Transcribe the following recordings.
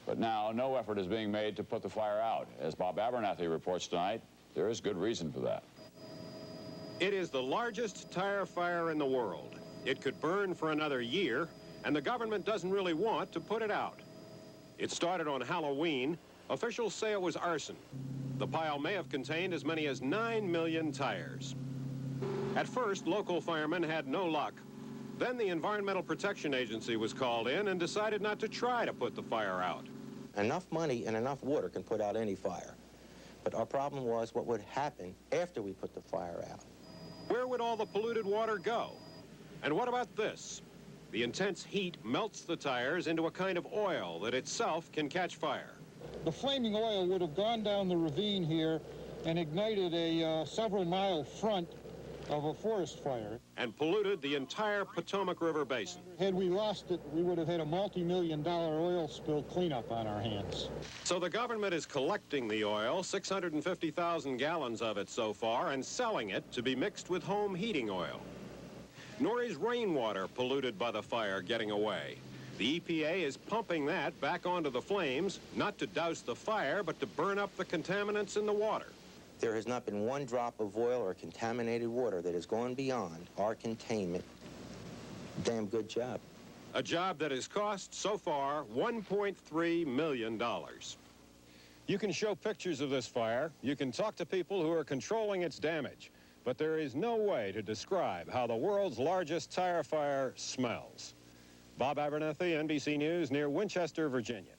But now no effort is being made to put the fire out. As Bob Abernathy reports tonight, there is good reason for that. It is the largest tire fire in the world. It could burn for another year, and the government doesn't really want to put it out. It started on Halloween. Officials say it was arson. The pile may have contained as many as 9 million tires. At first, local firemen had no luck. Then the Environmental Protection Agency was called in and decided not to try to put the fire out. Enough money and enough water can put out any fire. But our problem was what would happen after we put the fire out. Where would all the polluted water go? And what about this? The intense heat melts the tires into a kind of oil that itself can catch fire. The flaming oil would have gone down the ravine here and ignited a several-mile front of a forest fire. And polluted the entire Potomac River basin. Had we lost it, we would have had a multi-million-dollar oil spill cleanup on our hands. So the government is collecting the oil, 650,000 gallons of it so far, and selling it to be mixed with home heating oil. Nor is rainwater polluted by the fire getting away. The EPA is pumping that back onto the flames, not to douse the fire, but to burn up the contaminants in the water. There has not been one drop of oil or contaminated water that has gone beyond our containment. Damn good job. A job that has cost, so far, $1.3 million. You can show pictures of this fire. You can talk to people who are controlling its damage. But there is no way to describe how the world's largest tire fire smells. Bob Abernathy, NBC News, near Winchester, Virginia.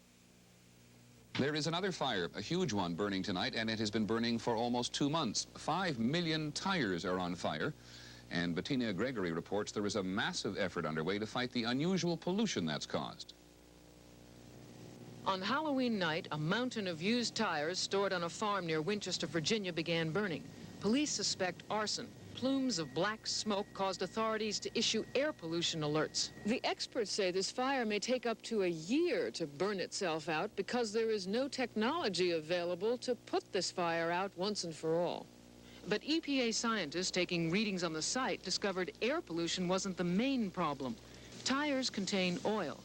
There is another fire, a huge one, burning tonight, and it has been burning for almost 2 months. 5 million tires are on fire, and Bettina Gregory reports there is a massive effort underway to fight the unusual pollution that's caused. On Halloween night, a mountain of used tires stored on a farm near Winchester, Virginia, began burning. Police suspect arson. Plumes of black smoke caused authorities to issue air pollution alerts. The experts say this fire may take up to a year to burn itself out because there is no technology available to put this fire out once and for all. But EPA scientists taking readings on the site discovered air pollution wasn't the main problem. Tires contain oil,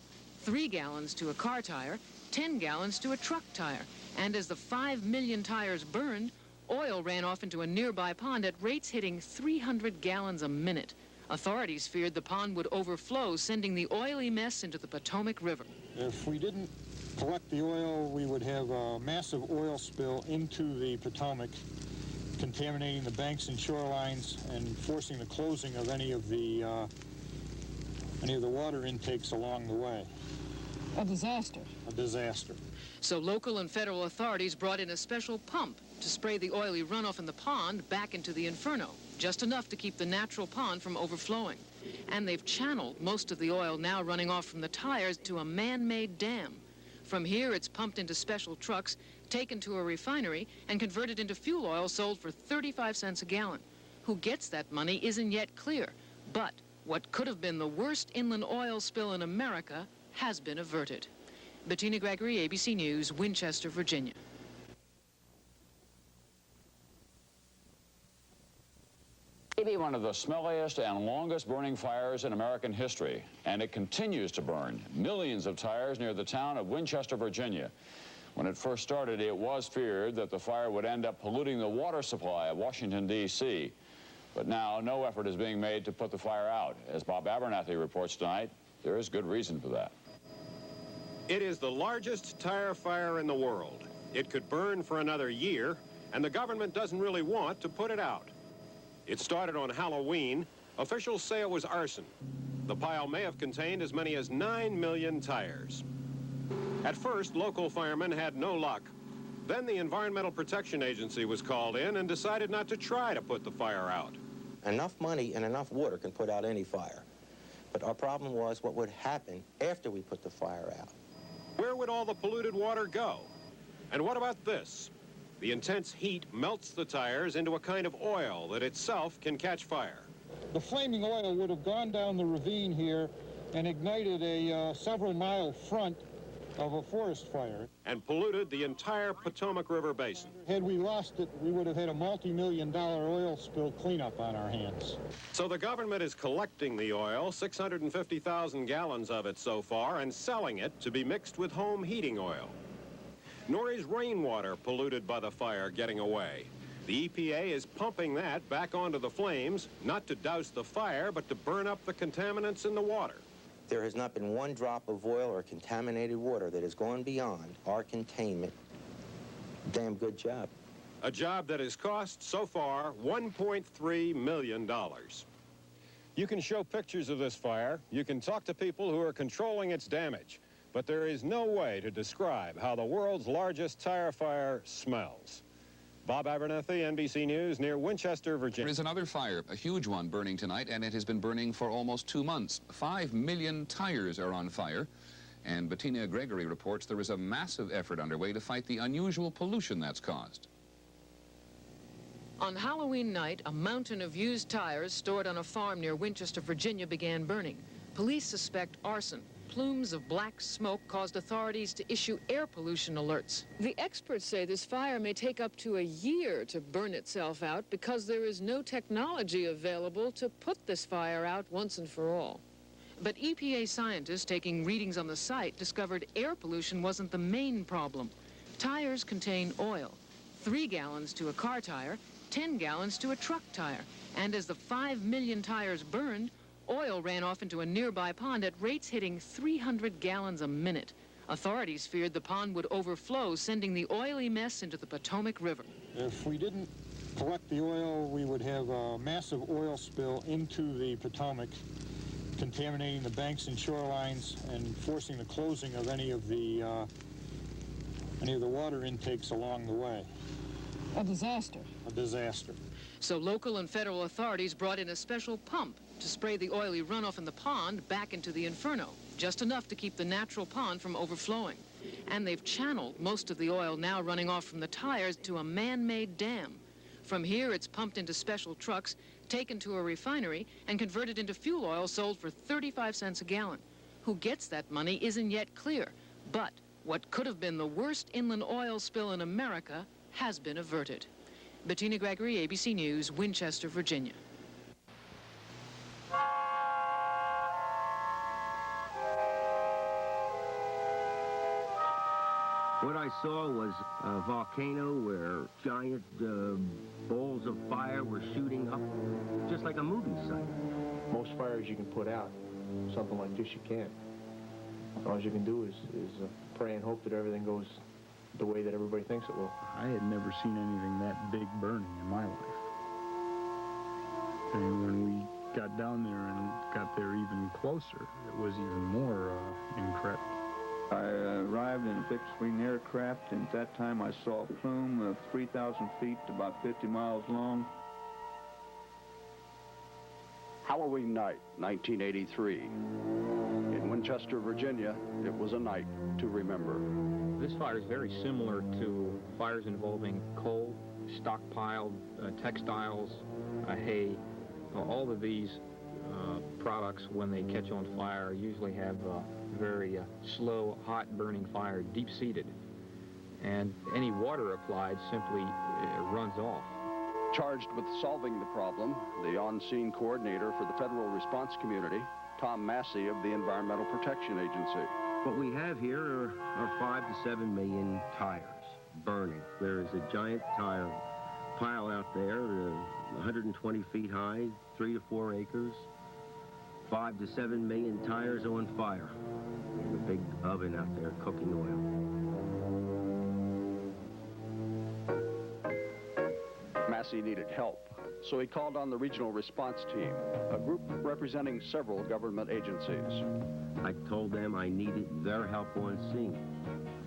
3 gallons to a car tire, 10 gallons to a truck tire. And as the 5 million tires burned, oil ran off into a nearby pond at rates hitting 300 gallons a minute. Authorities feared the pond would overflow, sending the oily mess into the Potomac River. If we didn't collect the oil, we would have a massive oil spill into the Potomac, contaminating the banks and shorelines and forcing the closing of any of the water intakes along the way. A disaster. A disaster. So local and federal authorities brought in a special pump to spray the oily runoff in the pond back into the inferno, just enough to keep the natural pond from overflowing. And they've channeled most of the oil now running off from the tires to a man-made dam. From here, it's pumped into special trucks, taken to a refinery, and converted into fuel oil sold for 35 cents a gallon. Who gets that money isn't yet clear, but what could have been the worst inland oil spill in America has been averted. Bettina Gregory, ABC News, Winchester, Virginia. Maybe one of the smelliest and longest burning fires in American history, and it continues to burn millions of tires near the town of Winchester, Virginia. When it first started, it was feared that the fire would end up polluting the water supply of Washington, D.C. But now no effort is being made to put the fire out. As Bob Abernathy reports tonight, there is good reason for that. It is the largest tire fire in the world. It could burn for another year, and the government doesn't really want to put it out. It started on Halloween. Officials say it was arson. The pile may have contained as many as 9 million tires. At first, local firemen had no luck. Then the Environmental Protection Agency was called in and decided not to try to put the fire out. Enough money and enough water can put out any fire. But our problem was what would happen after we put the fire out. Where would all the polluted water go? And what about this? The intense heat melts the tires into a kind of oil that itself can catch fire. The flaming oil would have gone down the ravine here and ignited a several-mile front of a forest fire. And polluted the entire Potomac River basin. Had we lost it, we would have had a multi-million-dollar oil spill cleanup on our hands. So the government is collecting the oil, 650,000 gallons of it so far, and selling it to be mixed with home heating oil. Nor is rainwater polluted by the fire getting away. The EPA is pumping that back onto the flames, not to douse the fire, but to burn up the contaminants in the water. There has not been one drop of oil or contaminated water that has gone beyond our containment. Damn good job. A job that has cost, so far, $1.3 million. You can show pictures of this fire. You can talk to people who are controlling its damage. But there is no way to describe how the world's largest tire fire smells. Bob Abernethy, NBC News, near Winchester, Virginia. There is another fire, a huge one, burning tonight, and it has been burning for almost 2 months. 5 million tires are on fire, and Bettina Gregory reports there is a massive effort underway to fight the unusual pollution that's caused. On Halloween night, a mountain of used tires stored on a farm near Winchester, Virginia, began burning. Police suspect arson. Plumes of black smoke caused authorities to issue air pollution alerts. The experts say this fire may take up to a year to burn itself out because there is no technology available to put this fire out once and for all. But EPA scientists taking readings on the site discovered air pollution wasn't the main problem. Tires contain oil, 3 gallons to a car tire, 10 gallons to a truck tire. And as the 5 million tires burned, oil ran off into a nearby pond at rates hitting 300 gallons a minute. Authorities feared the pond would overflow, sending the oily mess into the Potomac River. If we didn't collect the oil, we would have a massive oil spill into the Potomac, contaminating the banks and shorelines and forcing the closing of any of the water intakes along the way. A disaster. A disaster. So local and federal authorities brought in a special pump to spray the oily runoff in the pond back into the inferno, just enough to keep the natural pond from overflowing. And they've channeled most of the oil now running off from the tires to a man-made dam. From here, it's pumped into special trucks, taken to a refinery, and converted into fuel oil sold for 35 cents a gallon. Who gets that money isn't yet clear, but what could have been the worst inland oil spill in America has been averted. Bettina Gregory, ABC News, Winchester, Virginia. What I saw was a volcano where giant balls of fire were shooting up, just like a movie site. Most fires you can put out. Something like this you can't. All you can do is pray and hope that everything goes the way that everybody thinks it will. I had never seen anything that big burning in my life. And when we got down there and got there even closer, it was even more incredible. I arrived in a fixed-wing aircraft, and at that time I saw a plume of 3,000 feet, about 50 miles long. Halloween night, 1983. In Winchester, Virginia, it was a night to remember. This fire is very similar to fires involving coal, stockpiled textiles, hay. All of these products, when they catch on fire, usually have very slow, hot burning fire, deep-seated. And any water applied simply runs off. Charged with solving the problem, the on-scene coordinator for the federal response community, Tom Massey of the Environmental Protection Agency. What we have here are 5 to 7 million tires burning. There is a giant tire pile out there, 120 feet high, 3 to 4 acres. 5 to 7 million tires on fire. There's a big oven out there cooking oil. Massey needed help, so he called on the regional response team, a group representing several government agencies. I told them I needed their help on scene.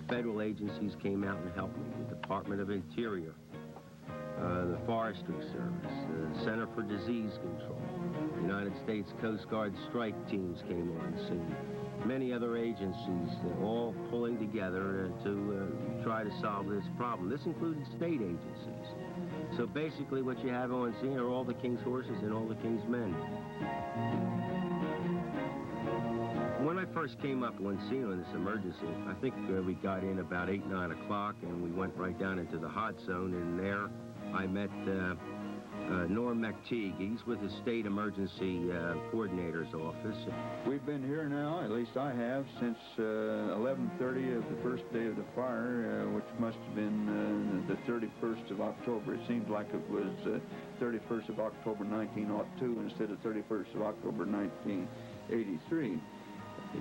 Federal agencies came out and helped me. The Department of Interior, the Forestry Service, the Center for Disease Control, the United States Coast Guard strike teams came on scene. Many other agencies, all pulling together to try to solve this problem. This included state agencies. So basically what you have on scene are all the king's horses and all the king's men. When I first came up to Encino in this emergency, I think we got in about 8, 9 o'clock, and we went right down into the hot zone, and there I met Norm McTeague. He's with the State Emergency Coordinator's office. We've been here now, at least I have, since 11:30 of the first day of the fire, which must have been the 31st of October. It seems like it was 31st of October 1902 instead of 31st of October 1983.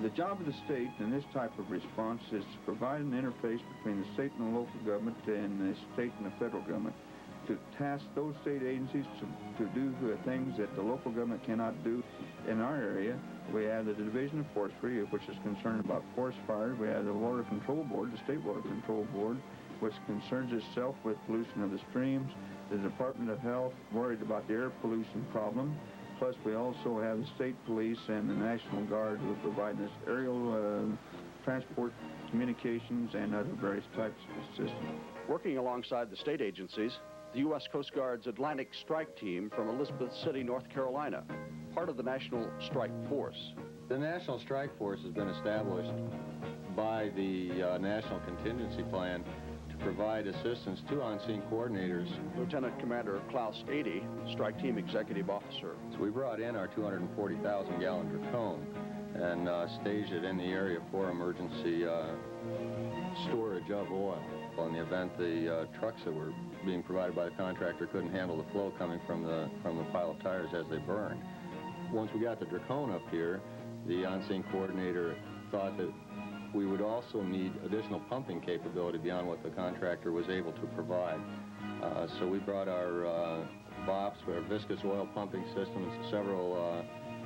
The job of the state in this type of response is to provide an interface between the state and the local government and the state and the federal government, to task those state agencies to do the things that the local government cannot do. In our area, we have the Division of Forestry, which is concerned about forest fires. We have the Water Control Board, the State Water Control Board, which concerns itself with pollution of the streams. The Department of Health, worried about the air pollution problem. Plus, we also have the state police and the National Guard who provide us aerial transport, communications, and other various types of systems. Working alongside the state agencies, the U.S. Coast Guard's Atlantic Strike Team from Elizabeth City, North Carolina, part of the National Strike Force. The National Strike Force has been established by the National Contingency Plan to provide assistance to on-scene coordinators. Lieutenant Commander Klaus Ady, Strike Team Executive Officer. So we brought in our 240,000-gallon Dracone and staged it in the area for emergency storage of oil. In the event the trucks that were being provided by the contractor couldn't handle the flow coming from the pile of tires as they burned. Once we got the Dracone up here, the on-scene coordinator thought that we would also need additional pumping capability beyond what the contractor was able to provide. So we brought our VOPS, our viscous oil pumping systems, several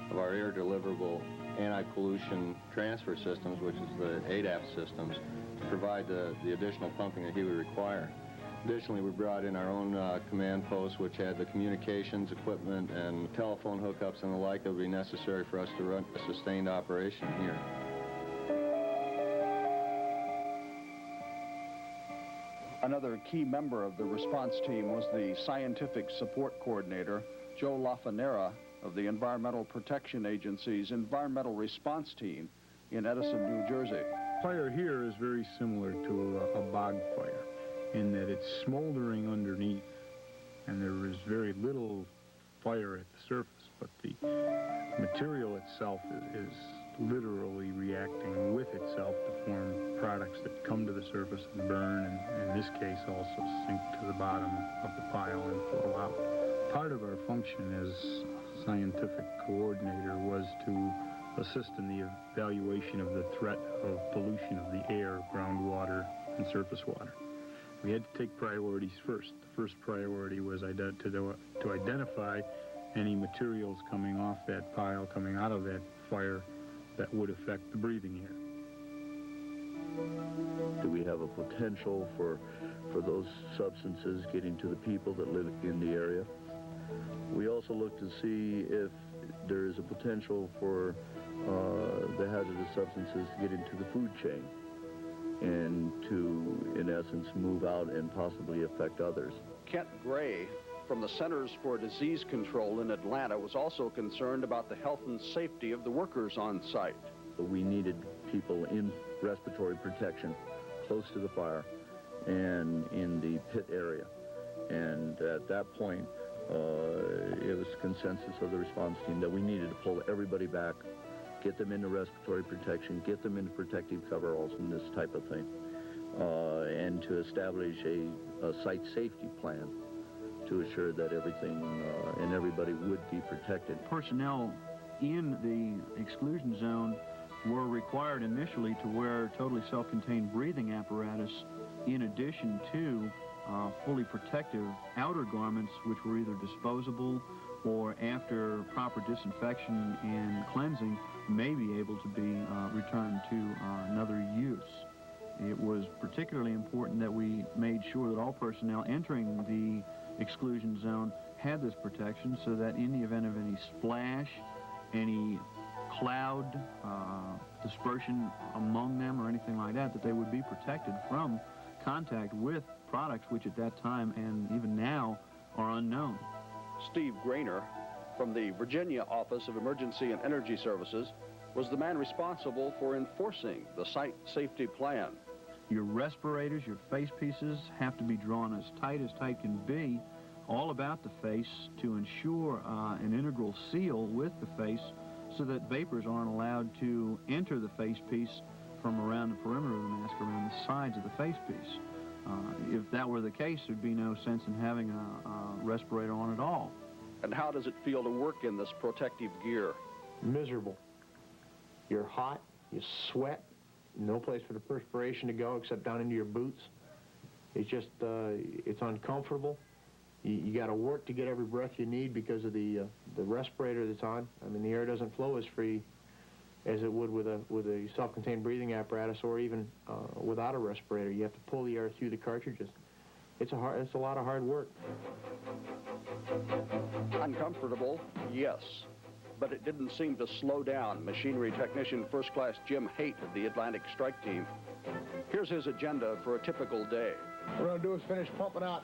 of our air-deliverable anti-pollution transfer systems, which is the ADAP systems, to provide the additional pumping that he would require. Additionally, we brought in our own command post, which had the communications equipment and telephone hookups and the like that would be necessary for us to run a sustained operation here. Another key member of the response team was the Scientific Support Coordinator, Joe LaFonera, of the Environmental Protection Agency's Environmental Response Team in Edison, New Jersey. Fire here is very similar to a bog fire in that it's smoldering underneath and there is very little fire at the surface, but the material itself is literally reacting with itself to form products that come to the surface and burn, and in this case also sink to the bottom of the pile and flow out. Part of our function as scientific coordinator was to assist in the evaluation of the threat of pollution of the air, groundwater, and surface water. We had to take priorities first. The first priority was to identify any materials coming off that pile, coming out of that fire, that would affect the breathing air. Do we have a potential for those substances getting to the people that live in the area? We also look to see if there is a potential for the hazardous substances to get into the food chain and to, in essence, move out and possibly affect others. Kent Gray from the Centers for Disease Control in Atlanta was also concerned about the health and safety of the workers on site. We needed people in respiratory protection close to the fire and in the pit area. And at that point, it was consensus of the response team that we needed to pull everybody back, get them into respiratory protection, get them into protective coveralls and this type of thing, and to establish a site safety plan to assure that everything and everybody would be protected. Personnel in the exclusion zone were required initially to wear totally self-contained breathing apparatus in addition to fully protective outer garments, which were either disposable or after proper disinfection and cleansing may be able to be returned to another use. It was particularly important that we made sure that all personnel entering the exclusion zone had this protection so that in the event of any splash, any cloud dispersion among them or anything like that, that they would be protected from contact with products which at that time and even now are unknown. Steve Grainer from the Virginia Office of Emergency and Energy Services was the man responsible for enforcing the site safety plan. Your respirators, your face pieces have to be drawn as tight can be, all about the face to ensure an integral seal with the face so that vapors aren't allowed to enter the face piece from around the perimeter of the mask, around the sides of the face piece. If that were the case, there'd be no sense in having a respirator on at all. And how does it feel to work in this protective gear? Miserable. You're hot, you sweat, no place for the perspiration to go except down into your boots. It's just, it's uncomfortable. You got to work to get every breath you need because of the respirator that's on. I mean, the air doesn't flow as free as it would with a self-contained breathing apparatus, or even without a respirator. You have to pull the air through the cartridges. It's a lot of hard work. Uncomfortable, yes, but it didn't seem to slow down machinery technician first class Jim Haight of the Atlantic Strike Team. Here's his agenda for a typical day. What we're going to do is finish pumping out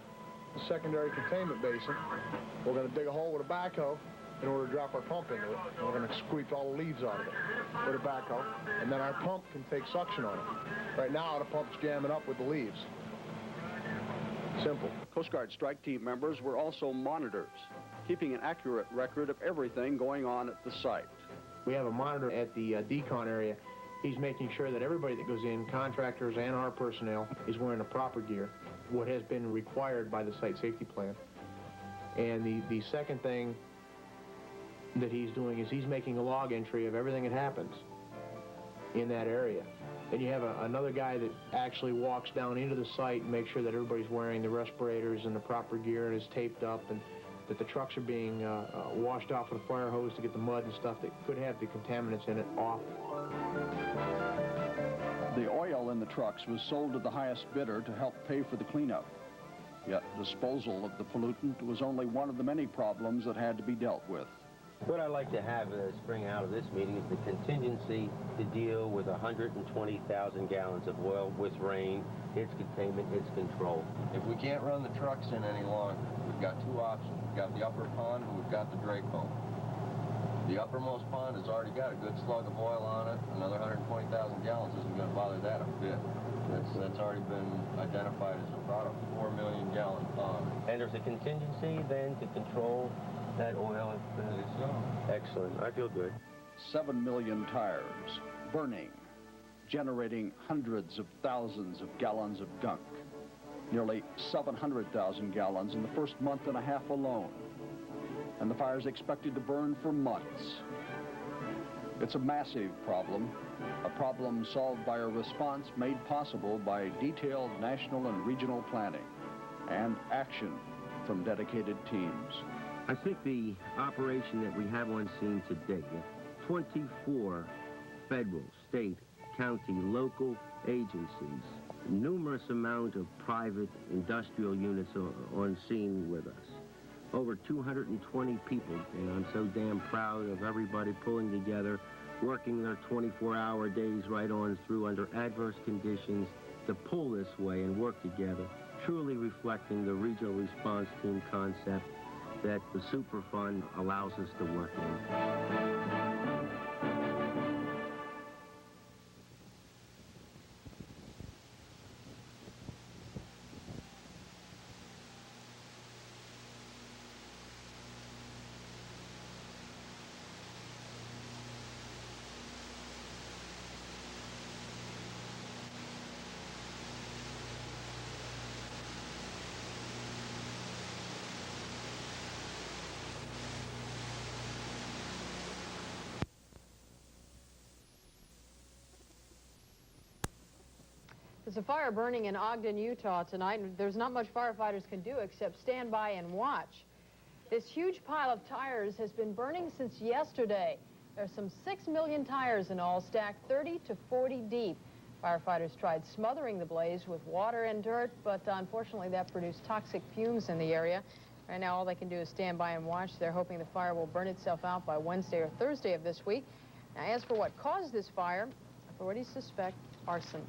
the secondary containment basin. We're going to dig a hole with a backhoe in order to drop our pump into it. And we're going to sweep all the leaves out of it with a backhoe, and then our pump can take suction on it. Right now, the pump's jamming up with the leaves. Simple. Coast Guard Strike Team members were also monitors, keeping an accurate record of everything going on at the site. We have a monitor at the decon area. He's making sure that everybody that goes in, contractors and our personnel, is wearing the proper gear, what has been required by the site safety plan. And the second thing that he's doing is he's making a log entry of everything that happens in that area. Then you have another guy that actually walks down into the site and makes sure that everybody's wearing the respirators and the proper gear and is taped up, and that the trucks are being washed off with a fire hose to get the mud and stuff that could have the contaminants in it off. The oil in the trucks was sold to the highest bidder to help pay for the cleanup. Yet disposal of the pollutant was only one of the many problems that had to be dealt with. What I'd like to have spring out of this meeting is the contingency to deal with 120,000 gallons of oil with rain, its containment, its control. If we can't run the trucks in any longer, we've got two options. We've got the upper pond and we've got the drake pump. The uppermost pond has already got a good slug of oil on it. Another 120,000 gallons isn't going to bother that a bit. That's already been identified as about a 4 million gallon pond. And there's a contingency then to control that oil if it's gone. Excellent. I feel good. 7 million tires, burning, generating hundreds of thousands of gallons of gunk. Nearly 700,000 gallons in the first month and a half alone. And the fire's expected to burn for months. It's a massive problem, a problem solved by a response made possible by detailed national and regional planning and action from dedicated teams. I think the operation that we have on scene today, 24 federal, state, county, local agencies, numerous amount of private industrial units on scene with us. Over 220 people, and I'm so damn proud of everybody pulling together, working their 24-hour days right on through under adverse conditions to pull this way and work together, truly reflecting the regional response team concept that the Superfund allows us to work in. There's a fire burning in Ogden, Utah tonight, and there's not much firefighters can do except stand by and watch. This huge pile of tires has been burning since yesterday. There's some 6 million tires in all, stacked 30 to 40 deep. Firefighters tried smothering the blaze with water and dirt, but unfortunately that produced toxic fumes in the area. Right now all they can do is stand by and watch. They're hoping the fire will burn itself out by Wednesday or Thursday of this week. Now, as for what caused this fire, authorities suspect arson.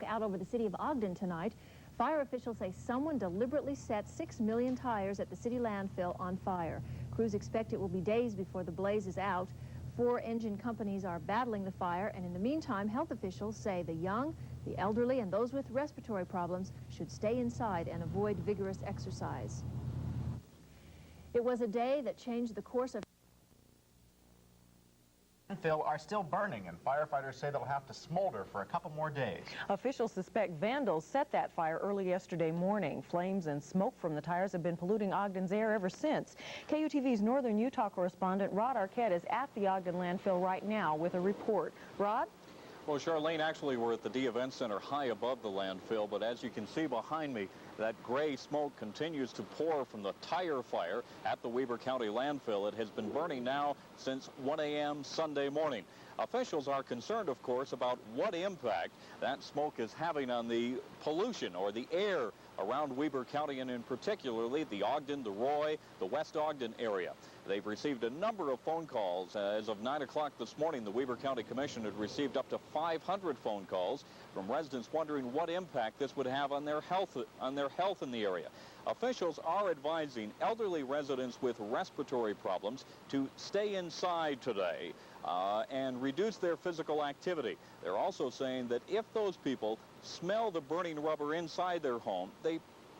Out over the city of Ogden tonight, fire officials say someone deliberately set 6 million tires at the city landfill on fire. Crews expect it will be days before the blaze is out. 4 engine companies are battling the fire, and in the meantime, health officials say the young, the elderly, and those with respiratory problems should stay inside and avoid vigorous exercise. It was a day that changed the course of landfill are still burning, and firefighters say they'll have to smolder for a couple more days. Officials suspect vandals set that fire early yesterday morning. Flames and smoke from the tires have been polluting Ogden's air ever since. KUTV's Northern Utah correspondent Rod Arquette is at the Ogden landfill right now with a report. Rod? Well, Charlene, actually we're at the D Event Center high above the landfill, but as you can see behind me, that gray smoke continues to pour from the tire fire at the Weber County landfill. It has been burning now since 1 a.m. Sunday morning. Officials are concerned, of course, about what impact that smoke is having on the pollution or the air around Weber County, and in particularly the Ogden, the Roy, the West Ogden area. They've received a number of phone calls. As of 9 o'clock this morning, the Weber County Commission had received up to 500 phone calls from residents wondering what impact this would have on their health in the area. Officials are advising elderly residents with respiratory problems to stay inside today and reduce their physical activity. They're also saying that if those people smell the burning rubber inside their home, they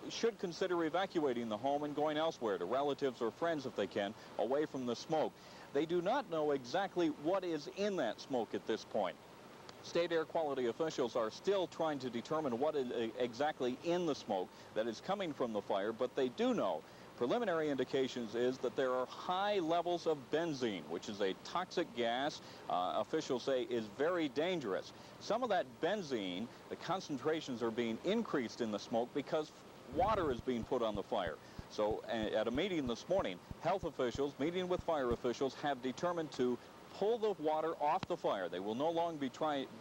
should consider evacuating the home and going elsewhere to relatives or friends if they can, away from the smoke. They do not know exactly what is in that smoke at this point. State air quality officials are still trying to determine what is exactly in the smoke that is coming from the fire, but they do know. Preliminary indications is that there are high levels of benzene, which is a toxic gas officials say is very dangerous. Some of that benzene, the concentrations are being increased in the smoke because water is being put on the fire. So at a meeting this morning, health officials, meeting with fire officials, have determined to pull the water off the fire. They will no longer be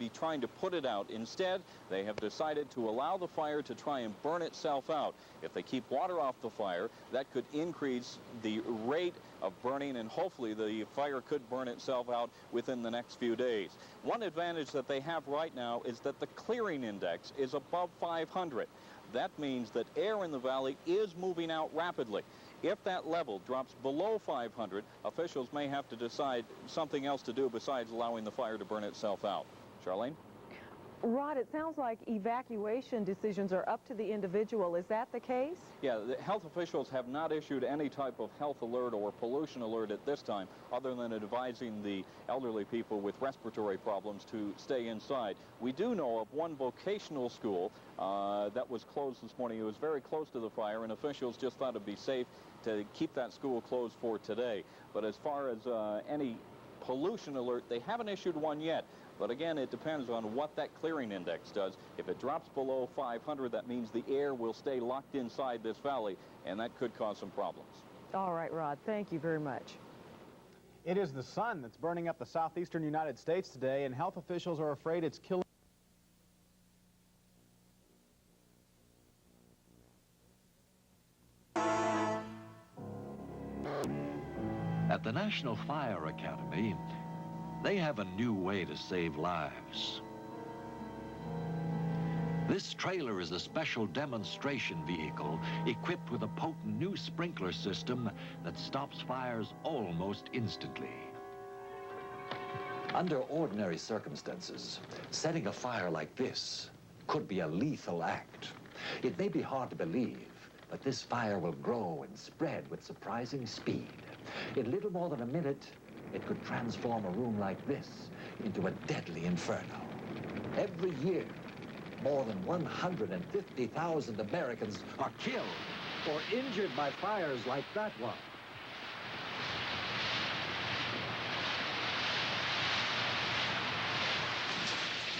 trying to put it out. Instead, they have decided to allow the fire to try and burn itself out. If they keep water off the fire, that could increase the rate of burning, and hopefully the fire could burn itself out within the next few days. One advantage that they have right now is that the clearing index is above 500. That means that air in the valley is moving out rapidly. If that level drops below 500, officials may have to decide something else to do besides allowing the fire to burn itself out. Charlene? Rod, it sounds like evacuation decisions are up to the individual. Is that the case? Yeah, the health officials have not issued any type of health alert or pollution alert at this time, other than advising the elderly people with respiratory problems to stay inside. We do know of one vocational school that was closed this morning. It was very close to the fire, and officials just thought it'd be safe to keep that school closed for today. But as far as any pollution alert, they haven't issued one yet. But again, it depends on what that clearing index does. If it drops below 500, that means the air will stay locked inside this valley, and that could cause some problems. All right, Rod, thank you very much. It is the sun that's burning up the southeastern United States today, and health officials are afraid it's killing. At the National Fire Academy, they have a new way to save lives. This trailer is a special demonstration vehicle equipped with a potent new sprinkler system that stops fires almost instantly. Under ordinary circumstances, setting a fire like this could be a lethal act. It may be hard to believe, but this fire will grow and spread with surprising speed. In little more than a minute, it could transform a room like this into a deadly inferno. Every year, more than 150,000 Americans are killed or injured by fires like that one.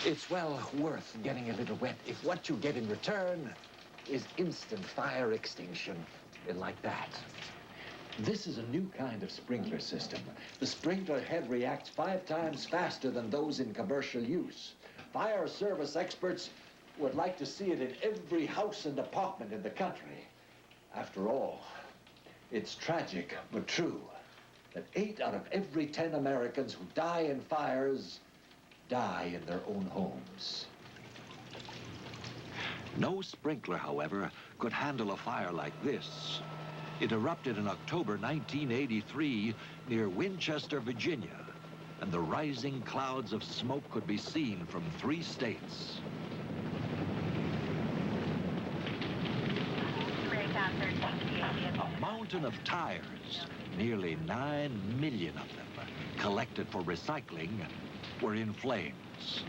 It's well worth getting a little wet if what you get in return is instant fire extinction like that. This is a new kind of sprinkler system. The sprinkler head reacts 5 times faster than those in commercial use. Fire service experts would like to see it in every house and apartment in the country. After all, it's tragic but true that 8 out of every 10 Americans who die in fires die in their own homes. No sprinkler, however, could handle a fire like this. It erupted in October 1983 near Winchester, Virginia. and the rising clouds of smoke could be seen from 3 states. A mountain of tires, nearly 9 million of them, collected for recycling, were in flames.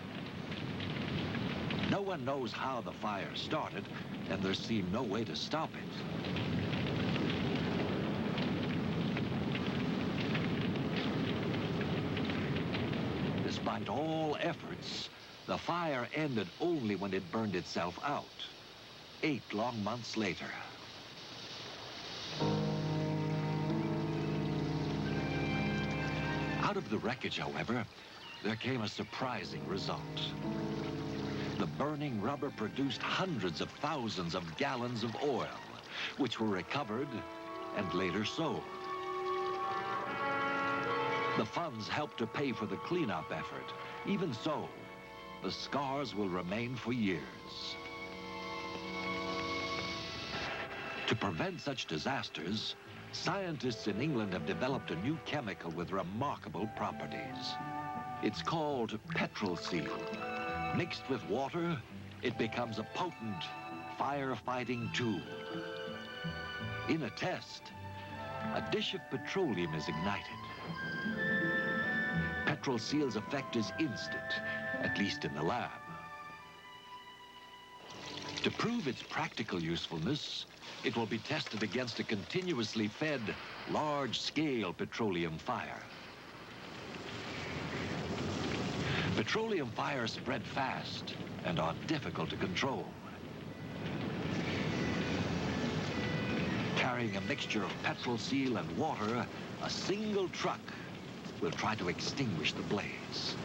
No one knows how the fire started, and there seemed no way to stop it. Despite all efforts, the fire ended only when it burned itself out, 8 long months later. Out of the wreckage, however, there came a surprising result. The burning rubber produced hundreds of thousands of gallons of oil, which were recovered and later sold. The funds helped to pay for the cleanup effort. Even so, the scars will remain for years. To prevent such disasters, scientists in England have developed a new chemical with remarkable properties. It's called petrol seal. Mixed with water, it becomes a potent firefighting tool. In a test, a dish of petroleum is ignited. Petrol seal's effect is instant, at least in the lab. To prove its practical usefulness, it will be tested against a continuously fed, large-scale petroleum fire. Petroleum fires spread fast and are difficult to control. Carrying a mixture of petrol seal and water, a single truck will try to extinguish the blaze.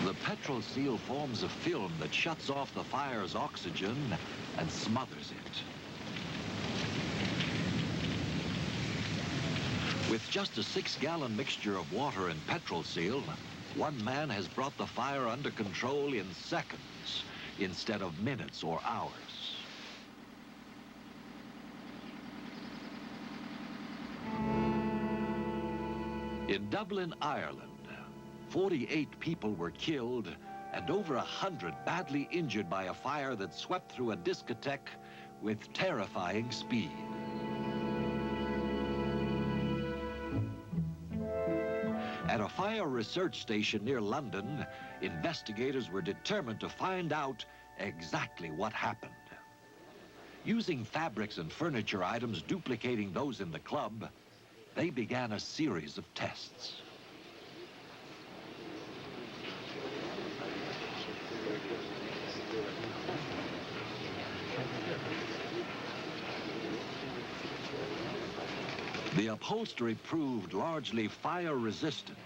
The petrol seal forms a film that shuts off the fire's oxygen and smothers it. With just a 6-gallon mixture of water and petrol seal, one man has brought the fire under control in seconds instead of minutes or hours. In Dublin, Ireland, 48 people were killed and over 100 badly injured by a fire that swept through a discotheque with terrifying speed. At a fire research station near London, investigators were determined to find out exactly what happened. Using fabrics and furniture items duplicating those in the club, they began a series of tests. The upholstery proved largely fire-resistant.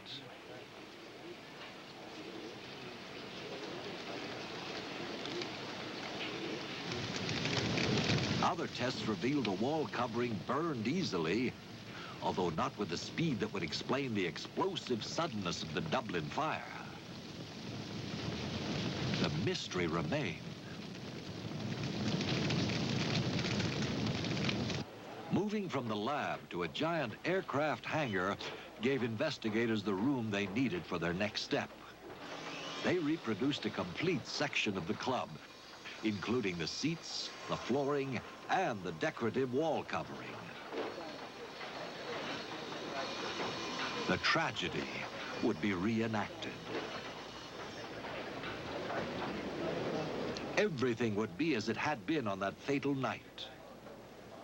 Other tests revealed a wall covering burned easily, although not with the speed that would explain the explosive suddenness of the Dublin fire. The mystery remained. Moving from the lab to a giant aircraft hangar gave investigators the room they needed for their next step. They reproduced a complete section of the club, including the seats, the flooring, and the decorative wall covering. The tragedy would be reenacted. Everything would be as it had been on that fatal night.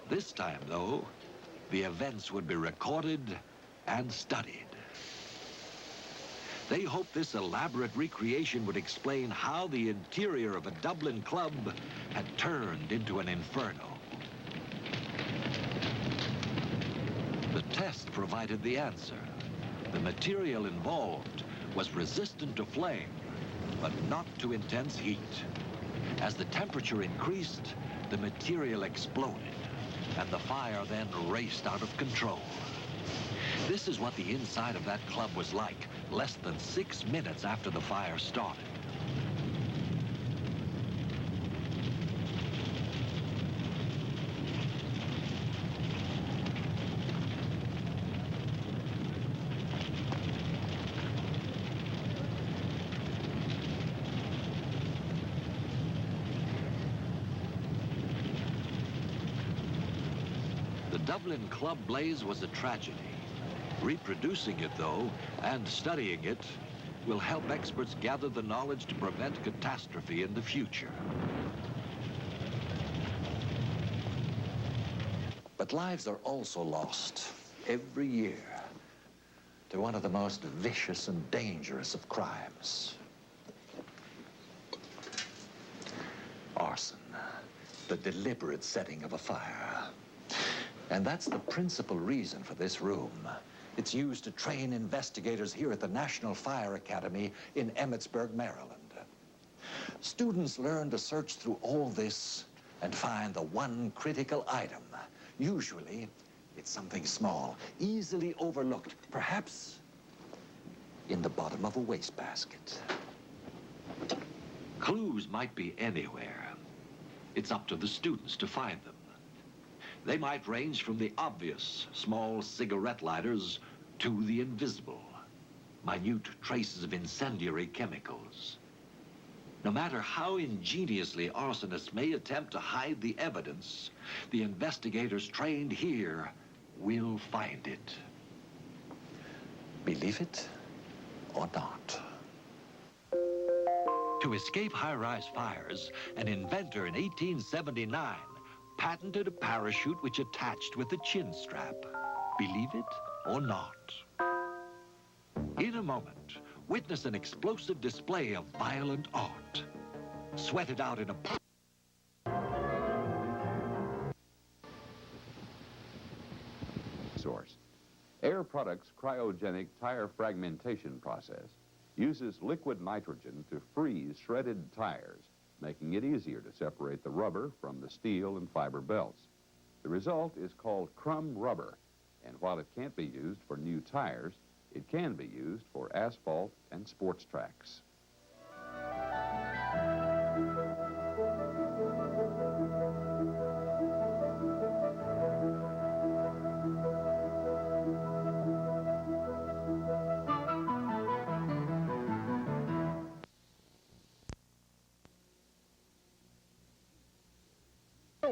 This time, though, the events would be recorded and studied. They hoped this elaborate recreation would explain how the interior of a Dublin club had turned into an inferno. The test provided the answer. The material involved was resistant to flame, but not to intense heat. As the temperature increased, the material exploded, and the fire then raced out of control. This is what the inside of that club was like less than 6 minutes after the fire started. Dublin Club blaze was a tragedy. Reproducing it, though, and studying it, will help experts gather the knowledge to prevent catastrophe in the future. But lives are also lost every year to one of the most vicious and dangerous of crimes. Arson, the deliberate setting of a fire. And that's the principal reason for this room. It's used to train investigators here at the National Fire Academy in Emmitsburg, Maryland. Students learn to search through all this and find the one critical item. Usually, it's something small, easily overlooked, perhaps in the bottom of a wastebasket. Clues might be anywhere. It's up to the students to find them. They might range from the obvious, small cigarette lighters, to the invisible, minute traces of incendiary chemicals. No matter how ingeniously arsonists may attempt to hide the evidence, the investigators trained here will find it. Believe it or not. To escape high-rise fires, an inventor in 1879 patented a parachute which attached with a chin strap. Believe it or not. In a moment, witness an explosive display of violent art. Sweated out in a... Source. Air Products cryogenic tire fragmentation process uses liquid nitrogen to freeze shredded tires, making it easier to separate the rubber from the steel and fiber belts. The result is called crumb rubber, and while it can't be used for new tires, it can be used for asphalt and sports tracks.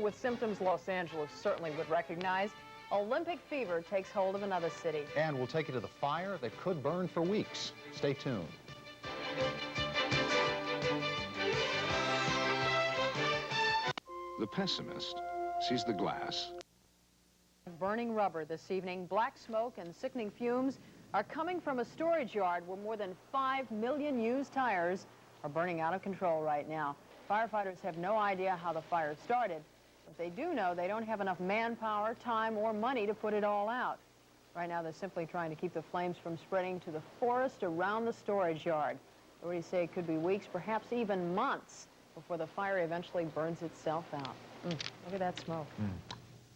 With symptoms Los Angeles certainly would recognize, Olympic fever takes hold of another city. And we'll take you to the fire that could burn for weeks. Stay tuned. The pessimist sees the glass. Burning rubber this evening. Black smoke and sickening fumes are coming from a storage yard where more than 5 million used tires are burning out of control right now. Firefighters have no idea how the fire started. But they do know they don't have enough manpower, time, or money to put it all out. Right now, they're simply trying to keep the flames from spreading to the forest around the storage yard. Authorities say it could be weeks, perhaps even months, before the fire eventually burns itself out. Look at that smoke.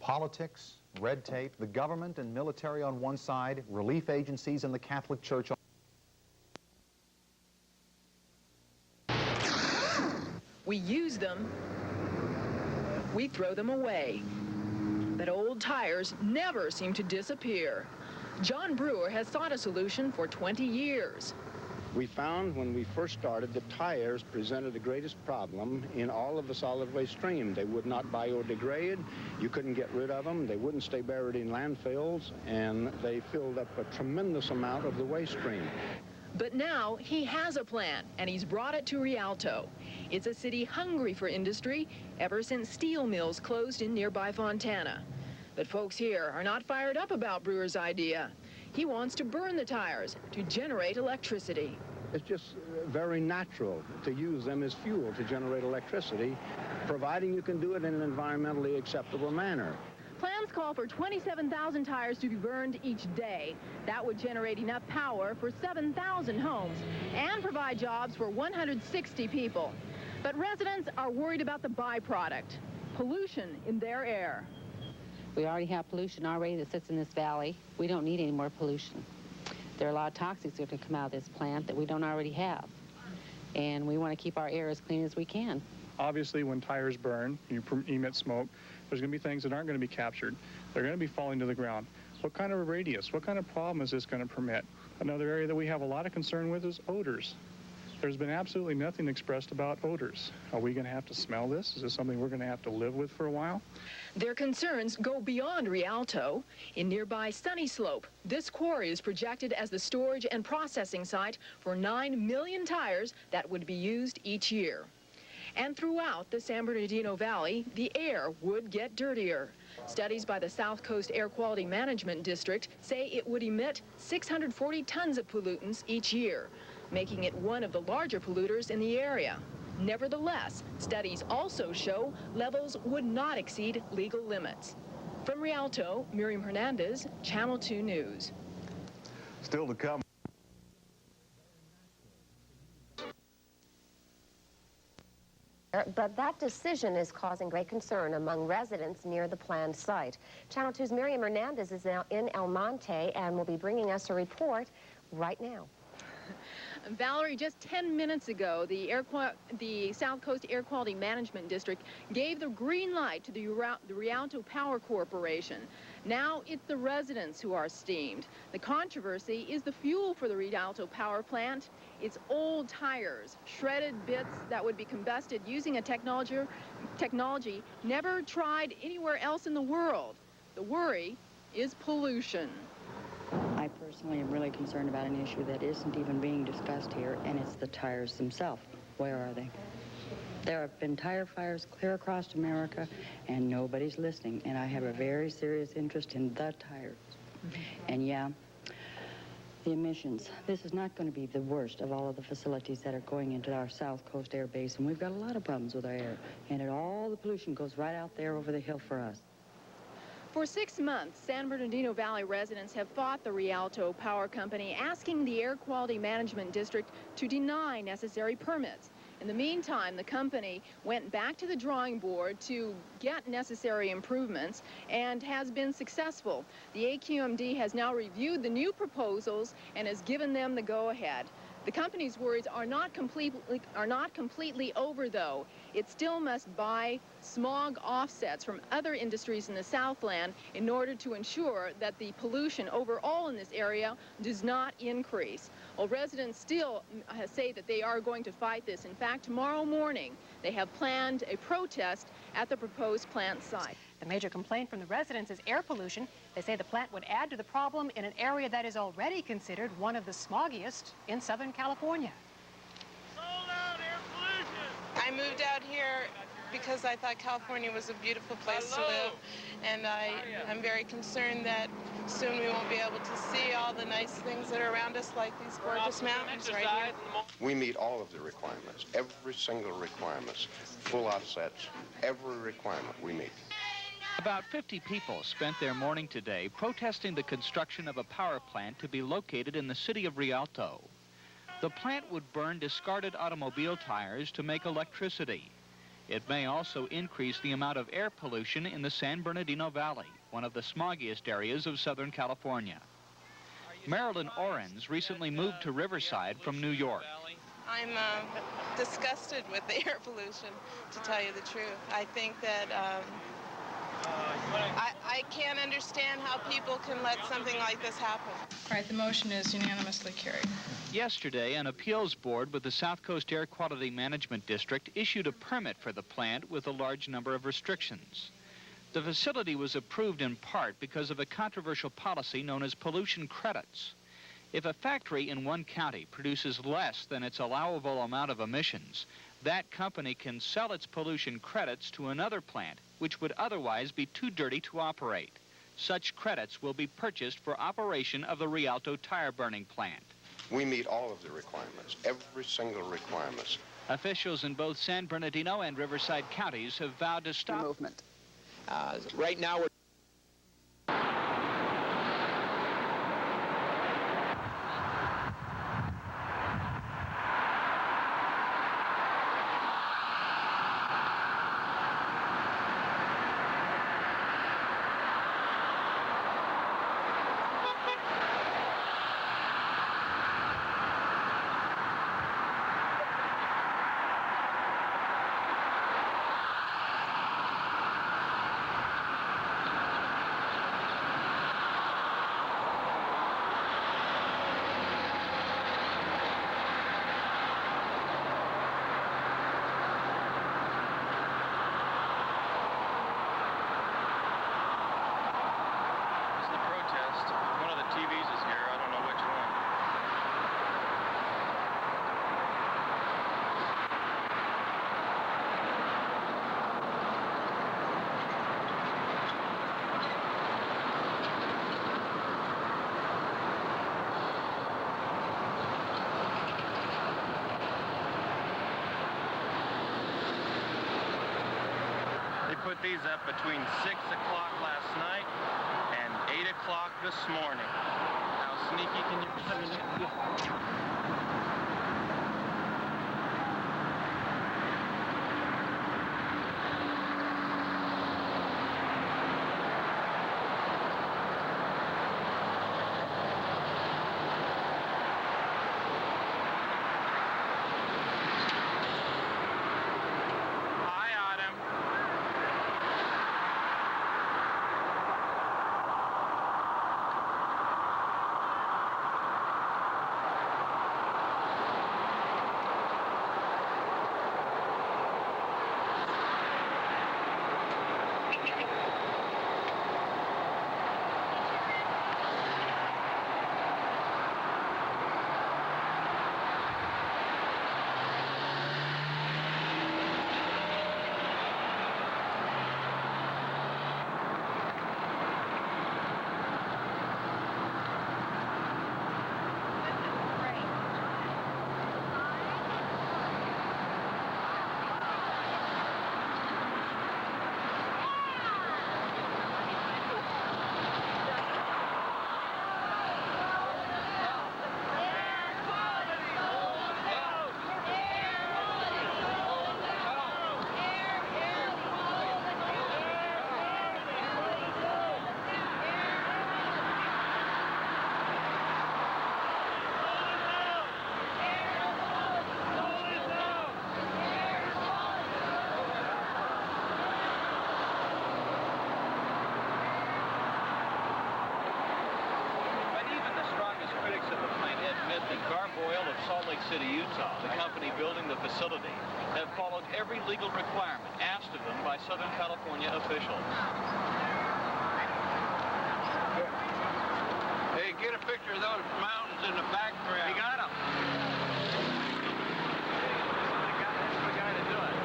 Politics, red tape, the government and military on one side, relief agencies and the Catholic Church on We use them, we throw them away. But old tires never seem to disappear. John Brewer has sought a solution for 20 years. We found when we first started that tires presented the greatest problem in all of the solid waste stream. They would not biodegrade, you couldn't get rid of them, they wouldn't stay buried in landfills, and they filled up a tremendous amount of the waste stream. But now he has a plan, and he's brought it to Rialto. It's a city hungry for industry ever since steel mills closed in nearby Fontana. But folks here are not fired up about Brewer's idea. He wants to burn the tires to generate electricity. It's just very natural to use them as fuel to generate electricity, providing you can do it in an environmentally acceptable manner. Plans call for 27,000 tires to be burned each day. That would generate enough power for 7,000 homes and provide jobs for 160 people. But residents are worried about the byproduct, pollution in their air. We already have pollution already that sits in this valley. We don't need any more pollution. There are a lot of toxics that can come out of this plant that we don't already have. And we want to keep our air as clean as we can. Obviously, when tires burn, you emit smoke, there's going to be things that aren't going to be captured. They're going to be falling to the ground. What kind of a radius, what kind of problem is this going to permit? Another area that we have a lot of concern with is odors. There's been absolutely nothing expressed about odors. Are we going to have to smell this? Is this something we're going to have to live with for a while? Their concerns go beyond Rialto. In nearby Sunny Slope, this quarry is projected as the storage and processing site for 9 million tires that would be used each year. And throughout the San Bernardino Valley, the air would get dirtier. Studies by the South Coast Air Quality Management District say it would emit 640 tons of pollutants each year, making it one of the larger polluters in the area. Nevertheless, studies also show levels would not exceed legal limits. From Rialto, Miriam Hernandez, Channel 2 News. Still to come. But that decision is causing great concern among residents near the planned site. Channel 2's Miriam Hernandez is now in El Monte and will be bringing us a report right now. Valerie, just 10 minutes ago, the South Coast Air Quality Management District gave the green light to the Rialto Power Corporation. Now it's the residents who are steamed. The controversy is the fuel for the Rialto power plant. It's old tires, shredded bits that would be combusted using a technology never tried anywhere else in the world. The worry is pollution. I personally am really concerned about an issue that isn't even being discussed here, and it's the tires themselves. Where are they? There have been tire fires clear across America, and nobody's listening, and I have a very serious interest in the tires. And yeah, the emissions. This is not going to be the worst of all of the facilities that are going into our South Coast Air Basin. We've got a lot of problems with our air, and all the pollution goes right out there over the hill for us. For 6 months, San Bernardino Valley residents have fought the Rialto Power Company, asking the Air Quality Management District to deny necessary permits. In the meantime, the company went back to the drawing board to get necessary improvements and has been successful. The AQMD has now reviewed the new proposals and has given them the go-ahead. The company's worries are not completely over, though. It still must buy smog offsets from other industries in the Southland in order to ensure that the pollution overall in this area does not increase. Well, residents still say that they are going to fight this. In fact, tomorrow morning, they have planned a protest at the proposed plant site. The major complaint from the residents is air pollution. They say the plant would add to the problem in an area that is already considered one of the smoggiest in Southern California. I moved out here because I thought California was a beautiful place to live, and I'm very concerned that soon we won't be able to see all the nice things that are around us, like these gorgeous mountains right here. We meet all of the requirements, every single requirements, full offsets, every requirement we meet. About 50 people spent their morning today protesting the construction of a power plant to be located in the city of Rialto. The plant would burn discarded automobile tires to make electricity. It may also increase the amount of air pollution in the San Bernardino Valley, one of the smoggiest areas of Southern California. Marilyn Orens recently moved to Riverside from New York. I'm disgusted with the air pollution, to tell you the truth. I think that I can't understand how people can let something like this happen. All right, the motion is unanimously carried. Yesterday, an appeals board with the South Coast Air Quality Management District issued a permit for the plant with a large number of restrictions. The facility was approved in part because of a controversial policy known as pollution credits. If a factory in one county produces less than its allowable amount of emissions, that company can sell its pollution credits to another plant, which would otherwise be too dirty to operate. Such credits will be purchased for operation of the Rialto tire burning plant. We meet all of the requirements, every single requirements. Officials in both San Bernardino and Riverside counties have vowed to stop movement. Right now, we're put these up between 6 o'clock last night and 8 o'clock this morning. How sneaky can you be? Salt Lake City, Utah, the company building the facility, have followed every legal requirement asked of them by Southern California officials. Hey, get a picture of those mountains in the background. You got them. That's the guy to do it.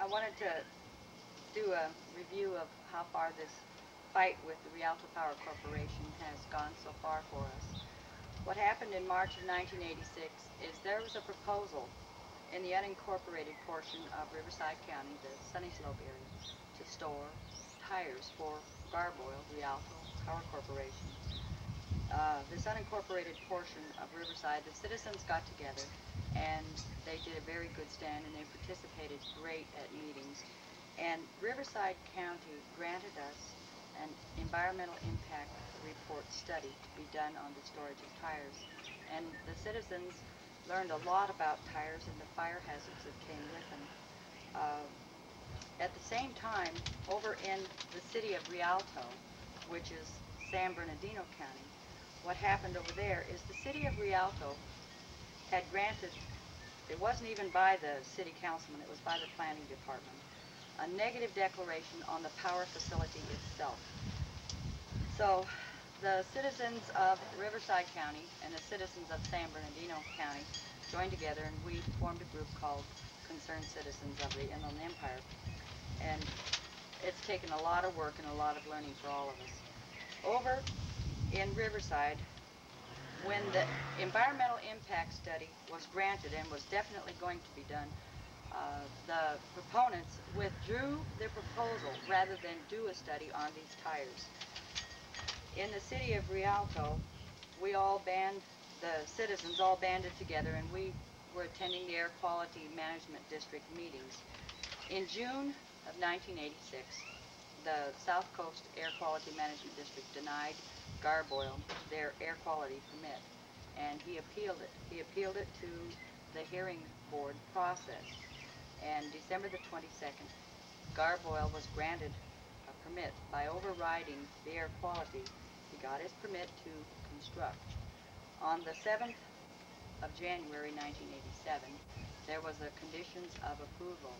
I wanted to do a review of how far this fight with the Rialto Power Corporation has gone so far for us. What happened in March of 1986 is there was a proposal in the unincorporated portion of Riverside County, the Sunny Slope area, to store tires for Garboil, Rialto Power Corporation. This unincorporated portion of Riverside, the citizens got together and they did a very good stand and they participated great at meetings. And Riverside County granted us an environmental impact report study to be done on the storage of tires. And the citizens learned a lot about tires and the fire hazards that came with them. At the same time, over in the city of Rialto, which is San Bernardino County, what happened over there is the city of Rialto had granted, it wasn't even by the city councilman, it was by the planning department, a negative declaration on the power facility itself. So the citizens of Riverside County and the citizens of San Bernardino County joined together and we formed a group called Concerned Citizens of the Inland Empire. And it's taken a lot of work and a lot of learning for all of us. Over in Riverside, when the environmental impact study was granted and was definitely going to be done, the proponents withdrew their proposal rather than do a study on these tires. In the city of Rialto, the citizens all banded together and we were attending the Air Quality Management District meetings. In June of 1986, the South Coast Air Quality Management District denied Garboil their air quality permit, and he appealed it. He appealed it to the hearing board process, and December the 22nd, Garboil was granted a permit by overriding the air quality. He got his permit to construct. On the 7th of January 1987, there was a conditions of approval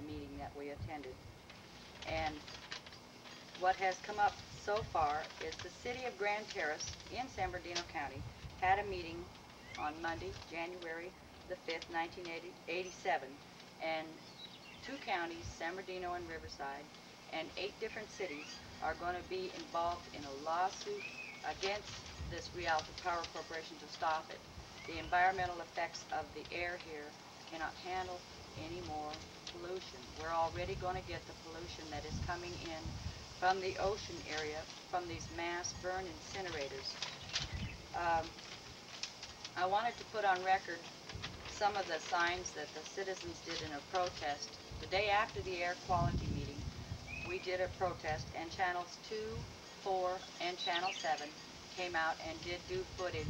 meeting that we attended. And what has come up so far is the city of Grand Terrace in San Bernardino County had a meeting on Monday, January the 5th, 1987, and 2 counties, San Bernardino and Riverside, and 8 different cities are going to be involved in a lawsuit against this Rialto Power Corporation to stop it. The environmental effects of the air here cannot handle any more pollution. We're already going to get the pollution that is coming in from the ocean area, from these mass burn incinerators. I wanted to put on record some of the signs that the citizens did in a protest. The day after the air quality meeting, we did a protest, and channels 2, 4, and channel 7 came out and did do footage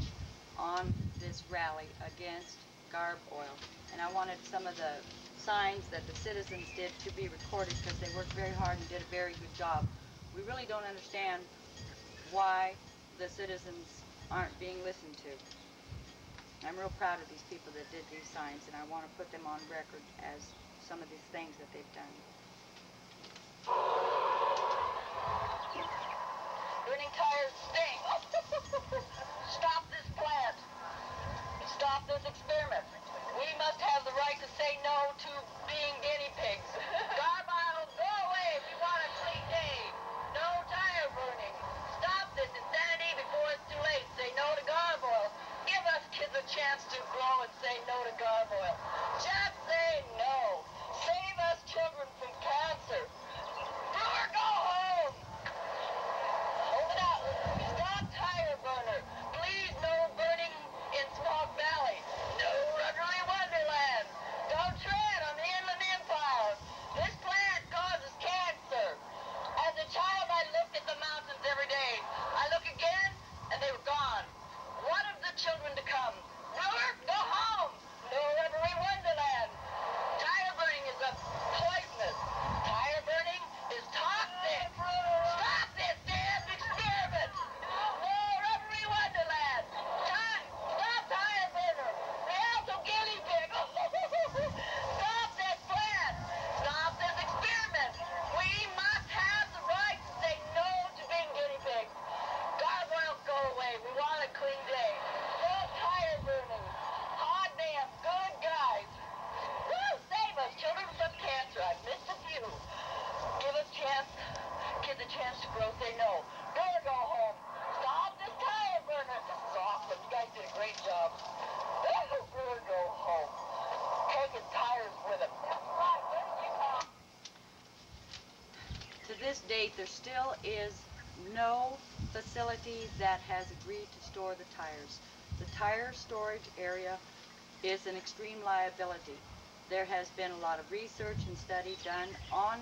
on this rally against garb oil. And I wanted some of the signs that the citizens did to be recorded because they worked very hard and did a very good job. We really don't understand why the citizens aren't being listened to. I'm real proud of these people that did these signs, and I want to put them on record as some of these things that they've done. Burning tires stink. Stop this plant. Stop this experiment. We must have the right to say no to being guinea pigs. Garb oil, go away if you want a clean day. No tire burning. Stop this insanity before it's too late. Say no to garb oil. Give us kids a chance to grow and say no to garb oil. Just say no. Save us children from cancer. Brewer, go home. Hold it out. Stop tire burner. Please, no burning in Smog Valley. No Ruggerly Wonderland. Don't tread on the Inland Empire. This plant causes cancer. As a child, I looked at the mountains every day. I look again, and they were gone. What of the children to come? Brewer, go home. No Ruggerly Wonderland. Tire burning is poisonous. Tire burning is toxic. Stop this damn experiment. No Ruggerly Wonderland. Stop tire burner. Rialto guinea pig. Stop this plant. Stop this experiment. We must have the right to say no to being guinea pigs. Garb oil, go away. We want a clean day. No tire burning. Hot damn good guys. Woo! Save us, children, from cancer. I've missed a few. Give us kids a chance to grow. Say no. Brewer, go home. Stop this tire burner. This is awesome. You guys did a great job. Brewer, go home. Take his tires with him. Right, where did you come? To this date, there still is no facility that has agreed to store the tires. The tire storage area is an extreme liability. There has been a lot of research and study done on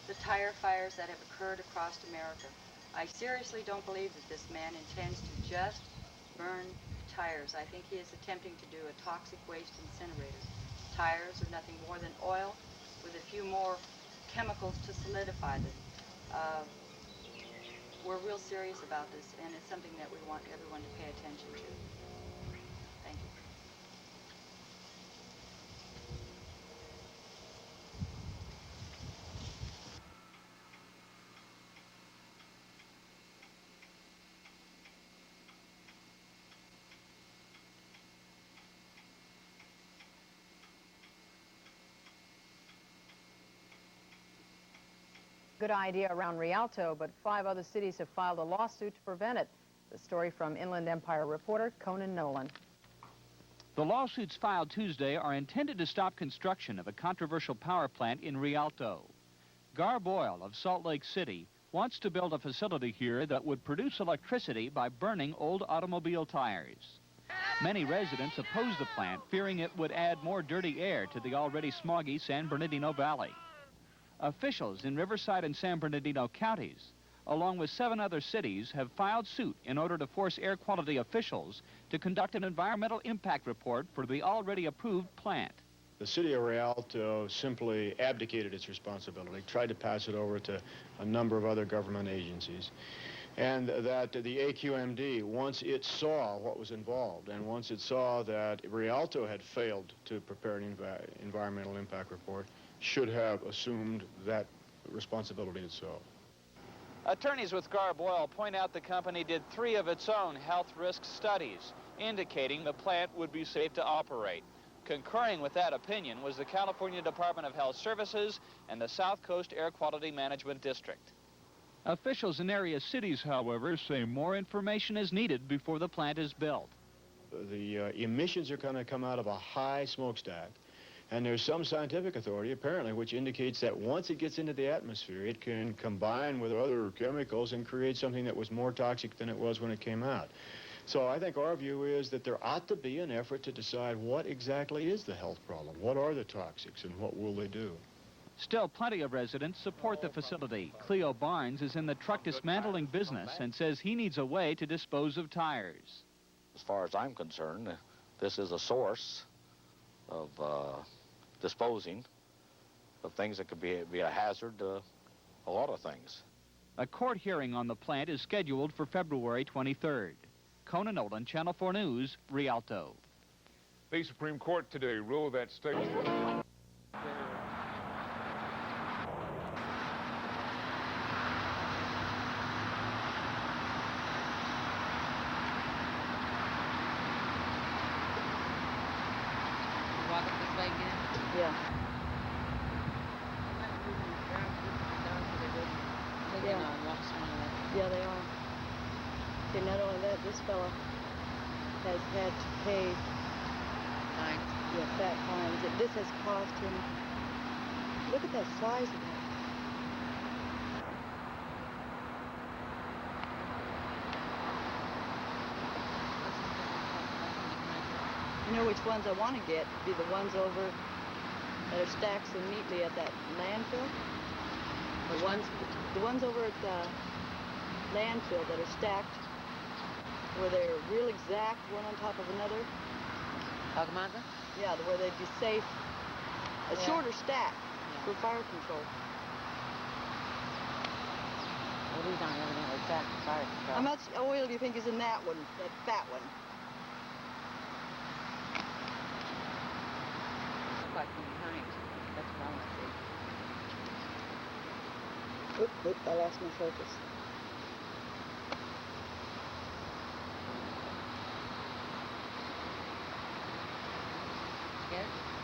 the tire fires that have occurred across America. I seriously don't believe that this man intends to just burn tires. I think he is attempting to do a toxic waste incinerator. Tires are nothing more than oil with a few more chemicals to solidify them. We're real serious about this, and it's something that we want everyone to pay attention to. Thank you. Good idea around Rialto, but 5 other cities have filed a lawsuit to prevent it. The story from Inland Empire reporter Conan Nolan. The lawsuits filed Tuesday are intended to stop construction of a controversial power plant in Rialto. Garb Oil of Salt Lake City wants to build a facility here that would produce electricity by burning old automobile tires. Many residents oppose the plant, fearing it would add more dirty air to the already smoggy San Bernardino Valley. Officials in Riverside and San Bernardino counties, along with 7 other cities, have filed suit in order to force air quality officials to conduct an environmental impact report for the already approved plant. The city of Rialto simply abdicated its responsibility, tried to pass it over to a number of other government agencies. And that the AQMD, once it saw what was involved, and once it saw that Rialto had failed to prepare an environmental impact report, should have assumed that responsibility itself. Attorneys with Garb Oil point out the company did 3 of its own health risk studies, indicating the plant would be safe to operate. Concurring with that opinion was the California Department of Health Services and the South Coast Air Quality Management District. Officials in area cities, however, say more information is needed before the plant is built. The emissions are going to come out of a high smokestack, and there's some scientific authority, apparently, which indicates that once it gets into the atmosphere, it can combine with other chemicals and create something that was more toxic than it was when it came out. So I think our view is that there ought to be an effort to decide what exactly is the health problem, what are the toxics, and what will they do. Still, plenty of residents support the facility. Cleo Barnes is in the truck dismantling business and says he needs a way to dispose of tires. As far as I'm concerned, this is a source of disposing of things that could be a hazard to a lot of things. A court hearing on the plant is scheduled for February 23rd. Conan Nolan, Channel 4 News, Rialto. The Supreme Court today ruled that states... Yeah. Yeah, they are. Okay, not only that, this fella has had to pay fat fines. This has cost him, look at that size of that. You know which ones I want to get? Be the ones over that are stacked so neatly at that landfill. The ones over at the landfill that are stacked where they're real exact, one on top of another. Algamanta? Yeah, where they'd be safe. A shorter stack for fire control. Well, these aren't evidently stacked for fire control. How much oil do you think is in that one, that fat one? Like from behind. That's what I want to see. Oop, I lost my focus.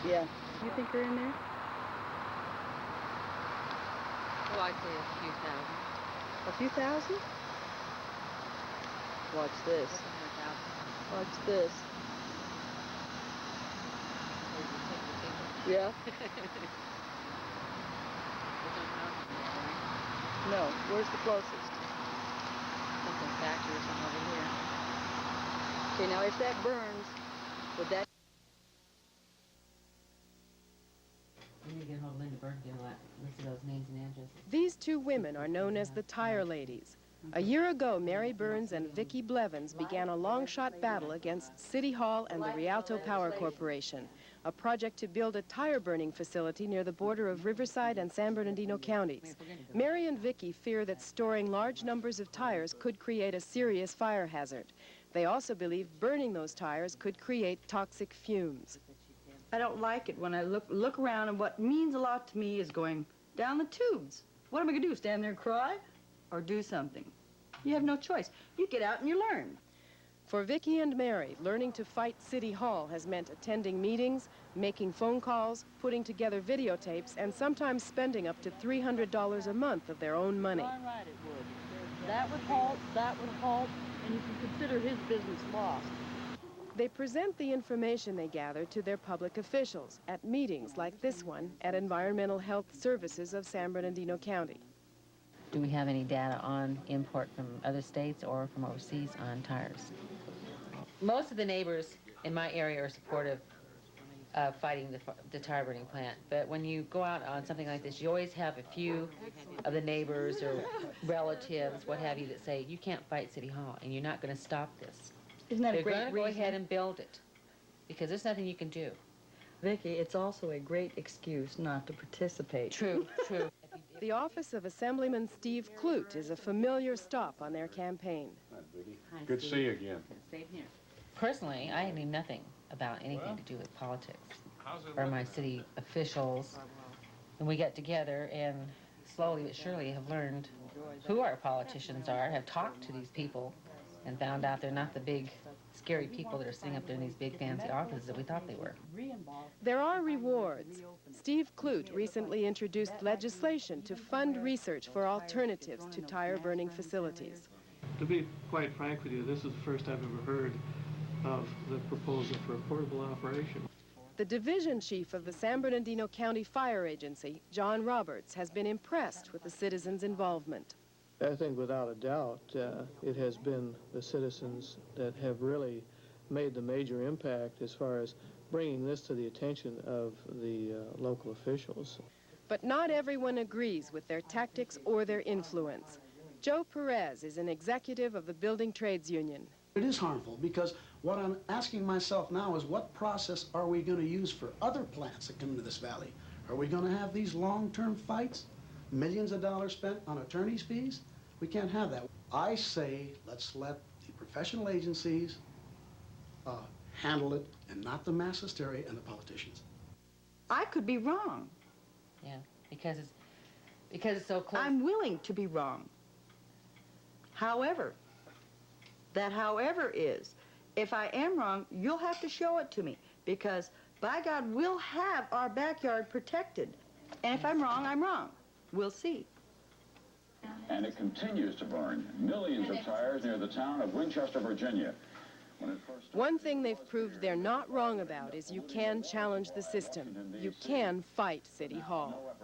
Yeah. You think they're in there? Well, I'd say a few thousand. A few thousand? Watch this. Watch this. Yeah. No. Where's the closest? Something factory or something over here. Okay, now if that burns, would that... We need to get a hold of Linda Burkdale, list those names and addresses. These 2 women are known as the Tire Ladies. A year ago, Mary Burns and Vicki Blevins began a long-shot battle against City Hall and the Rialto Power Corporation, a project to build a tire-burning facility near the border of Riverside and San Bernardino counties. Mary and Vicki fear that storing large numbers of tires could create a serious fire hazard. They also believe burning those tires could create toxic fumes. I don't like it when I look around, and what means a lot to me is going down the tubes. What am I going to do, stand there and cry? Or do something? You have no choice. You get out and you learn. For Vicki and Mary, learning to fight City Hall has meant attending meetings, making phone calls, putting together videotapes, and sometimes spending up to $300 a month of their own money. Darn right it would. That would halt, and you can consider his business lost. They present the information they gather to their public officials at meetings like this one at Environmental Health Services of San Bernardino County. Do we have any data on import from other states or from overseas on tires? Most of the neighbors in my area are supportive of fighting the tire burning plant. But when you go out on something like this, you always have a few of the neighbors or relatives, what have you, that say, you can't fight City Hall and you're not going to stop this. Isn't that a great reason? They're going to go ahead and build it because there's nothing you can do. Vicki, it's also a great excuse not to participate. True, true. The office of Assemblyman Steve Clute is a familiar stop on their campaign. Good to see you again. Same here. Personally, I knew nothing about anything to do with politics or my city officials. And we got together and slowly but surely have learned who our politicians are, have talked to these people, and found out they're not the big, scary people that are sitting up there in these big, fancy offices that we thought they were. There are rewards. Steve Clute recently introduced legislation to fund research for alternatives to tire-burning facilities. To be quite frank with you, this is the first I've ever heard of the proposal for a portable operation. The division chief of the San Bernardino County Fire Agency, John Roberts, has been impressed with the citizens' involvement. I think without a doubt it has been the citizens that have really made the major impact as far as bringing this to the attention of the local officials. But not everyone agrees with their tactics or their influence. Joe Perez is an executive of the Building Trades Union. It is harmful because what I'm asking myself now is what process are we going to use for other plants that come into this valley? Are we going to have these long-term fights? Millions of dollars spent on attorney's fees? We can't have that. I say let's let the professional agencies handle it and not the mass hysteria and the politicians. I could be wrong. Yeah, because it's so close. I'm willing to be wrong. However, that however is, if I am wrong, you'll have to show it to me because, by God, we'll have our backyard protected. And if I'm wrong, I'm wrong. We'll see. And it continues to burn millions of tires near the town of Winchester, Virginia. One thing they've proved they're not wrong about is you can challenge the system. You can fight City Hall.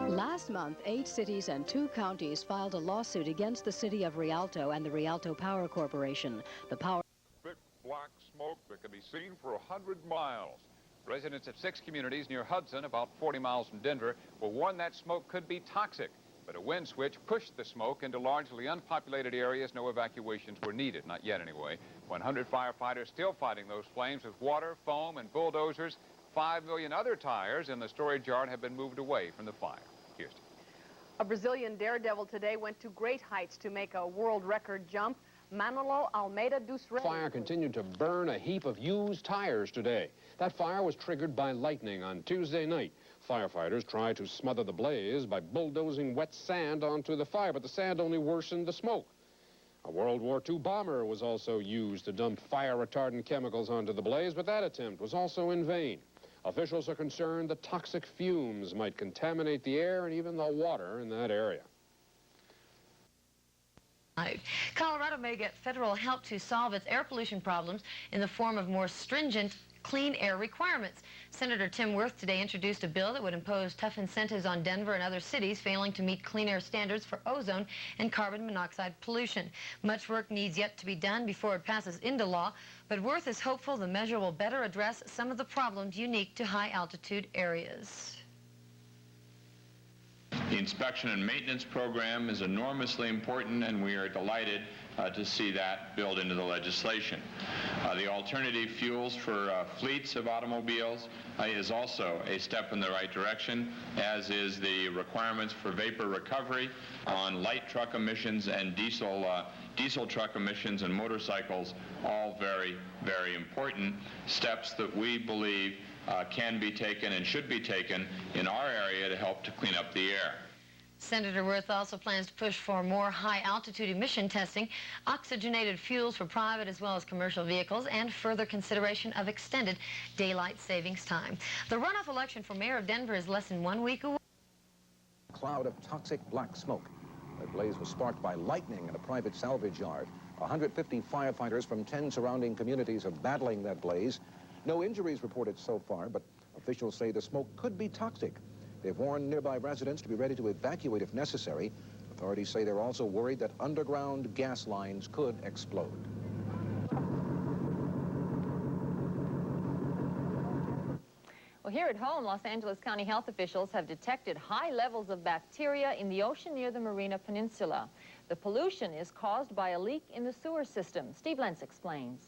Last month, 8 cities and 2 counties filed a lawsuit against the city of Rialto and the Rialto Power Corporation. The power... Thick black smoke that can be seen for 100 miles. Residents of 6 communities near Hudson, about 40 miles from Denver, were warned that smoke could be toxic. But a wind switch pushed the smoke into largely unpopulated areas. No evacuations were needed, not yet anyway. 100 firefighters still fighting those flames with water, foam, and bulldozers. 5 million other tires in the storage yard have been moved away from the fire. Here's Steve. A Brazilian daredevil today went to great heights to make a world record jump. Manolo Almeida dos Reis. Fire continued to burn a heap of used tires today. That fire was triggered by lightning on Tuesday night. Firefighters tried to smother the blaze by bulldozing wet sand onto the fire, but the sand only worsened the smoke. A World War II bomber was also used to dump fire-retardant chemicals onto the blaze, but that attempt was also in vain. Officials are concerned that toxic fumes might contaminate the air and even the water in that area. Colorado may get federal help to solve its air pollution problems in the form of more stringent clean air requirements. Senator Tim Wirth today introduced a bill that would impose tough incentives on Denver and other cities failing to meet clean air standards for ozone and carbon monoxide pollution. Much work needs yet to be done before it passes into law, but Wirth is hopeful the measure will better address some of the problems unique to high-altitude areas. The inspection and maintenance program is enormously important, and we are delighted to see that built into the legislation. The alternative fuels for fleets of automobiles is also a step in the right direction, as is the requirements for vapor recovery on light truck emissions and diesel truck emissions and motorcycles, all very, very important steps that we believe can be taken and should be taken in our area to help to clean up the air. Senator Wirth also plans to push for more high-altitude emission testing, oxygenated fuels for private as well as commercial vehicles, and further consideration of extended daylight savings time. The runoff election for mayor of Denver is less than 1 week away. A cloud of toxic black smoke. The blaze was sparked by lightning in a private salvage yard. 150 firefighters from 10 surrounding communities are battling that blaze. No injuries reported so far, but officials say the smoke could be toxic. They've warned nearby residents to be ready to evacuate if necessary. Authorities say they're also worried that underground gas lines could explode. Well, here at home, Los Angeles County health officials have detected high levels of bacteria in the ocean near the Marina Peninsula. The pollution is caused by a leak in the sewer system. Steve Lentz explains.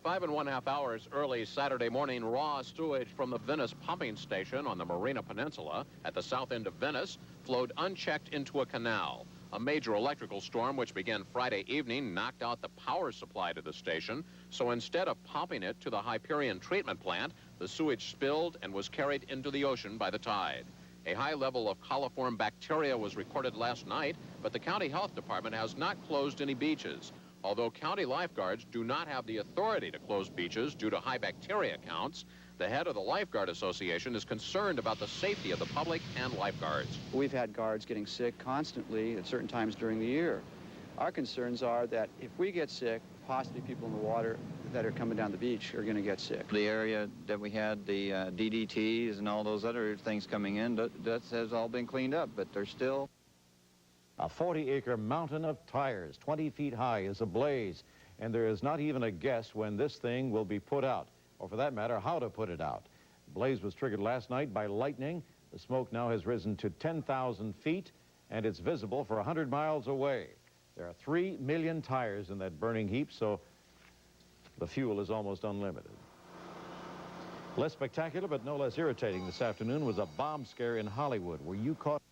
5½ hours early Saturday morning, raw sewage from the Venice pumping station on the Marina Peninsula at the south end of Venice flowed unchecked into a canal. A major electrical storm which began Friday evening knocked out the power supply to the station, so instead of pumping it to the Hyperion treatment plant, the sewage spilled and was carried into the ocean by the tide. A high level of coliform bacteria was recorded last night, but the county health department has not closed any beaches. Although county lifeguards do not have the authority to close beaches due to high bacteria counts, the head of the Lifeguard Association is concerned about the safety of the public and lifeguards. We've had guards getting sick constantly at certain times during the year. Our concerns are that if we get sick, possibly people in the water that are coming down the beach are going to get sick. The area that we had, the DDTs and all those other things coming in, that has all been cleaned up, but there's still... A 40-acre mountain of tires, 20 feet high, is ablaze, and there is not even a guess when this thing will be put out, or for that matter, how to put it out. The blaze was triggered last night by lightning. The smoke now has risen to 10,000 feet, and it's visible for 100 miles away. There are 3 million tires in that burning heap, so the fuel is almost unlimited. Less spectacular, but no less irritating this afternoon was a bomb scare in Hollywood, where you caught...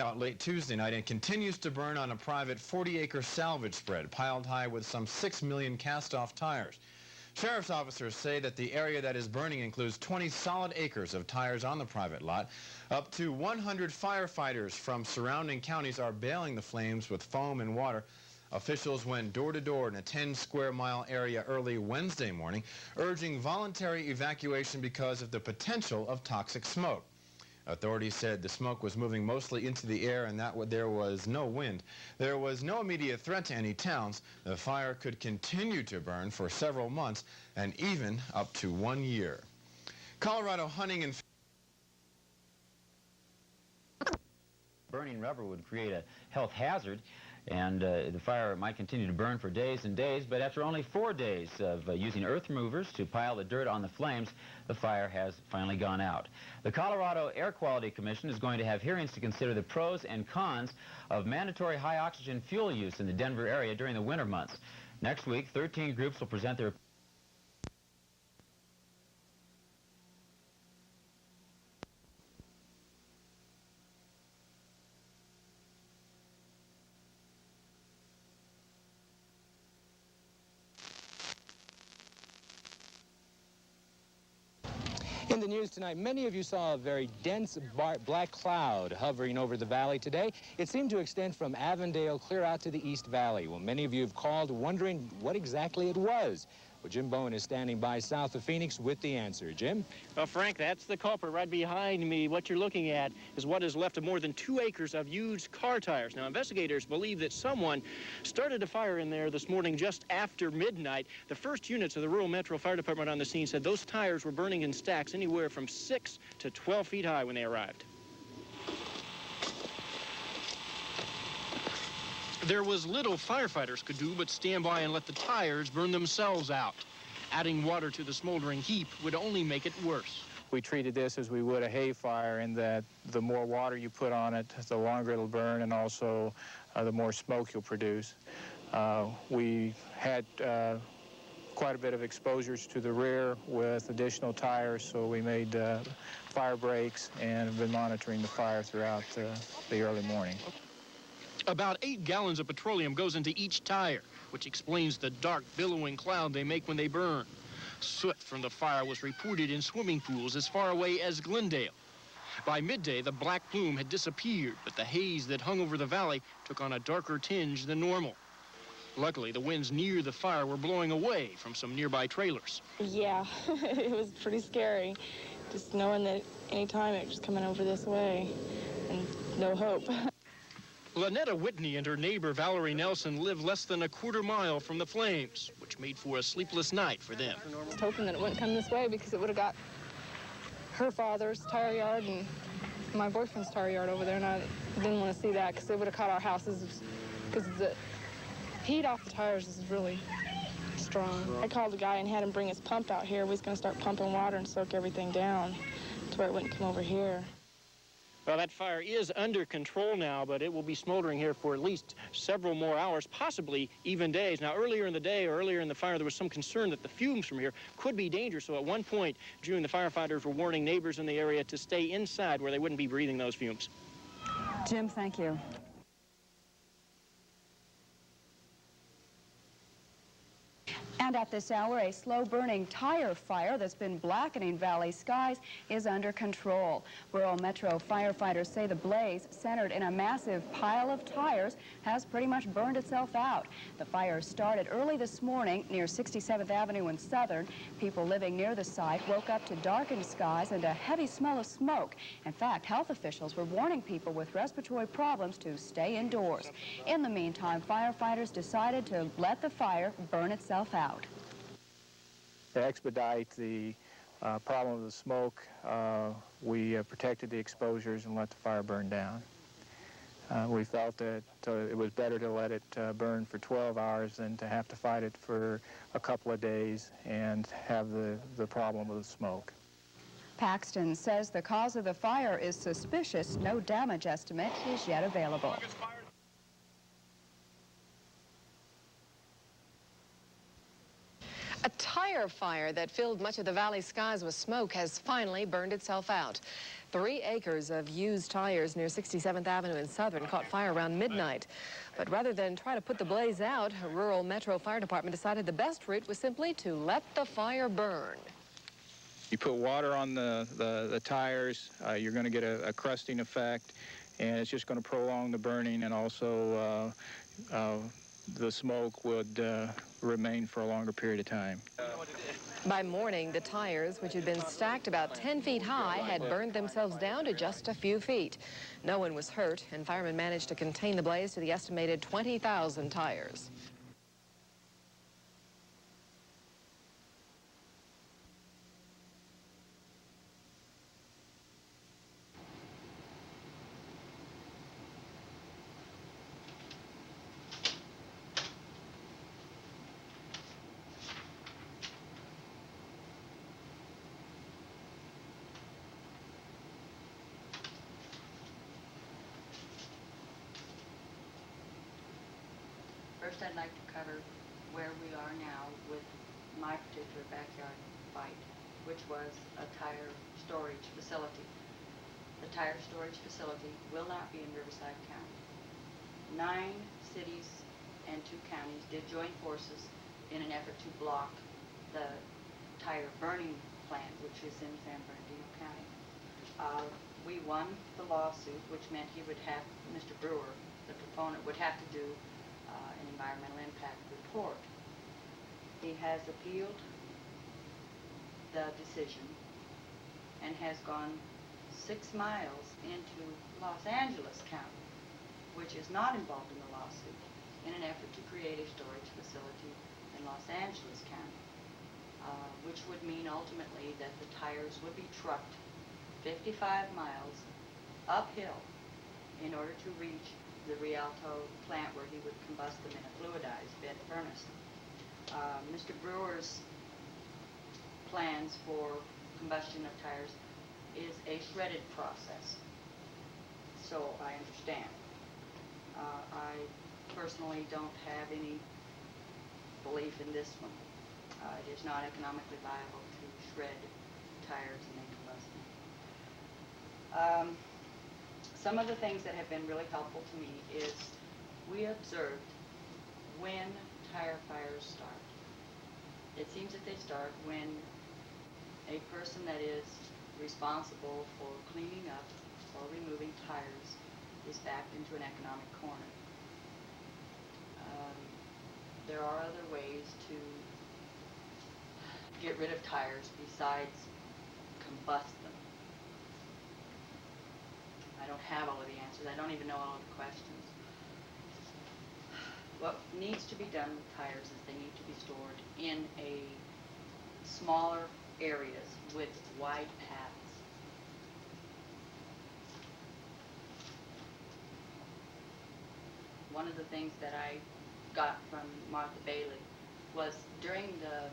Out late Tuesday night and continues to burn on a private 40-acre salvage spread piled high with some 6 million cast-off tires. Sheriff's officers say that the area that is burning includes 20 solid acres of tires on the private lot. Up to 100 firefighters from surrounding counties are bailing the flames with foam and water. Officials went door-to-door in a 10-square-mile area early Wednesday morning, urging voluntary evacuation because of the potential of toxic smoke. Authorities said the smoke was moving mostly into the air and that there was no wind. There was no immediate threat to any towns. The fire could continue to burn for several months and even up to 1 year. Colorado hunting and... Burning rubber would create a health hazard, and the fire might continue to burn for days and days, but after only 4 days of using earth removers to pile the dirt on the flames, the fire has finally gone out. The Colorado Air Quality Commission is going to have hearings to consider the pros and cons of mandatory high oxygen fuel use in the Denver area during the winter months. Next week, 13 groups will present their In the news tonight, many of you saw a very dense black cloud hovering over the valley today. It seemed to extend from Avondale clear out to the East Valley. Well, many of you have called wondering what exactly it was. Well, Jim Bowen is standing by south of Phoenix with the answer. Jim? Well, Frank, that's the culprit right behind me. What you're looking at is what is left of more than 2 acres of used car tires. Now, investigators believe that someone started a fire in there this morning just after midnight. The first units of the Rural Metro Fire Department on the scene said those tires were burning in stacks anywhere from 6 to 12 feet high when they arrived. There was little firefighters could do but stand by and let the tires burn themselves out. Adding water to the smoldering heap would only make it worse. We treated this as we would a hay fire, in that the more water you put on it, the longer it'll burn, and also the more smoke you'll produce. We had quite a bit of exposures to the rear with additional tires, so we made fire breaks and have been monitoring the fire throughout the early morning. About 8 gallons of petroleum goes into each tire, which explains the dark, billowing cloud they make when they burn. Soot from the fire was reported in swimming pools as far away as Glendale. By midday, the black plume had disappeared, but the haze that hung over the valley took on a darker tinge than normal. Luckily, the winds near the fire were blowing away from some nearby trailers. Yeah, it was pretty scary, just knowing that any time it was coming over this way, and no hope. Lynetta Whitney and her neighbor Valerie Nelson live less than a quarter mile from the flames, which made for a sleepless night for them. I was hoping that it wouldn't come this way because it would have got her father's tire yard and my boyfriend's tire yard over there, and I didn't want to see that because it would have caught our houses, because the heat off the tires is really strong. I called the guy and had him bring his pump out here. We was going to start pumping water and soak everything down to where it wouldn't come over here. Well, that fire is under control now, but it will be smoldering here for at least several more hours, possibly even days. Now, earlier in the day, or earlier in the fire, there was some concern that the fumes from here could be dangerous. So at one point, June, the firefighters were warning neighbors in the area to stay inside where they wouldn't be breathing those fumes. Jim, thank you. And at this hour, a slow-burning tire fire that's been blackening valley skies is under control. Rural Metro firefighters say the blaze, centered in a massive pile of tires, has pretty much burned itself out. The fire started early this morning near 67th Avenue and Southern. People living near the site woke up to darkened skies and a heavy smell of smoke. In fact, health officials were warning people with respiratory problems to stay indoors. In the meantime, firefighters decided to let the fire burn itself out. To expedite the problem of the smoke, we protected the exposures and let the fire burn down. We felt that it was better to let it burn for 12 hours than to have to fight it for a couple of days and have the problem of the smoke. Paxton says the cause of the fire is suspicious. No damage estimate is yet available. A tire fire that filled much of the valley skies with smoke has finally burned itself out. 3 acres of used tires near 67th Avenue and Southern caught fire around midnight. But rather than try to put the blaze out, a rural Metro Fire Department decided the best route was simply to let the fire burn. You put water on the tires, you're going to get a crusting effect, and it's just going to prolong the burning, and also the smoke would remain for a longer period of time. By morning, the tires, which had been stacked about 10 feet high, had burned themselves down to just a few feet. No one was hurt, and firemen managed to contain the blaze to the estimated 20,000 tires. First, I'd like to cover where we are now with my particular backyard fight, which was a tire storage facility. The tire storage facility will not be in Riverside County. 9 cities and 2 counties did join forces in an effort to block the tire burning plant, which is in San Bernardino County. We won the lawsuit, which meant he would have, Mr. Brewer, the proponent, would have to do an environmental impact report. He has appealed the decision and has gone 6 miles into Los Angeles County, which is not involved in the lawsuit, in an effort to create a storage facility in Los Angeles County, which would mean ultimately that the tires would be trucked 55 miles uphill in order to reach the Rialto plant where he would combust them in a fluidized bed furnace. Mr. Brewer's plans for combustion of tires is a shredded process, so I understand. I personally don't have any belief in this one. It is not economically viable to shred tires and then combust them. Some of the things that have been really helpful to me is we observed when tire fires start. It seems that they start when a person that is responsible for cleaning up or removing tires is backed into an economic corner. There are other ways to get rid of tires besides combust them. I don't have all of the answers. I don't even know all of the questions. What needs to be done with tires is they need to be stored in a smaller areas with wide paths. One of the things that I got from Martha Bailey was during the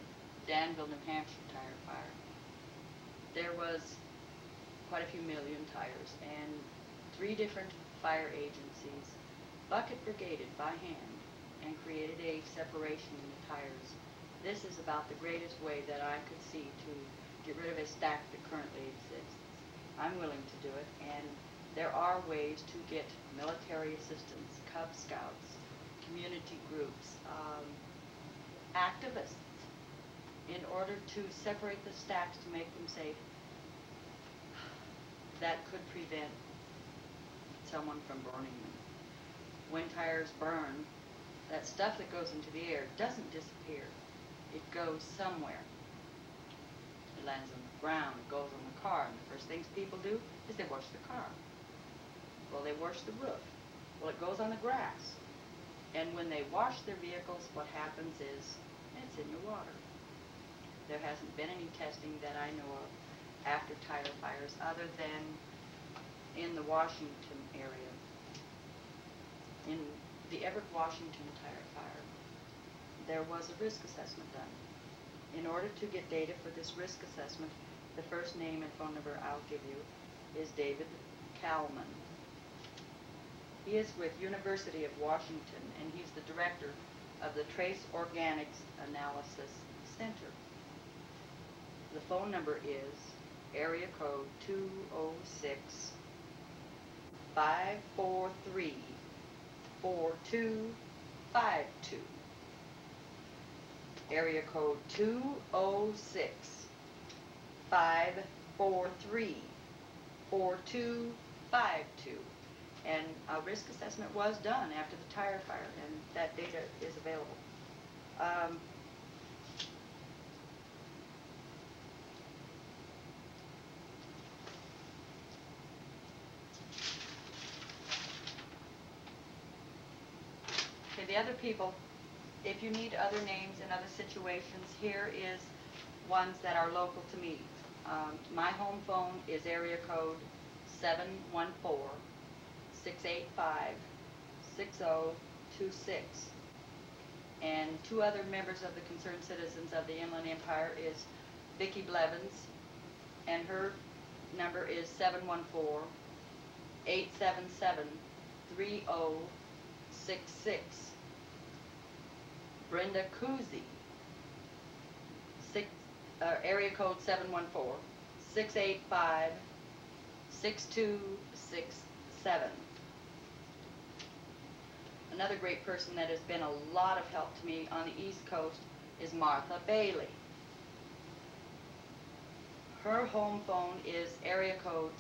Danville, New Hampshire tire fire, there was quite a few million tires, and 3 different fire agencies bucket brigaded by hand and created a separation in the tires. This is about the greatest way that I could see to get rid of a stack that currently exists. I'm willing to do it, and there are ways to get military assistance, Cub Scouts, community groups, activists, in order to separate the stacks to make them safe. That could prevent someone from burning them. When tires burn, that stuff that goes into the air doesn't disappear. It goes somewhere. It lands on the ground, it goes on the car, and the first things people do is they wash the car. Well, they wash the roof. Well, it goes on the grass. And when they wash their vehicles, what happens is it's in your water. There hasn't been any testing that I know of after tire fires other than in the Washington area. In the Everett, Washington tire fire, there was a risk assessment done. In order to get data for this risk assessment, the first name and phone number I'll give you is David Kalman. He is with University of Washington, and he's the director of the Trace Organics Analysis Center. The phone number is area code 206-543-4252. Area code 206-543-4252. And a risk assessment was done after the tire fire, and that data is available. Okay, the other people, if you need other names in other situations, here is ones that are local to me. My home phone is area code 714-685-6026. And 2 other members of the Concerned Citizens of the Inland Empire is Vicki Blevins, and her number is 714-877-3066. Brenda Kuzi, area code 714-685-6267. Another great person that has been a lot of help to me on the East Coast is Martha Bailey. Her home phone is area code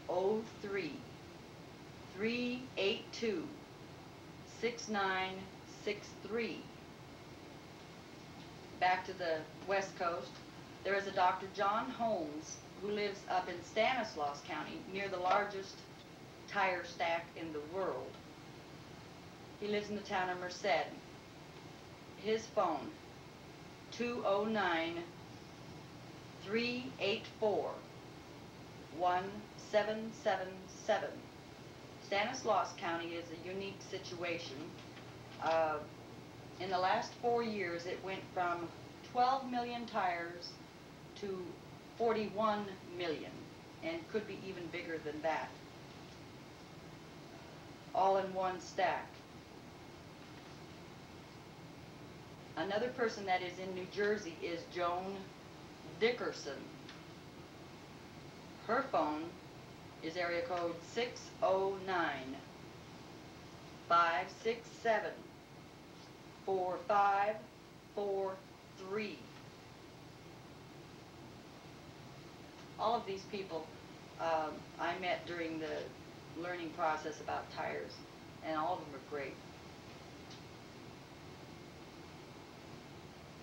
603-382-6963. Back to the West Coast, there is a Dr. John Holmes who lives up in Stanislaus County near the largest tire stack in the world. He lives in the town of Merced. His phone, 209-384-1777. Stanislaus County is a unique situation. In the last 4 years, it went from 12 million tires to 41 million, and could be even bigger than that, all in one stack. Another person that is in New Jersey is Joan Dickerson. Her phone is area code 609-567-4543. All of these people I met during the learning process about tires, and all of them are great.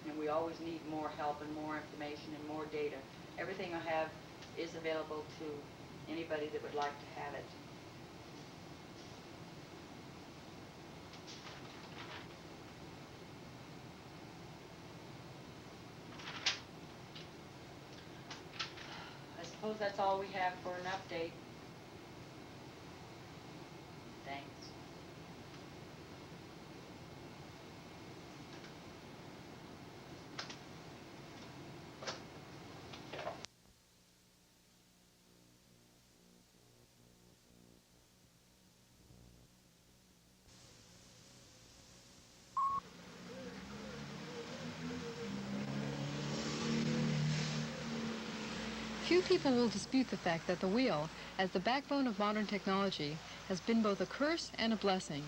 And we always need more help and more information and more data. Everything I have is available to anybody that would like to have it. I suppose that's all we have for an update. Thanks. people will dispute the fact that the wheel, as the backbone of modern technology, has been both a curse and a blessing.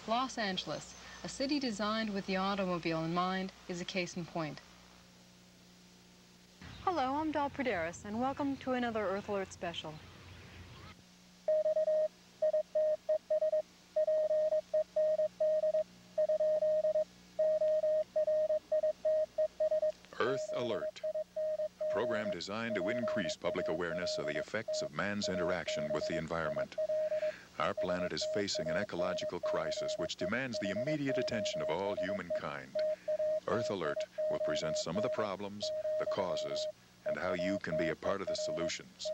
Los Angeles, a city designed with the automobile in mind, is a case in point. Hello, I'm Dahl Prederis, and welcome to another Earth Alert special. Earth Alert, a program designed to increase public awareness of the effects of man's interaction with the environment. Our planet is facing an ecological crisis which demands the immediate attention of all humankind. Earth Alert will present some of the problems, the causes, and how you can be a part of the solutions.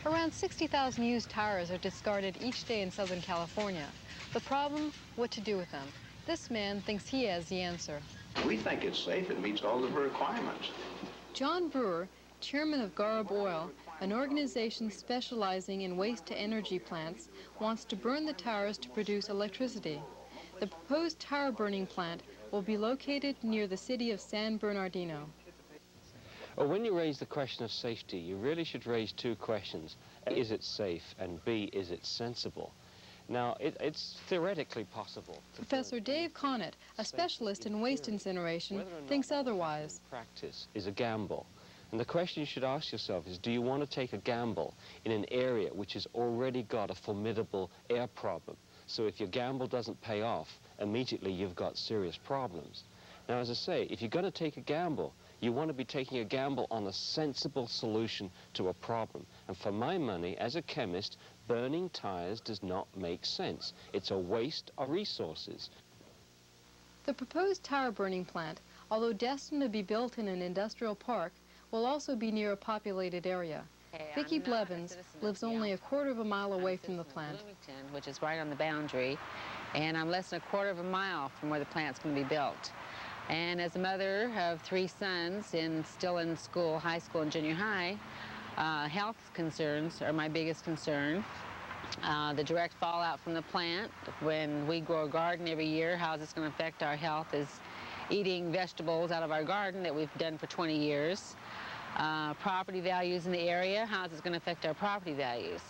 Around 60,000 used tires are discarded each day in Southern California. The problem, what to do with them. This man thinks he has the answer. We think it's safe. It meets all the requirements. John Brewer, chairman of Garb Oil, an organization specializing in waste-to-energy plants, wants to burn the tires to produce electricity. The proposed tire burning plant will be located near the city of San Bernardino. Well, when you raise the question of safety, you really should raise two questions. A, is it safe? And B, is it sensible? Now, it's theoretically possible. Professor Dave Conant, a specialist in waste incineration, thinks otherwise. Practice is a gamble. And the question you should ask yourself is, do you want to take a gamble in an area which has already got a formidable air problem? So if your gamble doesn't pay off, immediately you've got serious problems. Now, as I say, if you're going to take a gamble, you want to be taking a gamble on a sensible solution to a problem. And for my money, as a chemist, burning tires does not make sense. It's a waste of resources. The proposed tire burning plant, although destined to be built in an industrial park, will also be near a populated area. Vicki Blevins lives only a quarter of a mile away from the plant. Which is right on the boundary, and I'm less than a quarter of a mile from where the plant's going to be built. And as a mother of 3 sons still in school, high school and junior high, health concerns are my biggest concern. The direct fallout from the plant, when we grow a garden every year, how is this going to affect our health is eating vegetables out of our garden that we've done for 20 years. Property values in the area, how is this going to affect our property values?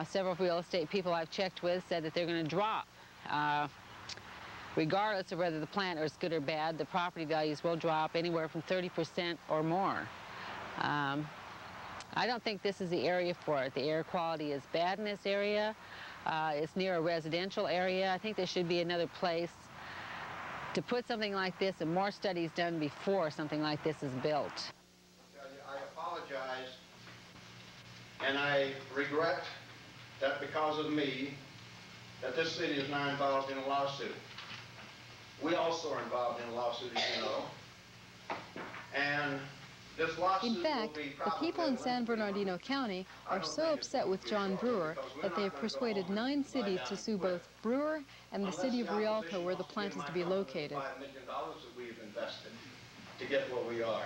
Several real estate people I've checked with said that they're going to drop. Regardless of whether the plant is good or bad, the property values will drop anywhere from 30% or more. I don't think this is the area for it. The air quality is bad in this area. It's near a residential area. I think there should be another place to put something like this and more studies done before something like this is built. I apologize, and I regret that because of me, that this city is now involved in a lawsuit. We also are involved in a lawsuit, as you know. And this lawsuit in fact, the people in San Bernardino County are so upset with John Brewer that they have persuaded 9 cities to sue both Brewer and the city of Rialto, where the plant is to be located. $5 million that we've invested to get where we are,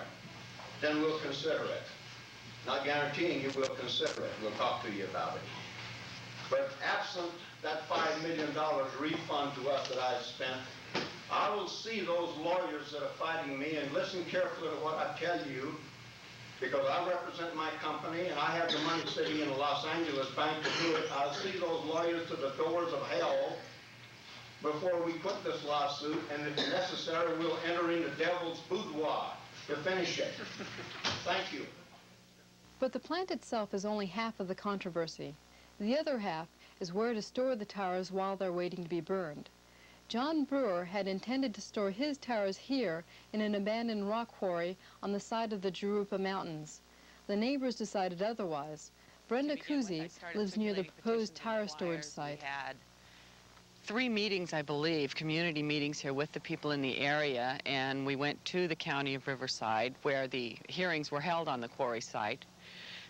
then we'll consider it. Not guaranteeing you will consider it. We'll talk to you about it. But absent that $5 million refund to us that I've spent, I will see those lawyers that are fighting me and listen carefully to what I tell you, because I represent my company and I have the money sitting in a Los Angeles bank to do it. I'll see those lawyers to the doors of hell before we put this lawsuit, and if necessary, we'll enter into devil's boudoir to finish it. Thank you. But the plant itself is only half of the controversy. The other half is where to store the tires while they're waiting to be burned. John Brewer had intended to store his tires here in an abandoned rock quarry on the side of the Jurupa Mountains. The neighbors decided otherwise. Brenda Kuzi lives near the proposed tire storage site. We had 3 meetings, I believe, community meetings here with the people in the area, and we went to the county of Riverside where the hearings were held on the quarry site.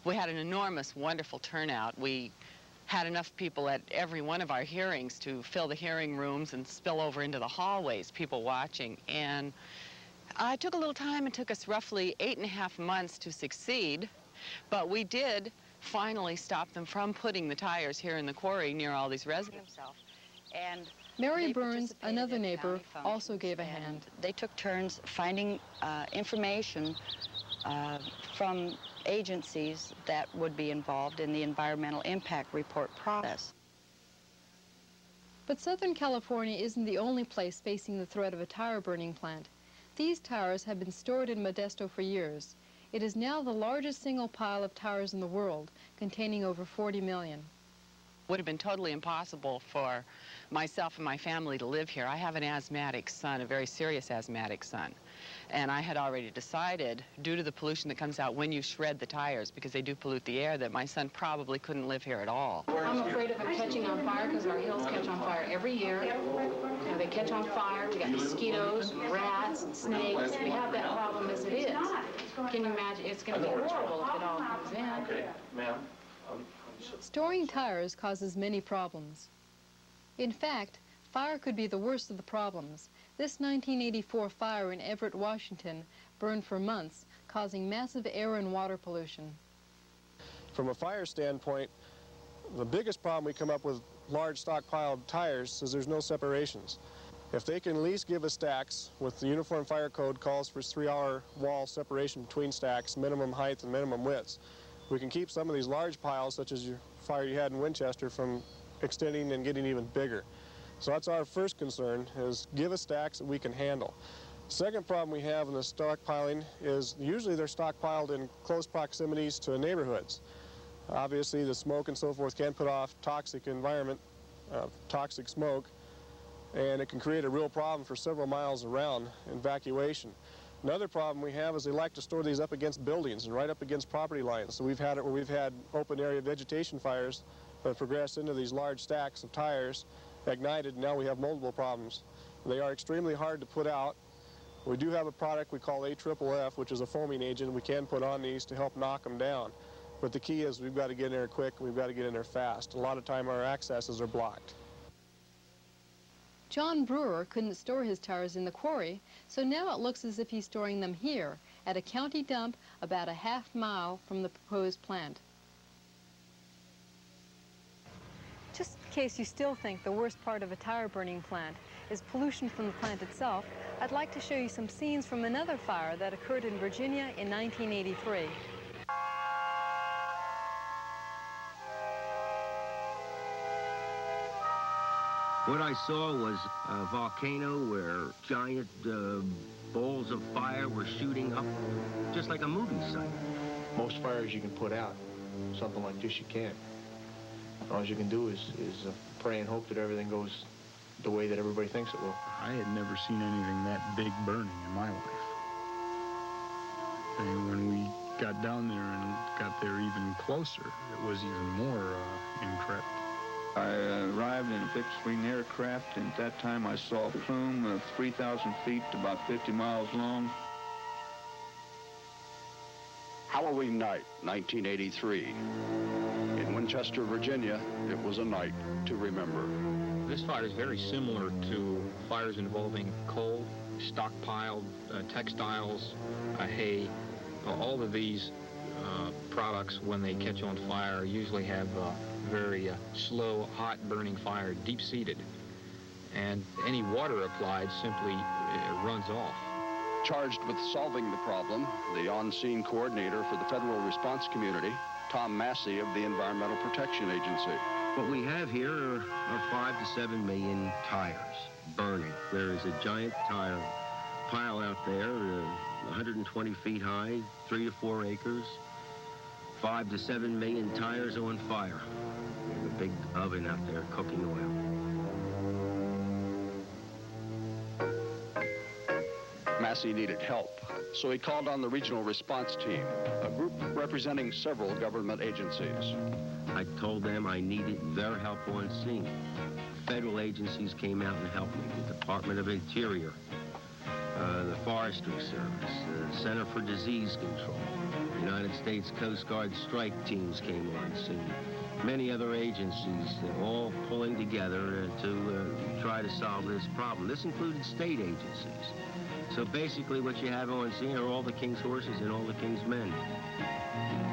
We had an enormous, wonderful turnout. We had enough people at every one of our hearings to fill the hearing rooms and spill over into the hallways, people watching. And it took a little time. It took us roughly 8.5 months to succeed, but we did finally stop them from putting the tires here in the quarry near all these residents. And Mary Burns, another neighbor, also gave a hand. they took turns finding information from agencies that would be involved in the environmental impact report process. But Southern California isn't the only place facing the threat of a tire burning plant. These tires have been stored in Modesto for years. It is now the largest single pile of tires in the world, containing over 40 million. Would have been totally impossible for myself and my family to live here. I have an asthmatic son, a very serious asthmatic son. And I had already decided, due to the pollution that comes out when you shred the tires, because they do pollute the air, that my son probably couldn't live here at all. I'm afraid of it catching on fire because our hills catch on fire every year. You know, they catch on fire. We got mosquitoes, rats, and snakes. We have that problem as it is. Can you imagine? It's going to be horrible if it all comes in. Okay, ma'am. Storing tires causes many problems. In fact, fire could be the worst of the problems. This 1984 fire in Everett, Washington, burned for months, causing massive air and water pollution. From a fire standpoint, the biggest problem we come up with large stockpiled tires is there's no separations. If they can at least give us stacks, with the Uniform Fire Code calls for 3-hour wall separation between stacks, minimum height and minimum widths, we can keep some of these large piles, such as your fire you had in Winchester, from extending and getting even bigger. So that's our first concern, is give us stacks that we can handle. Second problem we have in the stockpiling is usually they're stockpiled in close proximities to neighborhoods. Obviously the smoke and so forth can put off toxic environment, toxic smoke, and it can create a real problem for several miles around evacuation. Another problem we have is they like to store these up against buildings and right up against property lines. So we've had it where we've had open area vegetation fires that progressed into these large stacks of tires, ignited, and now we have multiple problems. They are extremely hard to put out. We do have a product we call AFFF, which is a foaming agent we can put on these to help knock them down. But the key is we've got to get in there quick, and we've got to get in there fast. A lot of time our accesses are blocked. John Brewer couldn't store his tires in the quarry, so now it looks as if he's storing them here at a county dump about a half-mile from the proposed plant. Just in case you still think the worst part of a tire burning plant is pollution from the plant itself, I'd like to show you some scenes from another fire that occurred in Virginia in 1983. What I saw was a volcano where giant balls of fire were shooting up, just like a movie site. Most fires you can put out. Something like this you can't. All you can do is pray and hope that everything goes the way that everybody thinks it will. I had never seen anything that big burning in my life. And when we got down there and got there even closer, it was even more incredible. I arrived in a fixed-wing aircraft, and at that time I saw a plume of 3,000 feet, about 50 miles long. Halloween night, 1983. In Winchester, Virginia, it was a night to remember. This fire is very similar to fires involving coal, stockpiled textiles, hay. All of these products, when they catch on fire, usually have very slow, hot burning fire, deep-seated. And any water applied simply runs off. Charged with solving the problem, the on-scene coordinator for the Federal Response Community, Tom Massey of the Environmental Protection Agency. What we have here are 5 to 7 million tires burning. There is a giant tire pile out there, 120 feet high, 3 to 4 acres. 5 to 7 million tires on fire. There's a big oven out there cooking oil. Massey needed help, so he called on the Regional Response Team, a group representing several government agencies. I told them I needed their help on scene. Federal agencies came out and helped me. The Department of Interior, the Forestry Service, the Center for Disease Control. United States Coast Guard strike teams came on scene. Many other agencies all pulling together to try to solve this problem. This included state agencies. So basically what you have on scene are all the king's horses and all the king's men.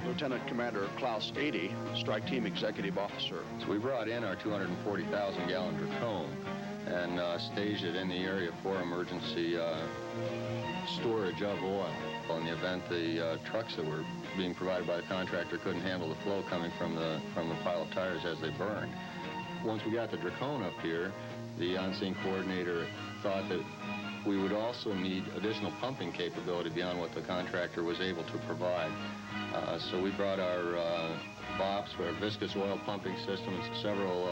Lieutenant Commander Klaus Ady, Strike Team Executive Officer. So we brought in our 240,000 gallon Dracone and staged it in the area for emergency storage of oil. In the event the trucks that were being provided by the contractor couldn't handle the flow coming from the pile of tires as they burned. Once we got the Dracone up here, the on-scene coordinator thought that we would also need additional pumping capability beyond what the contractor was able to provide. So we brought our BOPS, our viscous oil pumping system, and several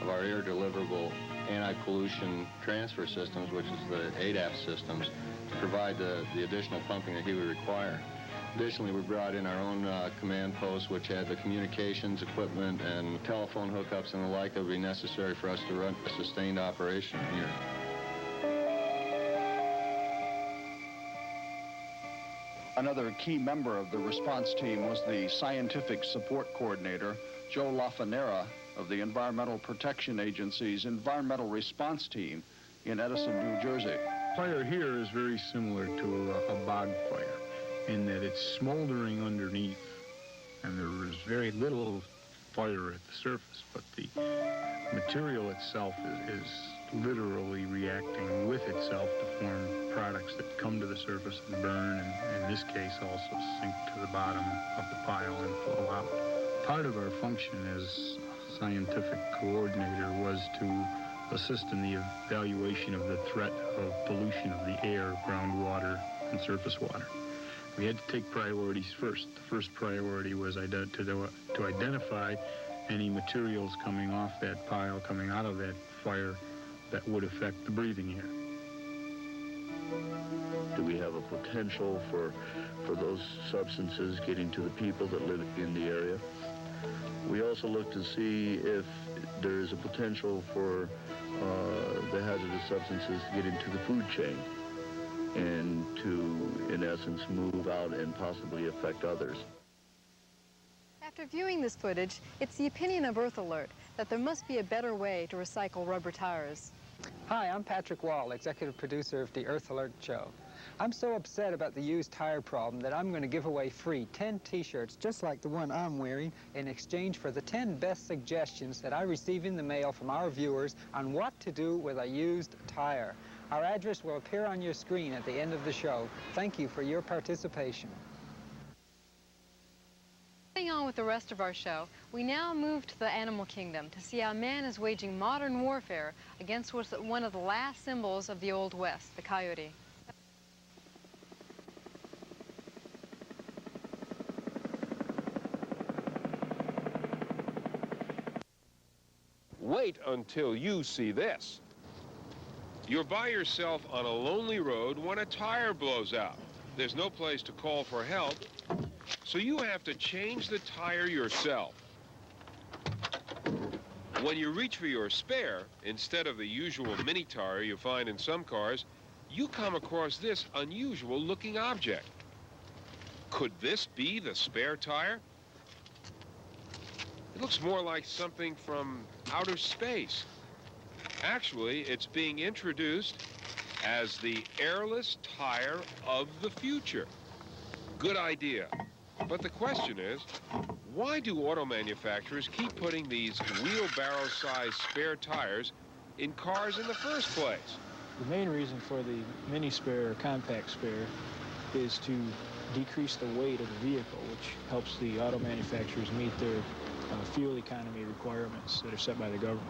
of our air-deliverable anti-pollution transfer systems, which is the ADAP systems, to provide the additional pumping that he would require. Additionally, we brought in our own command post, which had the communications equipment and telephone hookups and the like that would be necessary for us to run a sustained operation here. Another key member of the response team was the Scientific Support Coordinator, Joe LaFonera, of the Environmental Protection Agency's Environmental Response Team in Edison, New Jersey. Fire here is very similar to a bog fire in that it's smoldering underneath, and there is very little fire at the surface, but the material itself is literally reacting with itself to form products that come to the surface and burn, and in this case also sink to the bottom of the pile and flow out. Part of our function as scientific coordinator was to assist in the evaluation of the threat of pollution of the air, groundwater, and surface water. We had to take priorities first. The first priority was to identify any materials coming off that pile, coming out of that fire, that would affect the breathing air. Do we have a potential for those substances getting to the people that live in the area? We also look to see if there is a potential for the hazardous substances to get into the food chain and to, in essence, move out and possibly affect others. After viewing this footage, it's the opinion of Earth Alert that there must be a better way to recycle rubber tires. Hi, I'm Patrick Wall, executive producer of the Earth Alert Show. I'm so upset about the used tire problem that I'm going to give away free 10 t-shirts just like the one I'm wearing in exchange for the 10 best suggestions that I receive in the mail from our viewers on what to do with a used tire. Our address will appear on your screen at the end of the show. Thank you for your participation. Moving on with the rest of our show, we now move to the animal kingdom to see how man is waging modern warfare against one of the last symbols of the Old West, the coyote. Wait until you see this. You're by yourself on a lonely road when a tire blows out. There's no place to call for help, so you have to change the tire yourself. When you reach for your spare, instead of the usual mini tire you find in some cars, you come across this unusual looking object. Could this be the spare tire? It looks more like something from outer space. Actually, it's being introduced as the airless tire of the future. Good idea. But the question is, why do auto manufacturers keep putting these wheelbarrow-sized spare tires in cars in the first place? The main reason for the mini spare or compact spare is to decrease the weight of the vehicle, which helps the auto manufacturers meet their fuel economy requirements that are set by the government.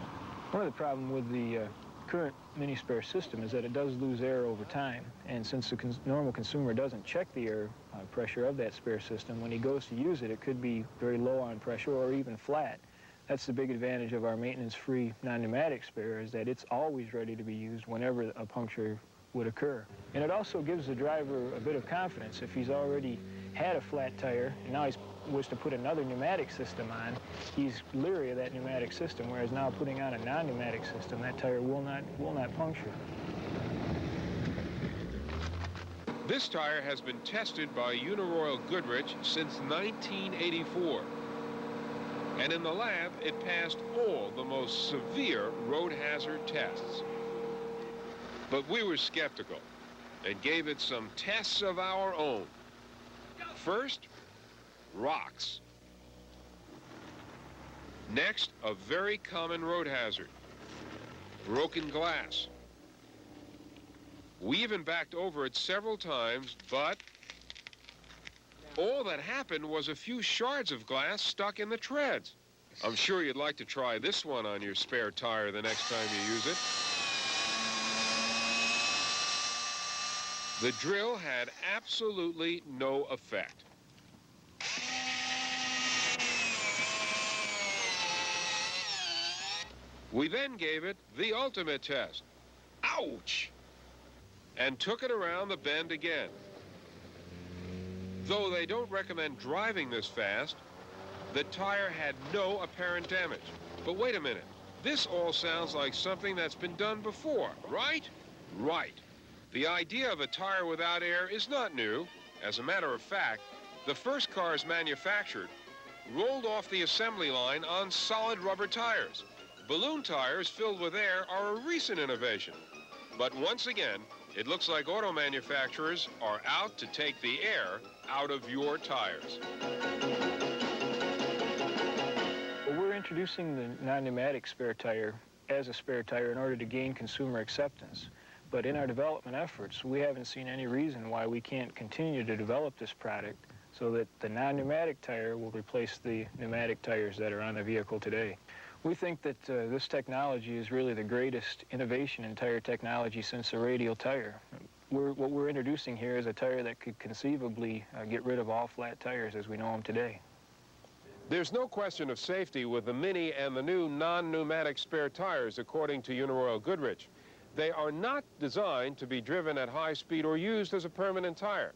One of the problems with the current mini spare system is that it does lose air over time, and since the normal consumer doesn't check the air pressure of that spare system, when he goes to use it, it could be very low on pressure or even flat. That's the big advantage of our maintenance-free non-pneumatic spare, is that it's always ready to be used whenever a puncture would occur. And it also gives the driver a bit of confidence. If he's already had a flat tire and now he was to put another pneumatic system on, he's leery of that pneumatic system, whereas now putting on a non-pneumatic system, that tire will not puncture. This tire has been tested by Uniroyal Goodrich since 1984. And in the lab, it passed all the most severe road hazard tests. But we were skeptical. and gave it some tests of our own. First, rocks. Next, a very common road hazard, broken glass. We even backed over it several times, but all that happened was a few shards of glass stuck in the treads. I'm sure you'd like to try this one on your spare tire the next time you use it. The drill had absolutely no effect. We then gave it the ultimate test. Ouch! And took it around the bend again. Though they don't recommend driving this fast, the tire had no apparent damage. But wait a minute. This all sounds like something that's been done before, right? Right. The idea of a tire without air is not new. As a matter of fact, the first cars manufactured rolled off the assembly line on solid rubber tires. Balloon tires filled with air are a recent innovation. But once again, it looks like auto manufacturers are out to take the air out of your tires. Well, we're introducing the non-pneumatic spare tire as a spare tire in order to gain consumer acceptance. But in our development efforts, we haven't seen any reason why we can't continue to develop this product so that the non-pneumatic tire will replace the pneumatic tires that are on the vehicle today. We think that this technology is really the greatest innovation in tire technology since the radial tire. What we're introducing here is a tire that could conceivably get rid of all flat tires as we know them today. There's no question of safety with the Mini and the new non-pneumatic spare tires, according to Uniroyal Goodrich. They are not designed to be driven at high speed or used as a permanent tire.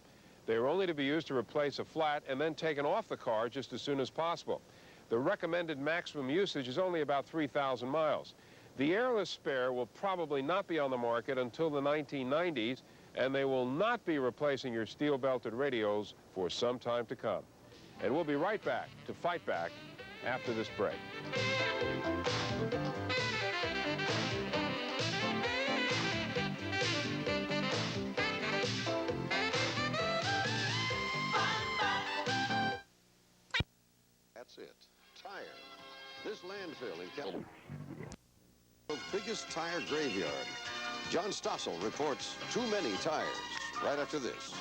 They are only to be used to replace a flat and then taken off the car just as soon as possible. The recommended maximum usage is only about 3,000 miles. The airless spare will probably not be on the market until the 1990s, and they will not be replacing your steel-belted radios for some time to come. And we'll be right back to Fight Back after this break. That's it. Tire. This landfill in California, the biggest tire graveyard. John Stossel reports too many tires right after this.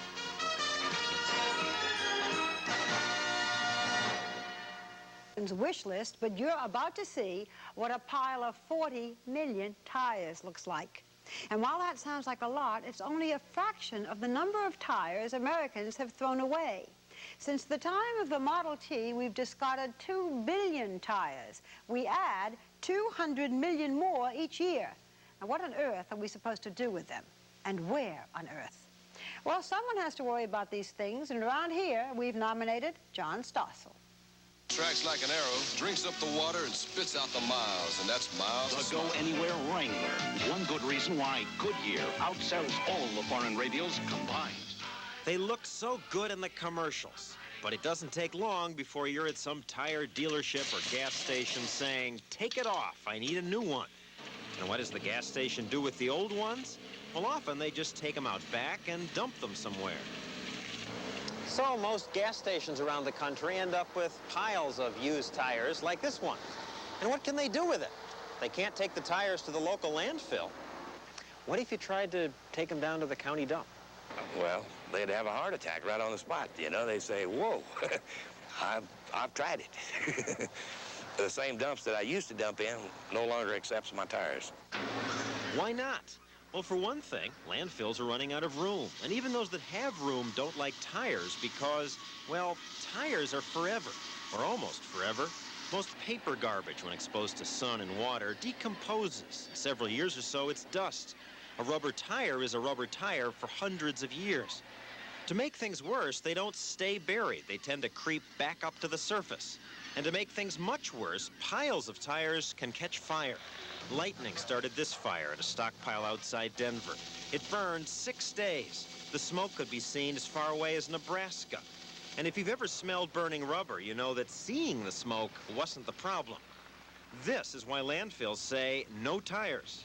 Wish list, but you're about to see what a pile of 40 million tires looks like. And while that sounds like a lot, it's only a fraction of the number of tires Americans have thrown away. Since the time of the Model T, we've discarded 2 billion tires. We add 200 million more each year. Now, what on earth are we supposed to do with them? And where on earth? Well, someone has to worry about these things, and around here, we've nominated John Stossel. Tracks like an arrow, drinks up the water and spits out the miles, and that's miles. The Go Anywhere Wrangler. One good reason why Goodyear outsells all the foreign radials combined. They look so good in the commercials, but it doesn't take long before you're at some tire dealership or gas station saying, "Take it off, I need a new one." And what does the gas station do with the old ones? Well, often they just take them out back and dump them somewhere. So most gas stations around the country end up with piles of used tires like this one. And what can they do with it? They can't take the tires to the local landfill. What if you tried to take them down to the county dump? Well, they'd have a heart attack right on the spot. You know, they say, "Whoa, I've tried it." The same dumps that I used to dump in no longer accepts my tires. Why not? Well, for one thing, landfills are running out of room. And even those that have room don't like tires because, well, tires are forever, or almost forever. Most paper garbage, when exposed to sun and water, decomposes. In several years or so, it's dust. A rubber tire is a rubber tire for hundreds of years. To make things worse, they don't stay buried. They tend to creep back up to the surface. And to make things much worse, piles of tires can catch fire. Lightning started this fire at a stockpile outside Denver. It burned 6 days. The smoke could be seen as far away as Nebraska. And if you've ever smelled burning rubber, you know that seeing the smoke wasn't the problem. This is why landfills say no tires.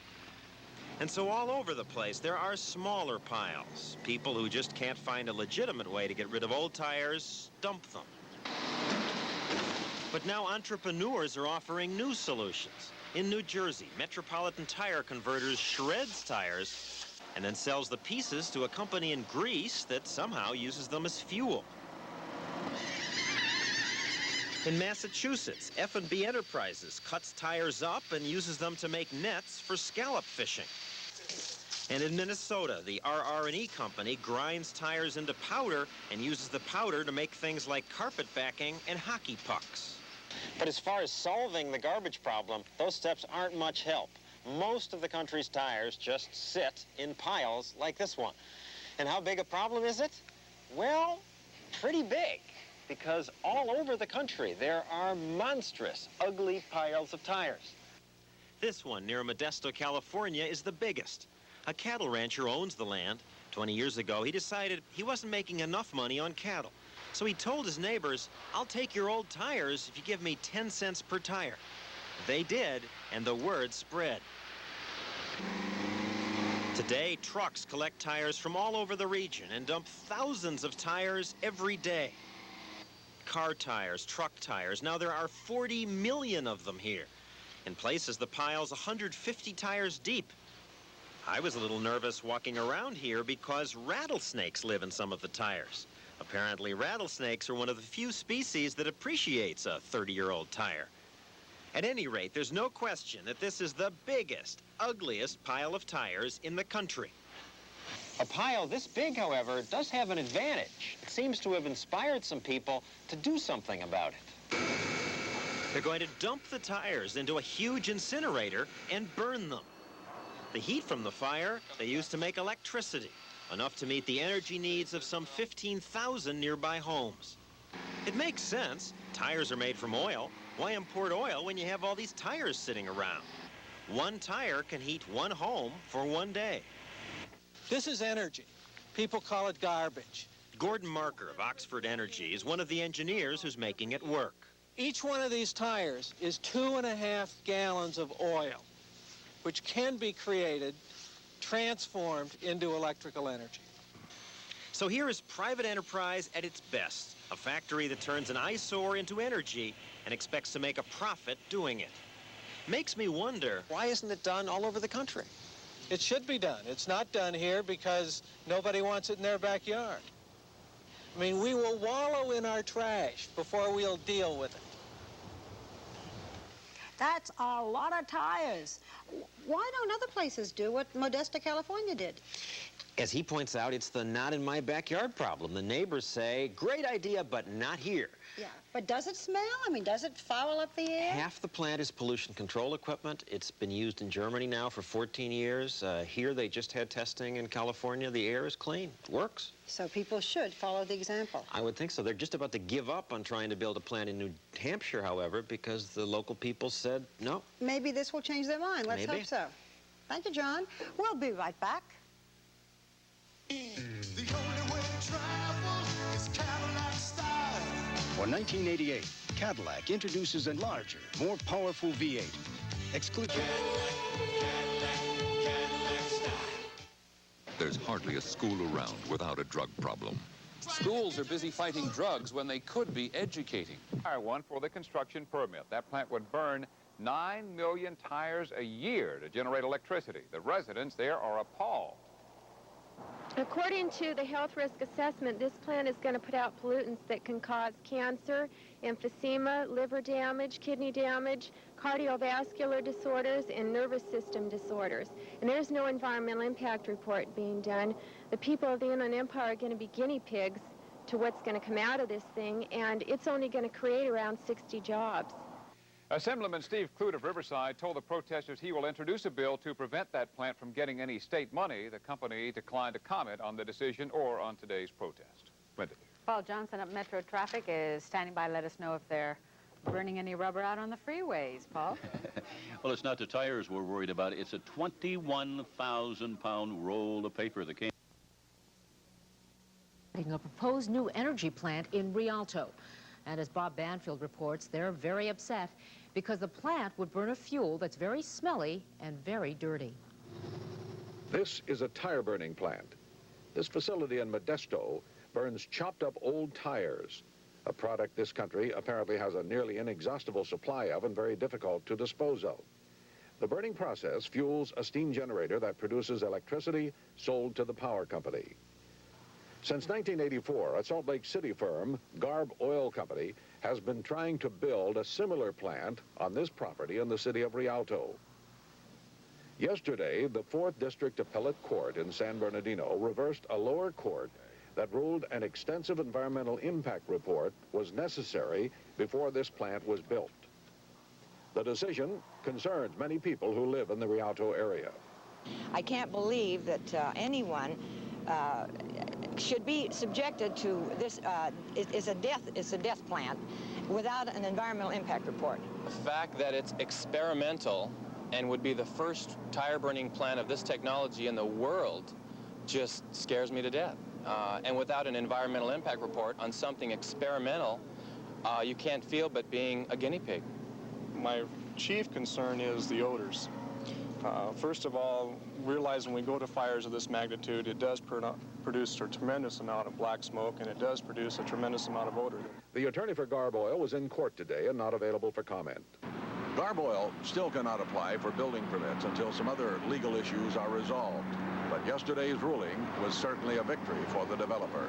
And so all over the place, there are smaller piles. People who just can't find a legitimate way to get rid of old tires dump them. But now entrepreneurs are offering new solutions. In New Jersey, Metropolitan Tire Converters shreds tires and then sells the pieces to a company in Greece that somehow uses them as fuel. In Massachusetts, F&B Enterprises cuts tires up and uses them to make nets for scallop fishing. And in Minnesota, the RR&E company grinds tires into powder and uses the powder to make things like carpet backing and hockey pucks. But as far as solving the garbage problem, those steps aren't much help. Most of the country's tires just sit in piles like this one. And how big a problem is it? Well, pretty big. Because all over the country, there are monstrous, ugly piles of tires. This one near Modesto, California, is the biggest. A cattle rancher owns the land. 20 years ago, he decided he wasn't making enough money on cattle. So he told his neighbors, "I'll take your old tires if you give me 10 cents per tire." They did, and the word spread. Today, trucks collect tires from all over the region and dump thousands of tires every day. Car tires, truck tires. Now there are 40 million of them here. In places, the pile's 150 tires deep. I was a little nervous walking around here because rattlesnakes live in some of the tires. Apparently, rattlesnakes are one of the few species that appreciates a 30-year-old tire. At any rate, there's no question that this is the biggest, ugliest pile of tires in the country. A pile this big, however, does have an advantage. It seems to have inspired some people to do something about it. They're going to dump the tires into a huge incinerator and burn them. The heat from the fire they use to make electricity, enough to meet the energy needs of some 15,000 nearby homes. It makes sense. Tires are made from oil. Why import oil when you have all these tires sitting around? One tire can heat one home for one day. This is energy. People call it garbage. Gordon Marker of Oxford Energy is one of the engineers who's making it work. Each one of these tires is 2.5 gallons of oil, which can be created, transformed into electrical energy. So here is private enterprise at its best, a factory that turns an eyesore into energy and expects to make a profit doing it. Makes me wonder, why isn't it done all over the country? It should be done. It's not done here because nobody wants it in their backyard. I mean, we will wallow in our trash before we'll deal with it. That's a lot of tires. Why don't other places do what Modesto, California did? As he points out, it's the not in my backyard problem. The neighbors say, great idea, but not here. Yeah, but does it smell? I mean, does it foul up the air? Half the plant is pollution control equipment. It's been used in Germany now for 14 years. Here they just had testing in California. The air is clean. It works. So people should follow the example. I would think so. They're just about to give up on trying to build a plant in New Hampshire, however, because the local people said no. Maybe this will change their mind. Let's hope so. Thank you, John. We'll be right back. The only way to travel is Cadillac style. For 1988, Cadillac introduces a larger, more powerful V8. Exclusive. Cadillac style. There's hardly a school around without a drug problem. Schools are busy fighting drugs when they could be educating. Hire one for the construction permit. That plant would burn 9 million tires a year to generate electricity. The residents there are appalled. According to the health risk assessment, this plant is going to put out pollutants that can cause cancer, emphysema, liver damage, kidney damage, cardiovascular disorders, and nervous system disorders. And there's no environmental impact report being done. The people of the Inland Empire are going to be guinea pigs to what's going to come out of this thing, and it's only going to create around 60 jobs. Assemblyman Steve Clute of Riverside told the protesters he will introduce a bill to prevent that plant from getting any state money. The company declined to comment on the decision or on today's protest. Wendy. Paul Johnson of Metro Traffic is standing by. Let us know if they're burning any rubber out on the freeways, Paul. Well, it's not the tires we're worried about. It's a 21,000-pound roll of paper that came. A proposed new energy plant in Rialto. And as Bob Banfield reports, they're very upset because the plant would burn a fuel that's very smelly and very dirty. This is a tire burning plant. This facility in Modesto burns chopped up old tires, a product this country apparently has a nearly inexhaustible supply of and very difficult to dispose of. The burning process fuels a steam generator that produces electricity sold to the power company. Since 1984, a Salt Lake City firm, Garb Oil Company, has been trying to build a similar plant on this property in the city of Rialto. Yesterday, the 4th District Appellate Court in San Bernardino reversed a lower court that ruled an extensive environmental impact report was necessary before this plant was built. The decision concerns many people who live in the Rialto area. I can't believe that anyone should be subjected to this. It's a death plant without an environmental impact report. The fact that it's experimental and would be the first tire burning plant of this technology in the world just scares me to death. And without an environmental impact report on something experimental, you can't feel but being a guinea pig. My chief concern is the odors. First of all, realize when we go to fires of this magnitude, it does produce a tremendous amount of black smoke, and it does produce a tremendous amount of odor. The attorney for Garb Oil was in court today and not available for comment. Garb Oil still cannot apply for building permits until some other legal issues are resolved. But yesterday's ruling was certainly a victory for the developer.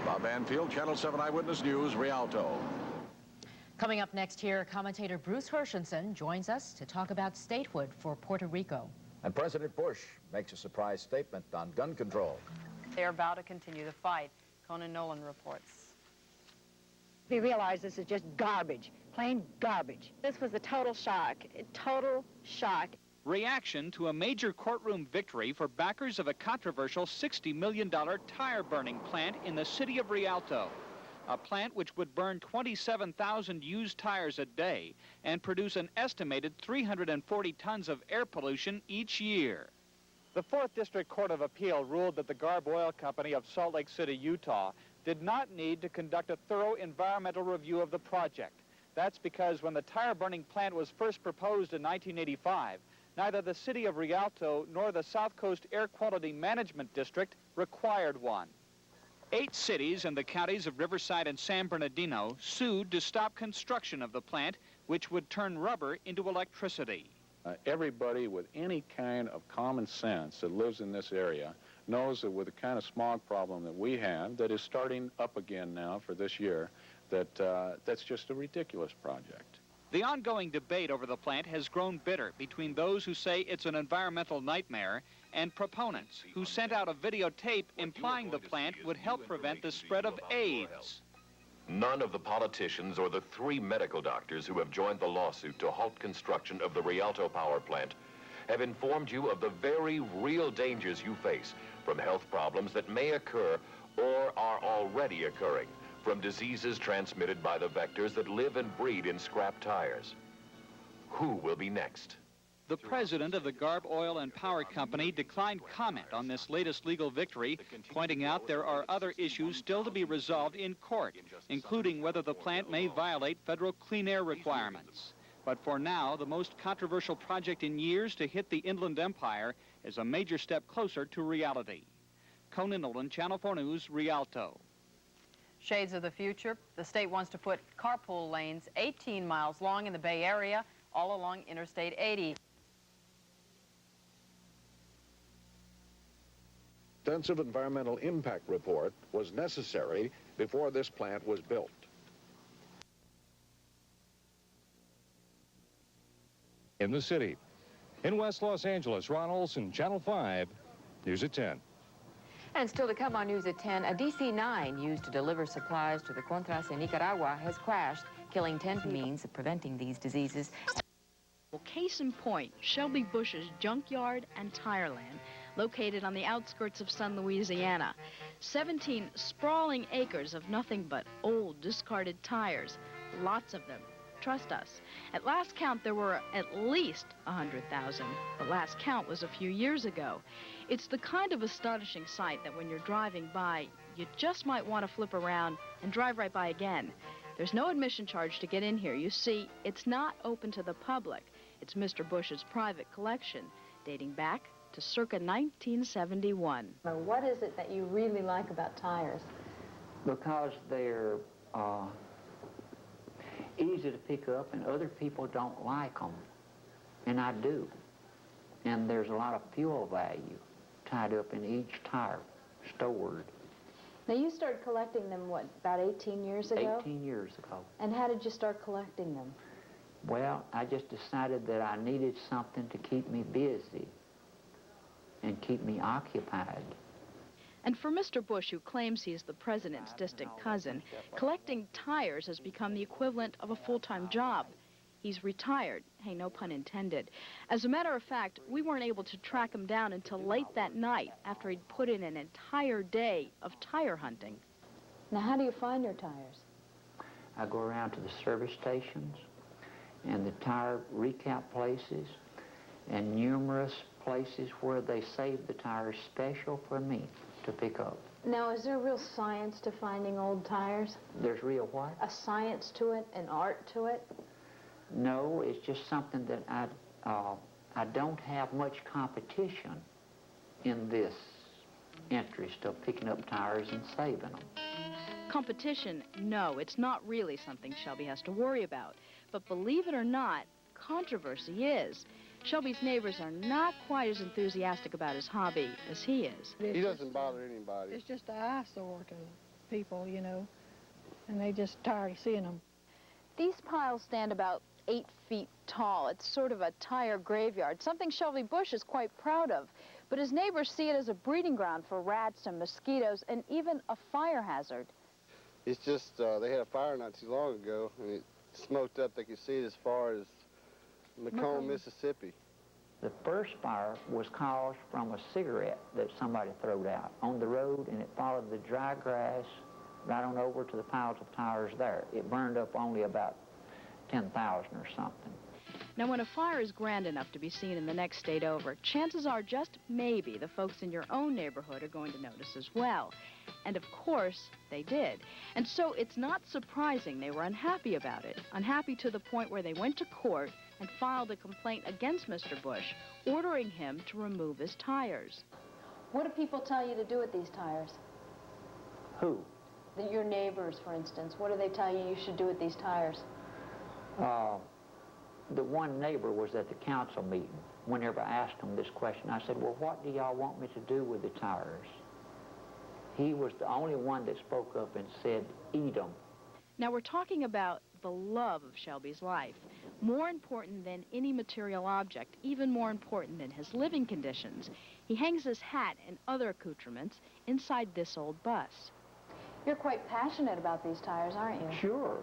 Bob Banfield, Channel 7 Eyewitness News, Rialto. Coming up next here, commentator Bruce Hershenson joins us to talk about statehood for Puerto Rico. And President Bush makes a surprise statement on gun control. They're about to continue the fight. Conan Nolan reports. We realize this is just garbage, plain garbage. This was a total shock, Reaction to a major courtroom victory for backers of a controversial $60 million tire burning plant in the city of Rialto. A plant which would burn 27,000 used tires a day and produce an estimated 340 tons of air pollution each year. The 4th District Court of Appeal ruled that the Garb Oil Company of Salt Lake City, Utah, did not need to conduct a thorough environmental review of the project. That's because when the tire burning plant was first proposed in 1985, neither the city of Rialto nor the South Coast Air Quality Management District required one. 8 cities in the counties of Riverside and San Bernardino sued to stop construction of the plant, which would turn rubber into electricity. Everybody with any kind of common sense that lives in this area knows that with the kind of smog problem that we have, that is starting up again now for this year, that's just a ridiculous project. The ongoing debate over the plant has grown bitter between those who say it's an environmental nightmare and proponents who sent out a videotape implying the plant would help prevent the spread of AIDS. None of the politicians or the 3 medical doctors who have joined the lawsuit to halt construction of the Rialto power plant have informed you of the very real dangers you face from health problems that may occur or are already occurring from diseases transmitted by the vectors that live and breed in scrap tires. Who will be next? The president of the Garb Oil and Power Company declined comment on this latest legal victory, pointing out there are other issues still to be resolved in court, including whether the plant may violate federal clean air requirements. But for now, the most controversial project in years to hit the Inland Empire is a major step closer to reality. Conan Nolan, Channel 4 News, Rialto. Shades of the future. The state wants to put carpool lanes 18 miles long in the Bay Area, all along Interstate 80. Extensive environmental impact report was necessary before this plant was built. In the city. In West Los Angeles, Ron Olson, Channel 5, News at 10. And still to come on News at 10, a DC-9 used to deliver supplies to the Contras in Nicaragua has crashed, killing 10 means of preventing these diseases. Well, case in point, Shelby Bush's junkyard and tire land, located on the outskirts of Sun, Louisiana. 17 sprawling acres of nothing but old, discarded tires, lots of them. Trust us. At last count, there were at least 100,000. The last count was a few years ago. It's the kind of astonishing sight that when you're driving by, you just might want to flip around and drive right by again. There's no admission charge to get in here. You see, it's not open to the public. It's Mr. Bush's private collection, dating back to circa 1971. Now, what is it that you really like about tires? Because they're easy to pick up and other people don't like them, and I do. And there's a lot of fuel value tied up in each tire, stored. Now, you started collecting them, what, about 18 years ago? 18 years ago. And how did you start collecting them? Well, I just decided that I needed something to keep me busy and keep me occupied. And for Mr. Bush, who claims he is the president's distant cousin, collecting tires has become the equivalent of a full-time job. He's retired. Hey, no pun intended. As a matter of fact, we weren't able to track him down until late that night after he'd put in an entire day of tire hunting. Now, how do you find your tires? I go around to the service stations and the tire recap places and numerous places where they save the tires special for me to pick up. Now, is there real science to finding old tires? There's real what? A science to it, an art to it? No, it's just something that I don't have much competition in this interest of picking up tires and saving them. Competition, no, it's not really something Shelby has to worry about. But believe it or not, controversy is. Shelby's neighbors are not quite as enthusiastic about his hobby as he is. He doesn't bother anybody. It's just an eyesore to people, you know, and they just tired of seeing them. These piles stand about 8 feet tall. It's sort of a tire graveyard, something Shelby Bush is quite proud of. But his neighbors see it as a breeding ground for rats and mosquitoes and even a fire hazard. It's just, they had a fire not too long ago, and it smoked up. They could see it as far as Macomb, Mississippi. The first fire was caused from a cigarette that somebody threw out on the road, and it followed the dry grass right on over to the piles of tires there. It burned up only about 10,000 or something. Now, when a fire is grand enough to be seen in the next state over, chances are just maybe the folks in your own neighborhood are going to notice as well. And of course, they did. And so it's not surprising they were unhappy about it, unhappy to the point where they went to court and filed a complaint against Mr. Bush, ordering him to remove his tires. What do people tell you to do with these tires? Who? Your neighbors, for instance. What do they tell you should do with these tires? The one neighbor was at the council meeting. Whenever I asked him this question, I said, well, what do y'all want me to do with the tires? He was the only one that spoke up and said, eat them. Now, we're talking about the love of Shelby's life. More important than any material object, even more important than his living conditions. He hangs his hat and other accoutrements inside this old bus. You're quite passionate about these tires, aren't you? Sure.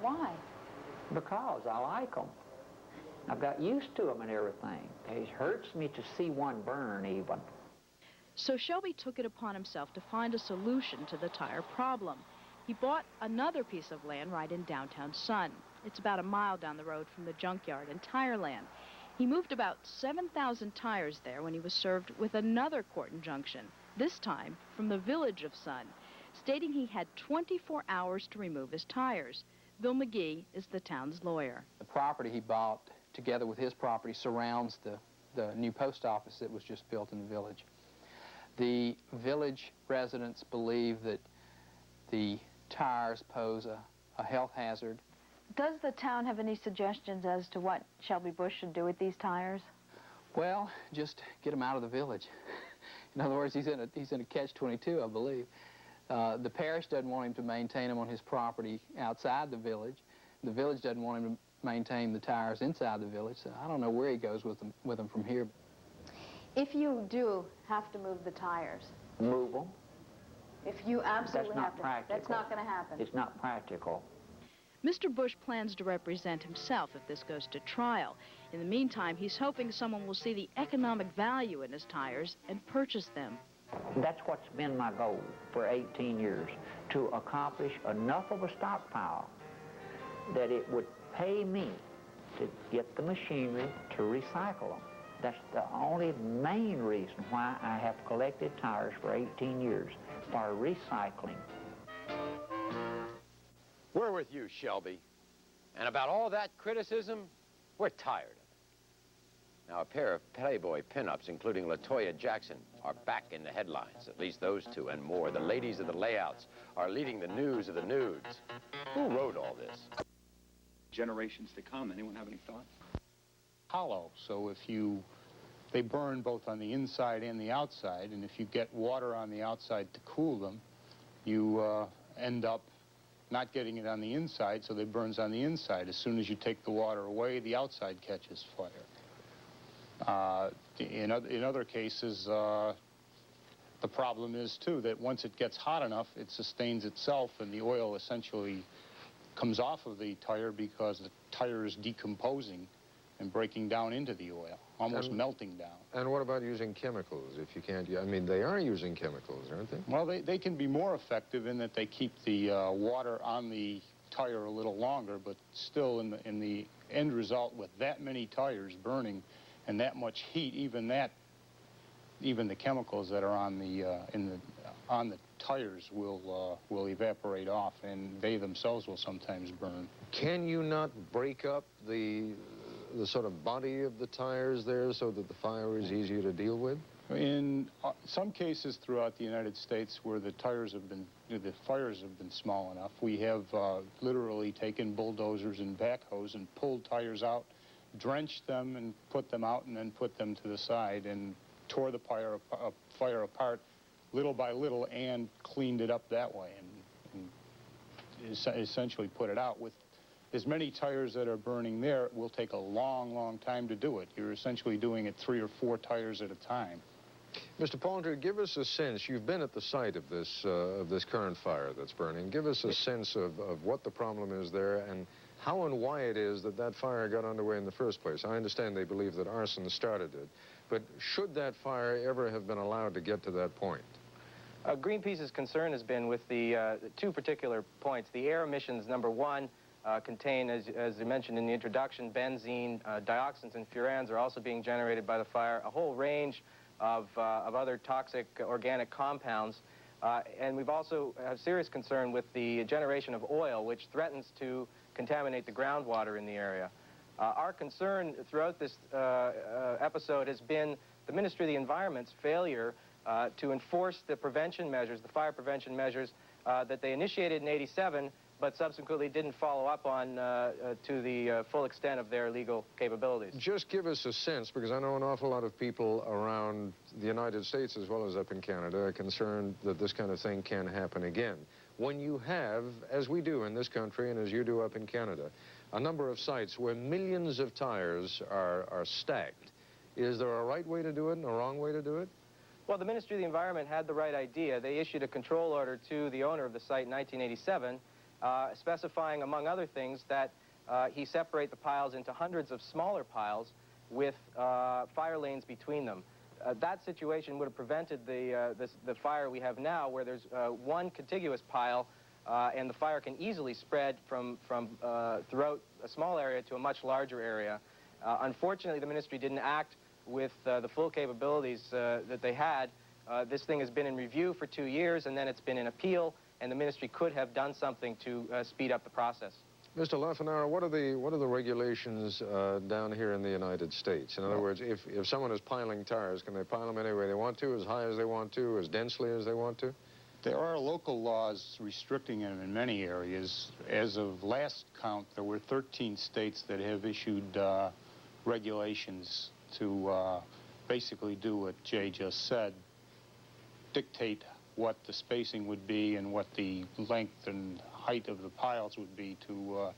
Why? Because I like them. I've got used to them and everything. It hurts me to see one burn even. So Shelby took it upon himself to find a solution to the tire problem. He bought another piece of land right in downtown Sun. It's about a mile down the road from the junkyard and tire land. He moved about 7,000 tires there when he was served with another court injunction, this time from the village of Sun, stating he had 24 hours to remove his tires. Bill McGee is the town's lawyer. The property he bought, together with his property, surrounds the new post office that was just built in the village. The village residents believe that the tires pose a health hazard. Does the town have any suggestions as to what Shelby Bush should do with these tires? Well, just get him out of the village. In other words, he's in a catch-22, I believe. The parish doesn't want him to maintain them on his property outside the village. The village doesn't want him to maintain the tires inside the village, so I don't know where he goes with them from here. If you do have to move the tires. Move them. If you absolutely have to. Practical. That's not going to happen. It's not practical. Mr. Bush plans to represent himself if this goes to trial. In the meantime, he's hoping someone will see the economic value in his tires and purchase them. That's what's been my goal for 18 years, to accomplish enough of a stockpile that it would pay me to get the machinery to recycle them. That's the only main reason why I have collected tires for 18 years, for recycling. We're with you, Shelby. And about all that criticism, we're tired of it. Now, a pair of Playboy pinups, including LaToya Jackson, are back in the headlines. At least those two and more. The ladies of the layouts are leading the news of the nudes. Who wrote all this? Generations to come. Anyone have any thoughts? Hollow, so if they burn both on the inside and the outside, and if you get water on the outside to cool them, you end up not getting it on the inside, so it burns on the inside. As soon as you take the water away, the outside catches fire. In other cases, the problem is, too, that once it gets hot enough, it sustains itself, and the oil essentially comes off of the tire because the tire is decomposing and breaking down into the oil, almost melting down. And what about using chemicals if you can't? I mean, they are using chemicals, aren't they? Well, they can be more effective in that they keep the water on the tire a little longer, but still in the end result with that many tires burning and that much heat, even the chemicals that are on the tires will evaporate off, and they themselves will sometimes burn. Can you not break up the sort of body of the tires there so that the fire is easier to deal with? In some cases throughout the United States where the fires have been small enough, we have literally taken bulldozers and backhoes and pulled tires out, drenched them and put them out, and then put them to the side and tore the fire apart little by little and cleaned it up that way and essentially put it out. With as many tires that are burning there, it will take a long, long time to do it. You're essentially doing it 3 or 4 tires at a time. Mr. Palter, give us a sense. You've been at the site of this current fire that's burning. Give us a sense of what the problem is there and how and why it is that fire got underway in the first place. I understand they believe that arson started it, but should that fire ever have been allowed to get to that point? Greenpeace's concern has been with the 2 particular points. The air emissions, number 1, contain, as you mentioned in the introduction, benzene, dioxins, and furans are also being generated by the fire, a whole range of other toxic organic compounds. And we've also have serious concern with the generation of oil, which threatens to contaminate the groundwater in the area. Our concern throughout this episode has been the Ministry of the Environment's failure to enforce the prevention measures, the fire prevention measures that they initiated in '87, but subsequently didn't follow up on to the full extent of their legal capabilities. Just give us a sense, because I know an awful lot of people around the United States as well as up in Canada are concerned that this kind of thing can happen again. When you have, as we do in this country and as you do up in Canada, a number of sites where millions of tires are stacked, is there a right way to do it and a wrong way to do it? Well, the Ministry of the Environment had the right idea. They issued a control order to the owner of the site in 1987, specifying, among other things, that he separate the piles into hundreds of smaller piles with fire lanes between them. That situation would have prevented the fire we have now, where there's one contiguous pile, and the fire can easily spread from throughout a small area to a much larger area. Unfortunately, the ministry didn't act with the full capabilities that they had. This thing has been in review for 2 years, and then it's been in appeal, and the ministry could have done something to speed up the process. Mr. Lafenara, what are the regulations down here in the United States? In other words, if someone is piling tires, can they pile them any way they want to, as high as they want to, as densely as they want to? There are local laws restricting them in many areas. As of last count, there were 13 states that have issued regulations to basically do what Jay just said, dictate what the spacing would be and what the length and height of the piles would be to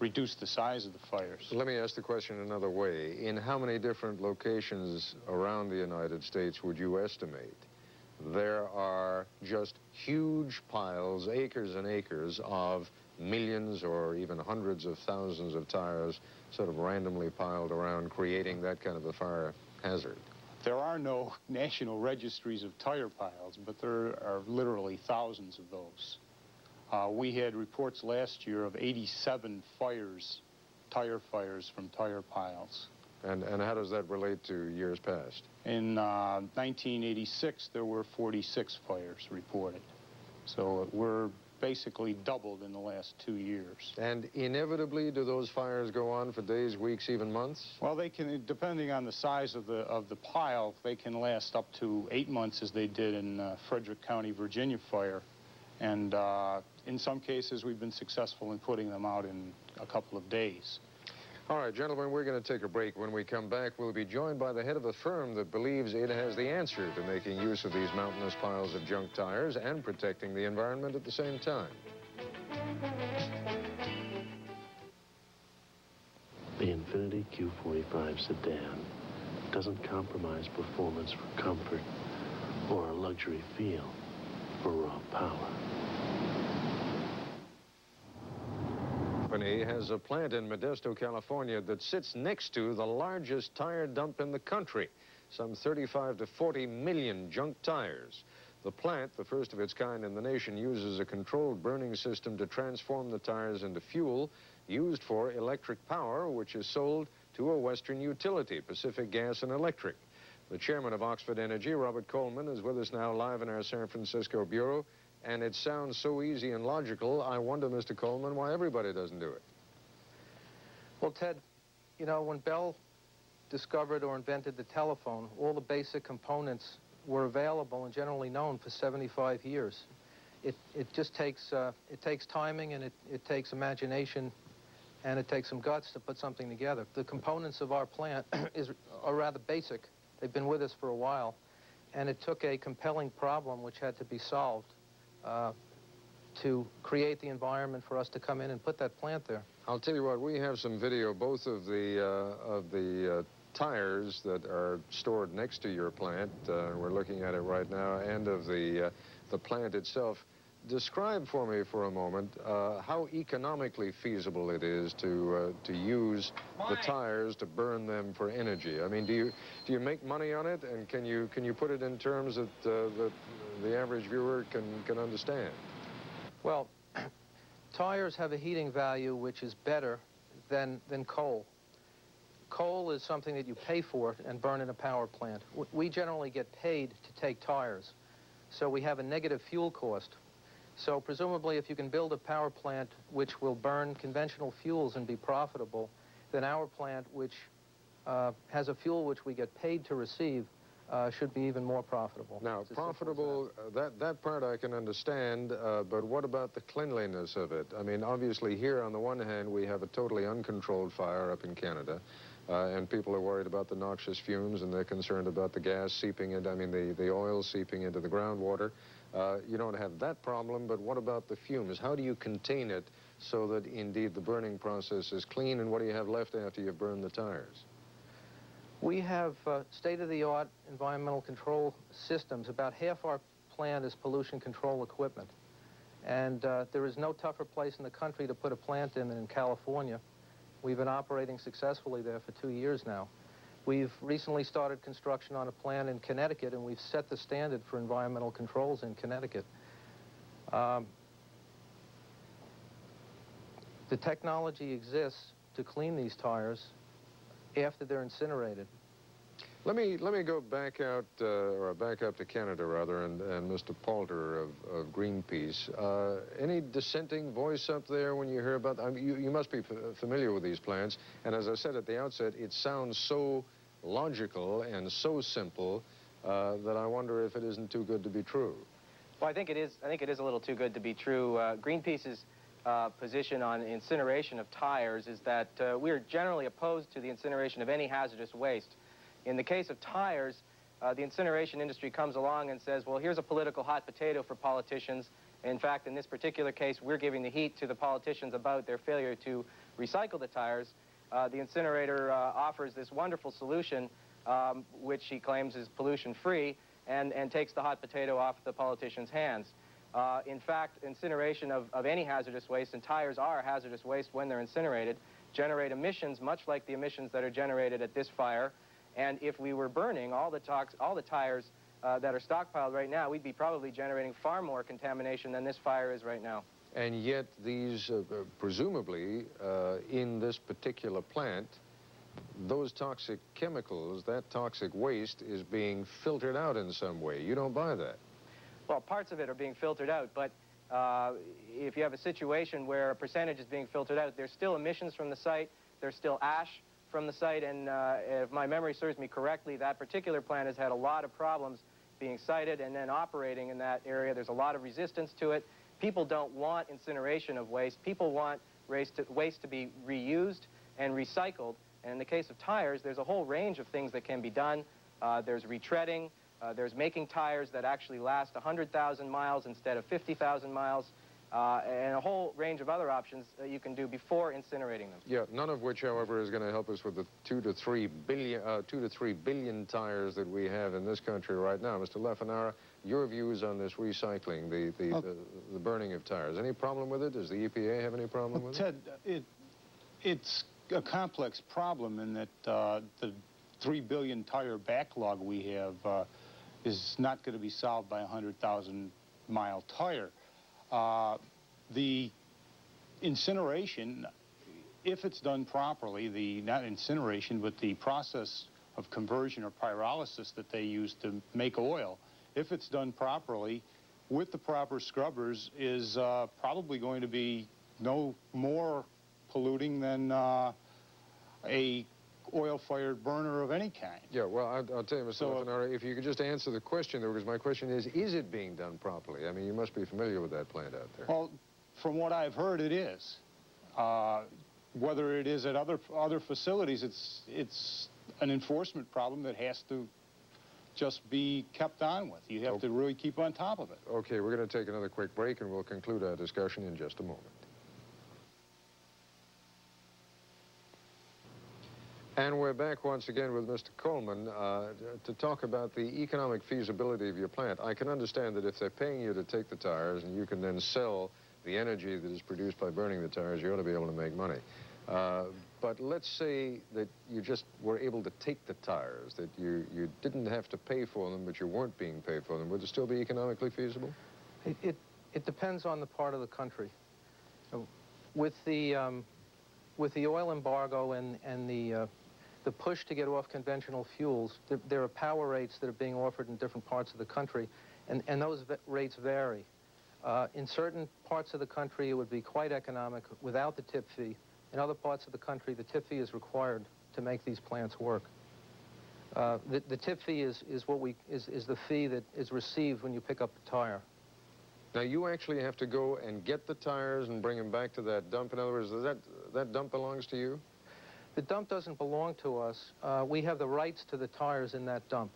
reduce the size of the fires. Let me ask the question another way. In how many different locations around the United States would you estimate there are just huge piles, acres and acres of millions or even hundreds of thousands of tires sort of randomly piled around, creating that kind of a fire hazard? There are no national registries of tire piles, but there are literally thousands of those. We had reports last year of 87 fires, tire fires from tire piles. And how does that relate to years past? In 1986, there were 46 fires reported. So we're basically doubled in the last 2 years. And inevitably, do those fires go on for days, weeks, even months? Well, they can, depending on the size of the pile, they can last up to 8 months, as they did in Frederick County, Virginia fire. And in some cases, we've been successful in putting them out in a couple of days. All right, gentlemen, we're going to take a break. When we come back, we'll be joined by the head of a firm that believes it has the answer to making use of these mountainous piles of junk tires and protecting the environment at the same time. The Infiniti Q45 sedan doesn't compromise performance for comfort or a luxury feel for raw power. Company has a plant in Modesto, California that sits next to the largest tire dump in the country, some 35 to 40 million junk tires. The plant, the first of its kind in the nation, uses a controlled burning system to transform the tires into fuel used for electric power, which is sold to a Western utility, Pacific Gas and Electric. The chairman of Oxford Energy, Robert Coleman, is with us now live in our San Francisco bureau. And it sounds so easy and logical, I wonder, Mr. Coleman, why everybody doesn't do it. Well, Ted, you know, when Bell discovered or invented the telephone, all the basic components were available and generally known for 75 years. It just takes, it takes timing, and it takes imagination, and it takes some guts to put something together. The components of our plant are rather basic. They've been with us for a while, and it took a compelling problem which had to be solved to create the environment for us to come in and put that plant there. I'll tell you what, we have some video, both of the tires that are stored next to your plant, we're looking at it right now, and of the plant itself. Describe for me for a moment how economically feasible it is to use the tires to burn them for energy. I mean, do you make money on it, and can you put it in terms that the average viewer can understand? Well, tires have a heating value which is better than coal. Coal is something that you pay for and burn in a power plant. We generally get paid to take tires, so we have a negative fuel cost. So presumably, if you can build a power plant which will burn conventional fuels and be profitable, then our plant, which has a fuel which we get paid to receive, should be even more profitable. Now, profitable, that part I can understand, but what about the cleanliness of it? I mean, obviously here on the one hand, we have a totally uncontrolled fire up in Canada, and people are worried about the noxious fumes, and they're concerned about the gas seeping into, I mean, the oil seeping into the groundwater. You don't have that problem, but what about the fumes? How do you contain it so that indeed the burning process is clean, and what do you have left after you've burned the tires? We have state-of-the-art environmental control systems. About half our plant is pollution control equipment. And there is no tougher place in the country to put a plant in than in California. We've been operating successfully there for 2 years now. We've recently started construction on a plant in Connecticut, and we've set the standard for environmental controls in Connecticut. The technology exists to clean these tires after they're incinerated. Let me go back out, or back up to Canada, rather, and Mr. Palter of Greenpeace. Any dissenting voice up there when you hear about, I mean, you must be familiar with these plants, and as I said at the outset, it sounds so logical and so simple that I wonder if it isn't too good to be true. Well, I think it is a little too good to be true. Greenpeace's position on incineration of tires is that we're generally opposed to the incineration of any hazardous waste. In the case of tires, the incineration industry comes along and says, well, here's a political hot potato for politicians. In fact, in this particular case, we're giving the heat to the politicians about their failure to recycle the tires. The incinerator offers this wonderful solution, which he claims is pollution-free, and takes the hot potato off the politicians' hands. In fact, incineration of any hazardous waste, and tires are hazardous waste when they're incinerated, generate emissions much like the emissions that are generated at this fire. And if we were burning all the tires that are stockpiled right now, we'd be probably generating far more contamination than this fire is right now. And yet these, presumably, in this particular plant, those toxic chemicals, that toxic waste is being filtered out in some way. You don't buy that. Well, parts of it are being filtered out, but if you have a situation where a percentage is being filtered out, there's still emissions from the site, there's still ash from the site, and if my memory serves me correctly, that particular plant has had a lot of problems being sited and then operating in that area. There's a lot of resistance to it. People don't want incineration of waste. People want waste to be reused and recycled. And in the case of tires, there's a whole range of things that can be done. There's retreading. There's making tires that actually last 100,000 miles instead of 50,000 miles. And a whole range of other options that you can do before incinerating them. Yeah, none of which, however, is going to help us with the 2 to 3 billion tires that we have in this country right now. Mr. Lafenara, your views on this recycling, the burning of tires. Any problem with it? Does the EPA have any problem with Ted, it's a complex problem in that the 3 billion tire backlog we have is not going to be solved by a 100,000-mile tire. The incineration, if it's done properly, not incineration, but the process of conversion or pyrolysis that they use to make oil, if it's done properly with the proper scrubbers, is probably going to be no more polluting than a oil-fired burner of any kind. Yeah, well, I'll tell you, Mr. Lafenara, if you could just answer the question, though, because my question is it being done properly? I mean, you must be familiar with that plant out there. Well, from what I've heard, it is. Whether it is at other facilities, it's an enforcement problem that has to just be kept on with. You have to really keep on top of it. Okay, we're going to take another quick break, and we'll conclude our discussion in just a moment. And we're back once again with Mr. Coleman to talk about the economic feasibility of your plant. I can understand that if they're paying you to take the tires and you can then sell the energy that is produced by burning the tires, you ought to be able to make money. But let's say that you just were able to take the tires, that you didn't have to pay for them, but you weren't being paid for them. Would it still be economically feasible? It depends on the part of the country. With the oil embargo and the push to get off conventional fuels, there are power rates that are being offered in different parts of the country, and those rates vary. In certain parts of the country, it would be quite economic without the tip fee. In other parts of the country, the tip fee is required to make these plants work. The tip fee is the fee that is received when you pick up the tire. Now, you actually have to go and get the tires and bring them back to that dump. In other words, that dump belongs to you? The dump doesn't belong to us. We have the rights to the tires in that dump.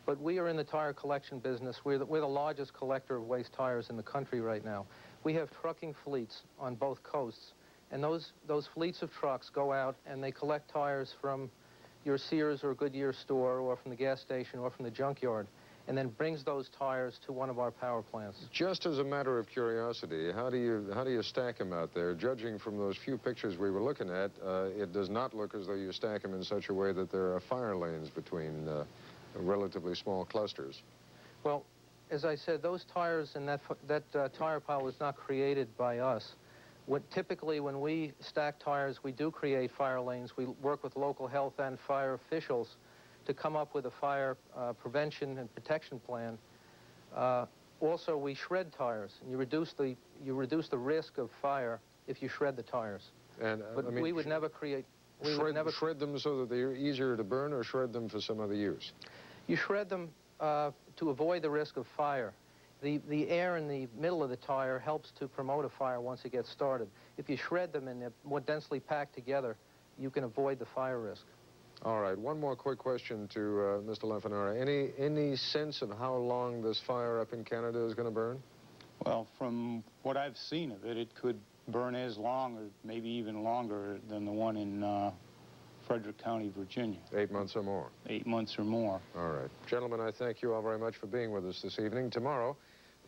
But we are in the tire collection business. We're the largest collector of waste tires in the country right now. We have trucking fleets on both coasts. And those fleets of trucks go out and they collect tires from your Sears or Goodyear store or from the gas station or from the junkyard, and then brings those tires to one of our power plants. Just as a matter of curiosity, how do you stack them out there? Judging from those few pictures we were looking at, it does not look as though you stack them in such a way that there are fire lanes between relatively small clusters. Well, as I said, those tires and that tire pile was not created by us. Typically, when we stack tires, we do create fire lanes. We work with local health and fire officials to come up with a fire prevention and protection plan. Also, we shred tires, and you reduce the risk of fire if you shred the tires. But I mean, we would never create. Shred them so that they're easier to burn, or shred them for some other use? You shred them to avoid the risk of fire. The air in the middle of the tire helps to promote a fire once it gets started. If you shred them and they're more densely packed together, you can avoid the fire risk. All right, one more quick question to Mr. Lafenara. Any sense of how long this fire up in Canada is going to burn? Well, from what I've seen of it, it could burn as long or maybe even longer than the one in Frederick County, Virginia. 8 months or more? 8 months or more. All right. Gentlemen, I thank you all very much for being with us this evening. Tomorrow,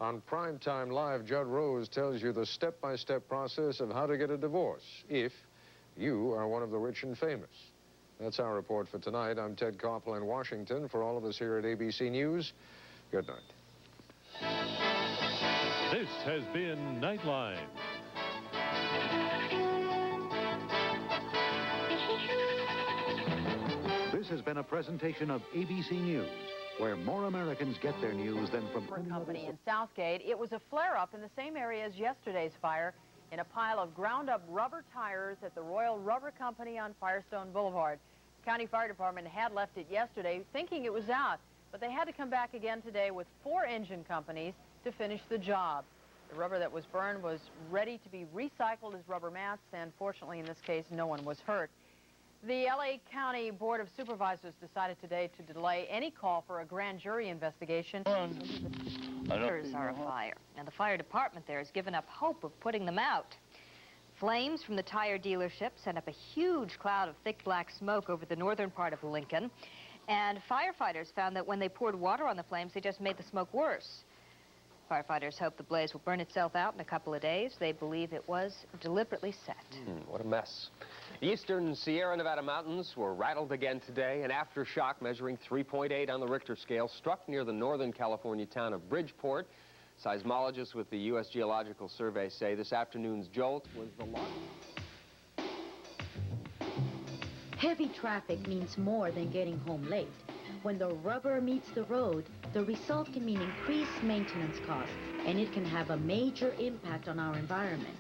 on Primetime Live, Judd Rose tells you the step-by-step process of how to get a divorce if you are one of the rich and famous. That's our report for tonight. I'm Ted Koppel in Washington. For all of us here at ABC News, good night. This has been Nightline. This has been a presentation of ABC News. where more Americans get their news than from any Company in Southgate. It was a flare-up in the same area as yesterday's fire in a pile of ground-up rubber tires at the Royal Rubber Company on Firestone Boulevard. County Fire Department had left it yesterday thinking it was out, but they had to come back again today with 4 engine companies to finish the job. The rubber that was burned was ready to be recycled as rubber mats, and fortunately in this case no one was hurt. The LA County Board of Supervisors decided today to delay any call for a grand jury investigation. Tires are afire. Now, the fire department there has given up hope of putting them out. Flames from the tire dealership sent up a huge cloud of thick black smoke over the northern part of Lincoln, and firefighters found that when they poured water on the flames, they just made the smoke worse. Firefighters hope the blaze will burn itself out in a couple of days. They believe it was deliberately set. What a mess. The eastern Sierra Nevada mountains were rattled again today. An aftershock measuring 3.8 on the Richter scale struck near the northern California town of Bridgeport. Seismologists with the U.S. Geological Survey say this afternoon's jolt was the largest. Heavy traffic means more than getting home late. When the rubber meets the road, the result can mean increased maintenance costs, and it can have a major impact on our environment.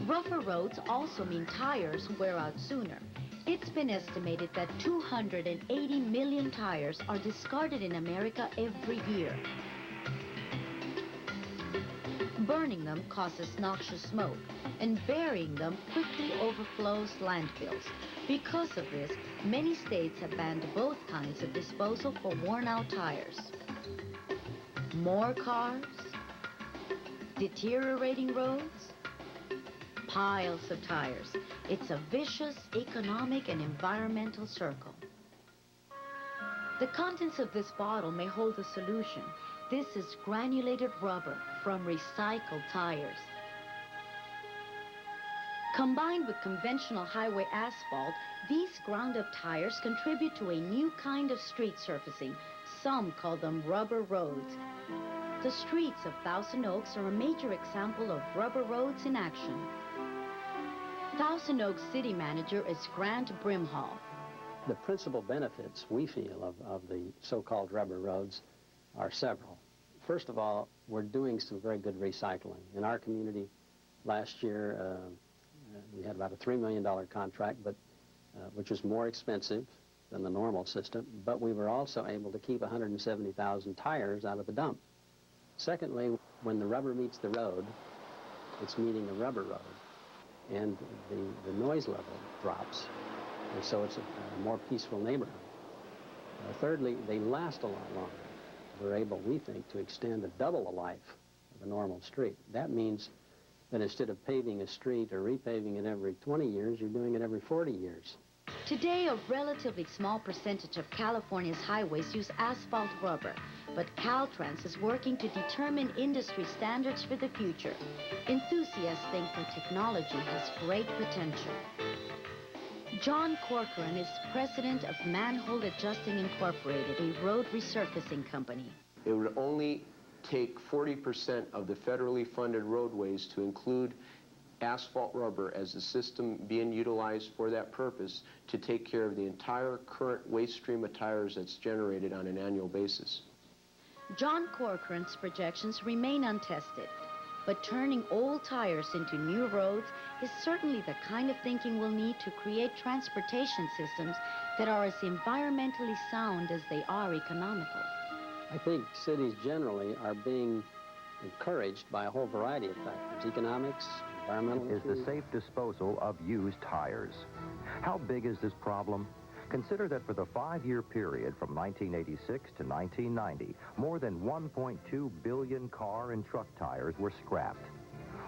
Rougher roads also mean tires wear out sooner. It's been estimated that 280 million tires are discarded in America every year. Burning them causes noxious smoke, and burying them quickly overflows landfills. Because of this, many states have banned both kinds of disposal for worn-out tires. More cars, deteriorating roads, piles of tires. It's a vicious economic and environmental circle. The contents of this bottle may hold a solution. This is granulated rubber from recycled tires. Combined with conventional highway asphalt, these ground-up tires contribute to a new kind of street surfacing. Some call them rubber roads. The streets of Thousand Oaks are a major example of rubber roads in action. Thousand Oaks City Manager is Grant Brimhall. The principal benefits we feel of the so-called rubber roads are several. First of all, we're doing some very good recycling. In our community last year, we had about a $3 million contract, but which was more expensive than the normal system, but we were also able to keep 170,000 tires out of the dump. Secondly, when the rubber meets the road, it's meeting a rubber road, and the noise level drops, and so it's a more peaceful neighborhood. Thirdly, they last a lot longer. We're able, we think, to extend to double the life of a normal street. That means that instead of paving a street or repaving it every 20 years, you're doing it every 40 years. Today, a relatively small percentage of California's highways use asphalt rubber, but Caltrans is working to determine industry standards for the future. Enthusiasts think the technology has great potential. John Corcoran is president of Manhole Adjusting Incorporated, a road resurfacing company. It would only take 40% of the federally funded roadways to include asphalt rubber as the system being utilized for that purpose to take care of the entire current waste stream of tires that's generated on an annual basis. John Corcoran's projections remain untested, but turning old tires into new roads is certainly the kind of thinking we'll need to create transportation systems that are as environmentally sound as they are economical. I think cities generally are being encouraged by a whole variety of factors, economics, environmental issues. Is the safe disposal of used tires. How big is this problem? Consider that for the 5-year period from 1986 to 1990, more than 1.2 billion car and truck tires were scrapped.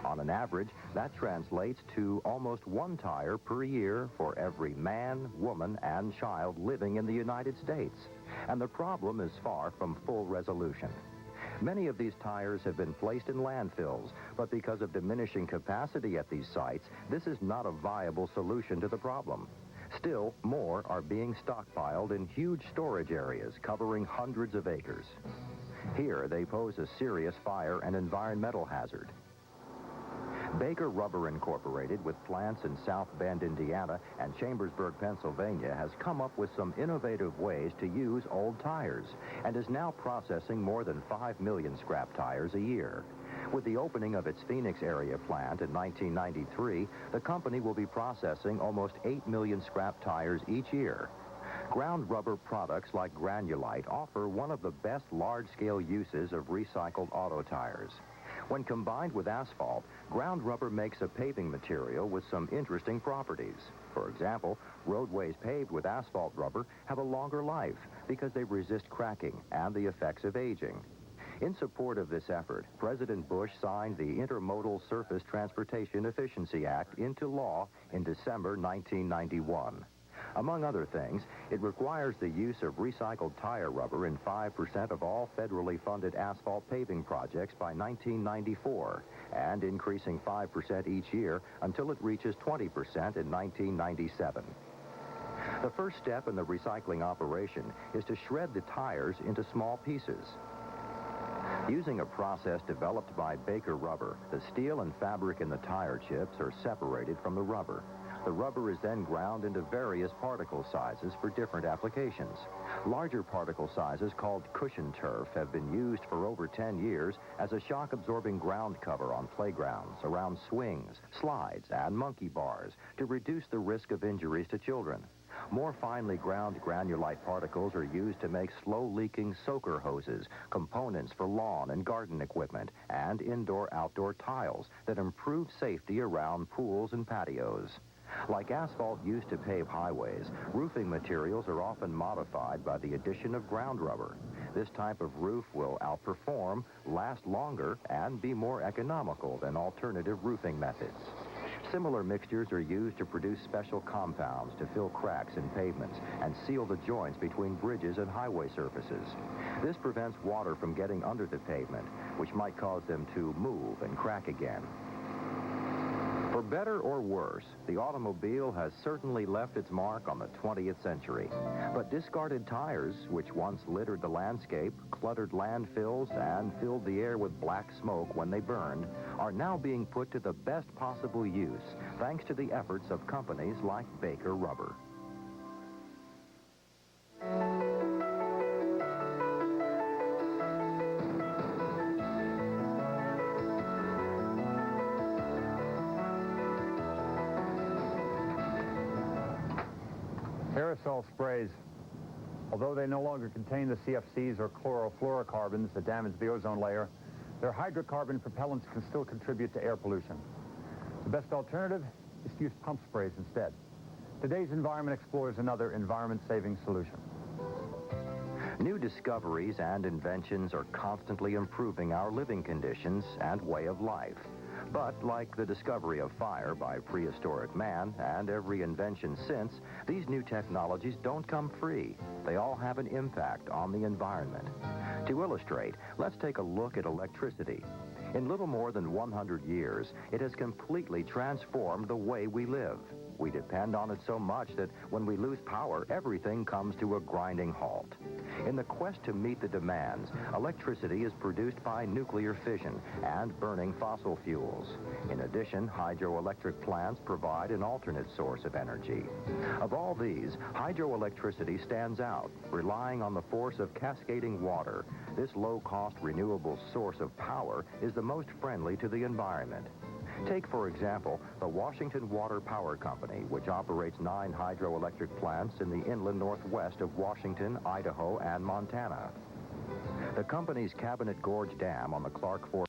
On an average, that translates to almost 1 tire per year for every man, woman, and child living in the United States. And the problem is far from full resolution. Many of these tires have been placed in landfills, but because of diminishing capacity at these sites, this is not a viable solution to the problem. Still, more are being stockpiled in huge storage areas covering hundreds of acres. Here, they pose a serious fire and environmental hazard. Baker Rubber Incorporated, with plants in South Bend, Indiana, and Chambersburg, Pennsylvania, has come up with some innovative ways to use old tires and is now processing more than 5 million scrap tires a year. With the opening of its Phoenix area plant in 1993, the company will be processing almost 8 million scrap tires each year. Ground rubber products like Granulite offer one of the best large-scale uses of recycled auto tires. When combined with asphalt, ground rubber makes a paving material with some interesting properties. For example, roadways paved with asphalt rubber have a longer life because they resist cracking and the effects of aging. In support of this effort, President Bush signed the Intermodal Surface Transportation Efficiency Act into law in December 1991. Among other things, it requires the use of recycled tire rubber in 5% of all federally funded asphalt paving projects by 1994, and increasing 5% each year until it reaches 20% in 1997. The first step in the recycling operation is to shred the tires into small pieces. Using a process developed by Baker Rubber, the steel and fabric in the tire chips are separated from the rubber. The rubber is then ground into various particle sizes for different applications. Larger particle sizes called cushion turf have been used for over 10 years as a shock-absorbing ground cover on playgrounds, around swings, slides, and monkey bars to reduce the risk of injuries to children. More finely ground granulite particles are used to make slow-leaking soaker hoses, components for lawn and garden equipment, and indoor-outdoor tiles that improve safety around pools and patios. Like asphalt used to pave highways, roofing materials are often modified by the addition of ground rubber. This type of roof will outperform, last longer, and be more economical than alternative roofing methods. Similar mixtures are used to produce special compounds to fill cracks in pavements and seal the joints between bridges and highway surfaces. This prevents water from getting under the pavement, which might cause them to move and crack again. For better or worse, the automobile has certainly left its mark on the 20th century. But discarded tires, which once littered the landscape, cluttered landfills, and filled the air with black smoke when they burned, are now being put to the best possible use, thanks to the efforts of companies like Baker Rubber. Aerosol sprays, although they no longer contain the CFCs or chlorofluorocarbons that damage the ozone layer, their hydrocarbon propellants can still contribute to air pollution. The best alternative is to use pump sprays instead. Today's Environment explores another environment-saving solution. New discoveries and inventions are constantly improving our living conditions and way of life. But like the discovery of fire by prehistoric man and every invention since, these new technologies don't come free. They all have an impact on the environment. To illustrate, let's take a look at electricity. In little more than 100 years, it has completely transformed the way we live. We depend on it so much that when we lose power, everything comes to a grinding halt. In the quest to meet the demands, electricity is produced by nuclear fission and burning fossil fuels. In addition, hydroelectric plants provide an alternate source of energy. Of all these, hydroelectricity stands out, relying on the force of cascading water. This low-cost renewable source of power is the most friendly to the environment. Take, for example, the Washington Water Power Company, which operates 9 hydroelectric plants in the inland northwest of Washington, Idaho, and Montana. The company's Cabinet Gorge Dam on the Clark Fork